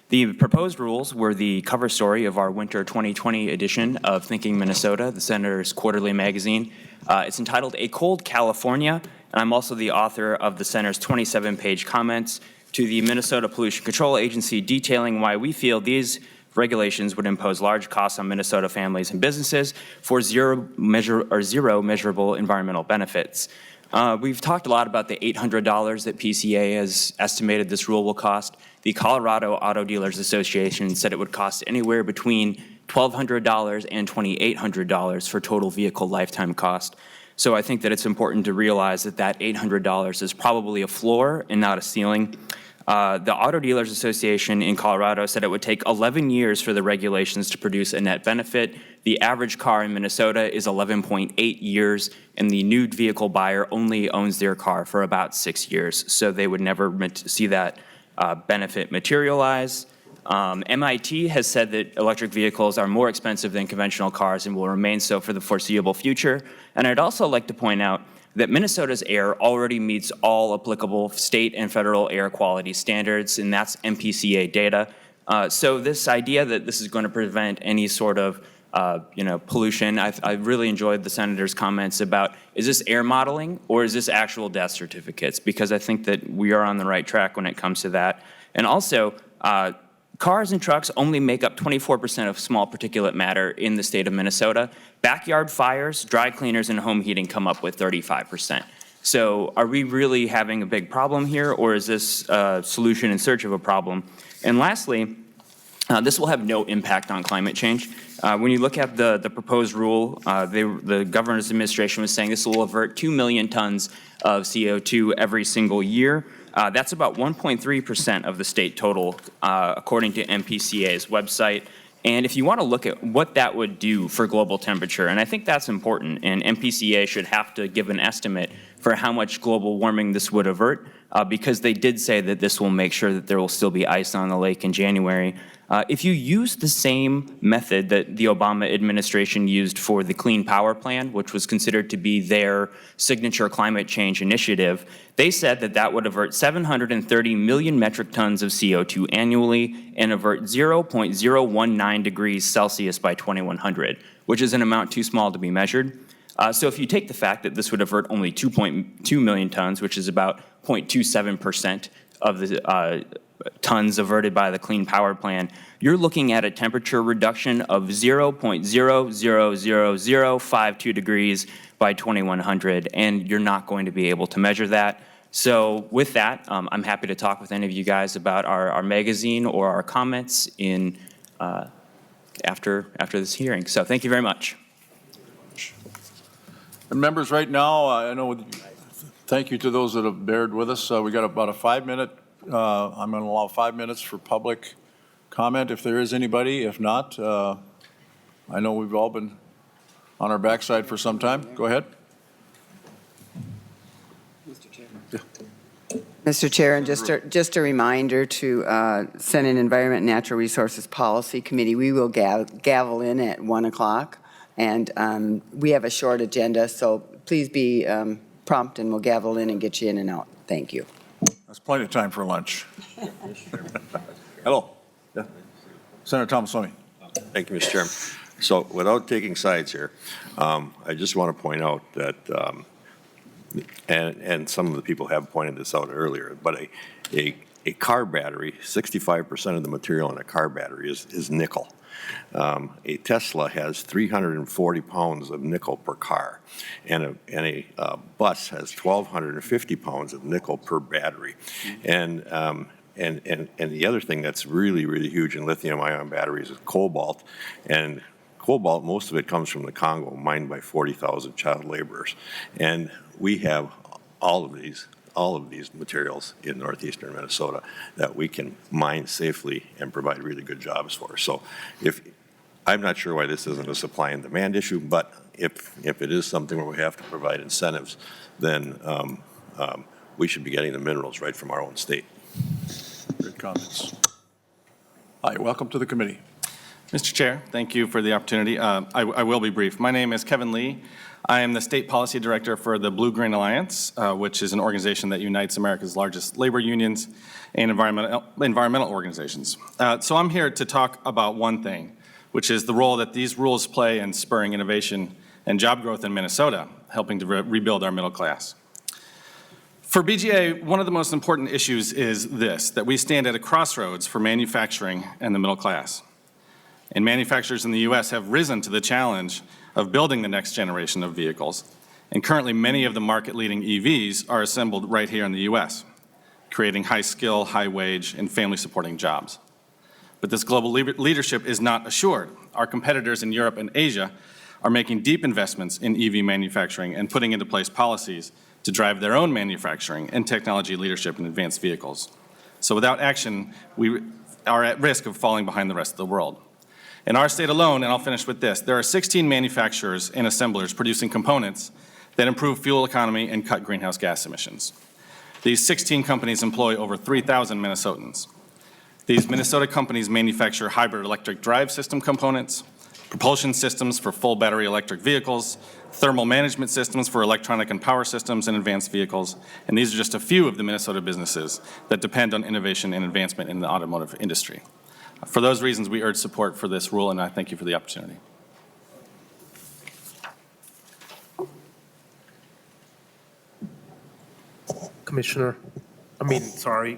The proposed rules were the cover story of our winter 2020 edition of Thinking Minnesota, the Senator's quarterly magazine. It's entitled A Cold California, and I'm also the author of the Center's 27-page comments to the Minnesota Pollution Control Agency detailing why we feel these regulations would impose large costs on Minnesota families and businesses for zero measurable environmental benefits. We've talked a lot about the $800 that PCA has estimated this rule will cost. The Colorado Auto Dealers Association said it would cost anywhere between $1,200 and $2,800 for total vehicle lifetime cost. So I think that it's important to realize that that $800 is probably a floor and not a ceiling. The Auto Dealers Association in Colorado said it would take 11 years for the regulations to produce a net benefit. The average car in Minnesota is 11.8 years, and the new vehicle buyer only owns their car for about 6 years. So they would never see that benefit materialize. MIT has said that electric vehicles are more expensive than conventional cars and will remain so for the foreseeable future. And I'd also like to point out that Minnesota's air already meets all applicable state and federal air quality standards, and that's MPCA data. So this idea that this is going to prevent any sort of pollution, I really enjoyed the Senator's comments about, is this air modeling or is this actual death certificates? Because I think that we are on the right track when it comes to that. And also, cars and trucks only make up 24% of small particulate matter in the state of Minnesota. Backyard fires, dry cleaners, and home heating come up with 35%. So are we really having a big problem here, or is this a solution in search of a problem? And lastly, this will have no impact on climate change. When you look at the proposed rule, the governor's administration was saying this will avert 2 million tons of CO2 every single year. That's about 1.3% of the state total, according to MPCA's website. And if you want to look at what that would do for global temperature, and I think that's important, and MPCA should have to give an estimate for how much global warming this would avert, because they did say that this will make sure that there will still be ice on the lake in January. If you use the same method that the Obama administration used for the Clean Power Plan, which was considered to be their signature climate change initiative, they said that that would avert 730 million metric tons of CO2 annually and avert 0.019 degrees Celsius by 2100, which is an amount too small to be measured. So if you take the fact that this would avert only 2.2 million tons, which is about 0.27% of the tons averted by the Clean Power Plan, you're looking at a temperature reduction of 0.0000052 degrees by 2100, and you're not going to be able to measure that. So with that, I'm happy to talk with any of you guys about our magazine or our comments in after this hearing. So thank you very much. And members, right now, I know, thank you to those that have bared with us. We got about a 5-minute, I'm going to allow 5 minutes for public comment if there is anybody. If not, I know we've all been on our backside for some time. Go ahead. Mr. Chair, and just a reminder to Senate Environment and Natural Resources Policy Committee, we will gavel in at 1 o'clock. And we have a short agenda, so please be prompt and we'll gavel in and get you in and out. Thank you. That's plenty of time for lunch. Hello. Yeah. Senator Thomas-Lemmy. Thank you, Mr. Chairman. So without taking sides here, I just want to point out that, and some of the people have pointed this out earlier, but a car battery, 65% of the material in a car battery is nickel. A Tesla has 340 pounds of nickel per car, and a bus has 1,250 pounds of nickel per battery. And the other thing that's really, really huge in lithium-ion batteries is cobalt. And cobalt, most of it comes from the Congo, mined by 40,000 child laborers. And we have all of these materials in northeastern Minnesota that we can mine safely and provide really good jobs for. So I'm not sure why this isn't a supply and demand issue, but if it is something where we have to provide incentives, then we should be getting the minerals right from our own state. Good comments. Hi, welcome to the committee. Mr. Chair, thank you for the opportunity. I will be brief. My name is Kevin Lee. I am the State Policy Director for the Blue Green Alliance, which is an organization that unites America's largest labor unions and environmental organizations. So I'm here to talk about one thing, which is the role that these rules play in spurring innovation and job growth in Minnesota, helping to rebuild our middle class. For BGA, one of the most important issues is this, that we stand at a crossroads for manufacturing and the middle class. And manufacturers in the U.S. have risen to the challenge of building the next generation of vehicles. And currently, many of the market-leading EVs are assembled right here in the U.S., creating high-skill, high-wage, and family-supporting jobs. But this global leadership is not assured. Our competitors in Europe and Asia are making deep investments in EV manufacturing and putting into place policies to drive their own manufacturing and technology leadership in advanced vehicles. So without action, we are at risk of falling behind the rest of the world. In our state alone, and I'll finish with this, there are 16 manufacturers and assemblers producing components that improve fuel economy and cut greenhouse gas emissions. These 16 companies employ over 3,000 Minnesotans. These Minnesota companies manufacture hybrid electric drive system components, propulsion systems for full battery electric vehicles, thermal management systems for electronic and power systems in advanced vehicles, and these are just a few of the Minnesota businesses that depend on innovation and advancement in the automotive industry. For those reasons, we urge support for this rule, and I thank you for the opportunity. Commissioner, sorry.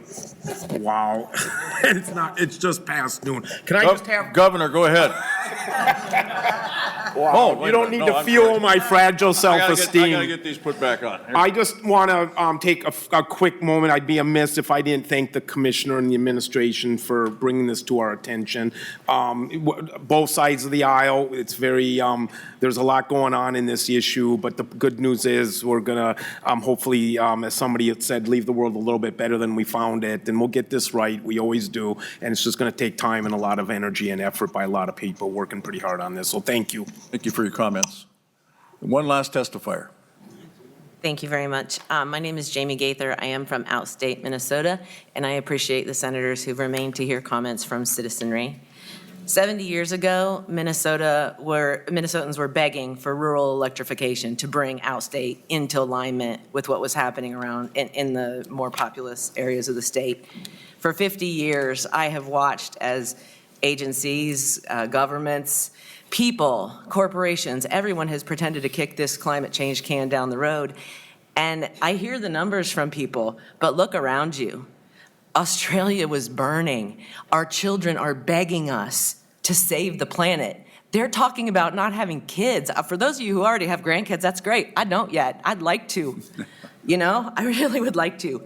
Wow. It's just past noon. Can I just have? Governor, go ahead. Wow, you don't need to fuel my fragile self-esteem. I gotta get these put back on. I just want to take a quick moment. I'd be amiss if I didn't thank the commissioner and the administration for bringing this to our attention. Both sides of the aisle, it's very, there's a lot going on in this issue, but the good news is we're going to hopefully, as somebody had said, leave the world a little bit better than we found it, and we'll get this right. We always do, and it's just going to take time and a lot of energy and effort by a lot of people working pretty hard on this, so thank you. Thank you for your comments. And one last testifier. Thank you very much. My name is Jamie Gaither. I am from outstate Minnesota, and I appreciate the senators who've remained to hear comments from citizenry. 70 years ago, Minnesotans were begging for rural electrification to bring outstate into alignment with what was happening around in the more populous areas of the state. For 50 years, I have watched as agencies, governments, people, corporations, everyone has pretended to kick this climate change can down the road. And I hear the numbers from people, but look around you. Australia was burning. Our children are begging us to save the planet. They're talking about not having kids. For those of you who already have grandkids, that's great. I don't yet. I'd like to. I really would like to.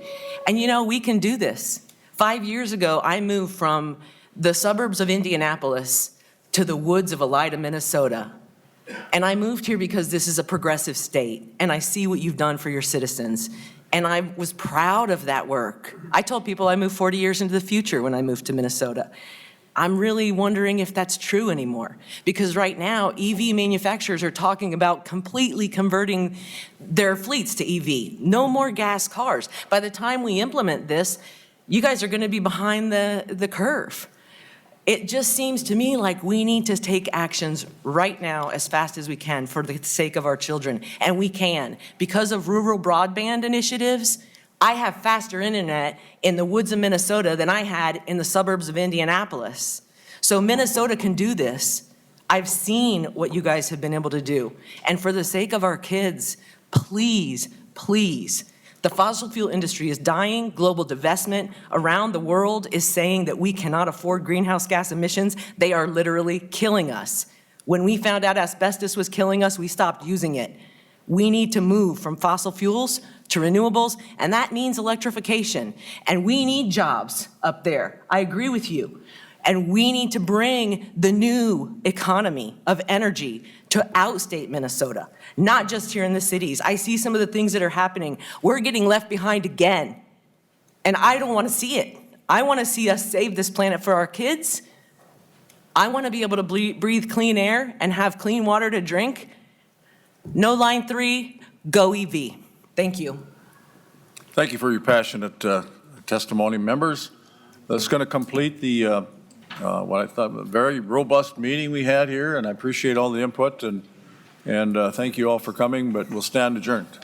And we can do this. 5 years ago, I moved from the suburbs of Indianapolis to the woods of Elida, Minnesota. And I moved here because this is a progressive state, and I see what you've done for your citizens. And I was proud of that work. I told people I moved 40 years into the future when I moved to Minnesota. I'm really wondering if that's true anymore. Because right now, EV manufacturers are talking about completely converting their fleets to EV. No more gas cars. By the time we implement this, you guys are going to be behind the curve. It just seems to me like we need to take actions right now as fast as we can for the sake of our children. And we can. Because of rural broadband initiatives, I have faster internet in the woods of Minnesota than I had in the suburbs of Indianapolis. So Minnesota can do this. I've seen what you guys have been able to do. And for the sake of our kids, please, please, the fossil fuel industry is dying. Global divestment around the world is saying that we cannot afford greenhouse gas emissions. They are literally killing us. When we found out asbestos was killing us, we stopped using it. We need to move from fossil fuels to renewables, and that means electrification. And we need jobs up there. I agree with you. And we need to bring the new economy of energy to outstate Minnesota, not just here in the cities. I see some of the things that are happening. We're getting left behind again, and I don't want to see it. I want to see us save this planet for our kids. I want to be able to breathe clean air and have clean water to drink. No Line 3, go EV. Thank you. Thank you for your passionate testimony, members. That's going to complete the what I thought a very robust meeting we had here, and I appreciate all the input and thank you all for coming, but we'll stand adjourned.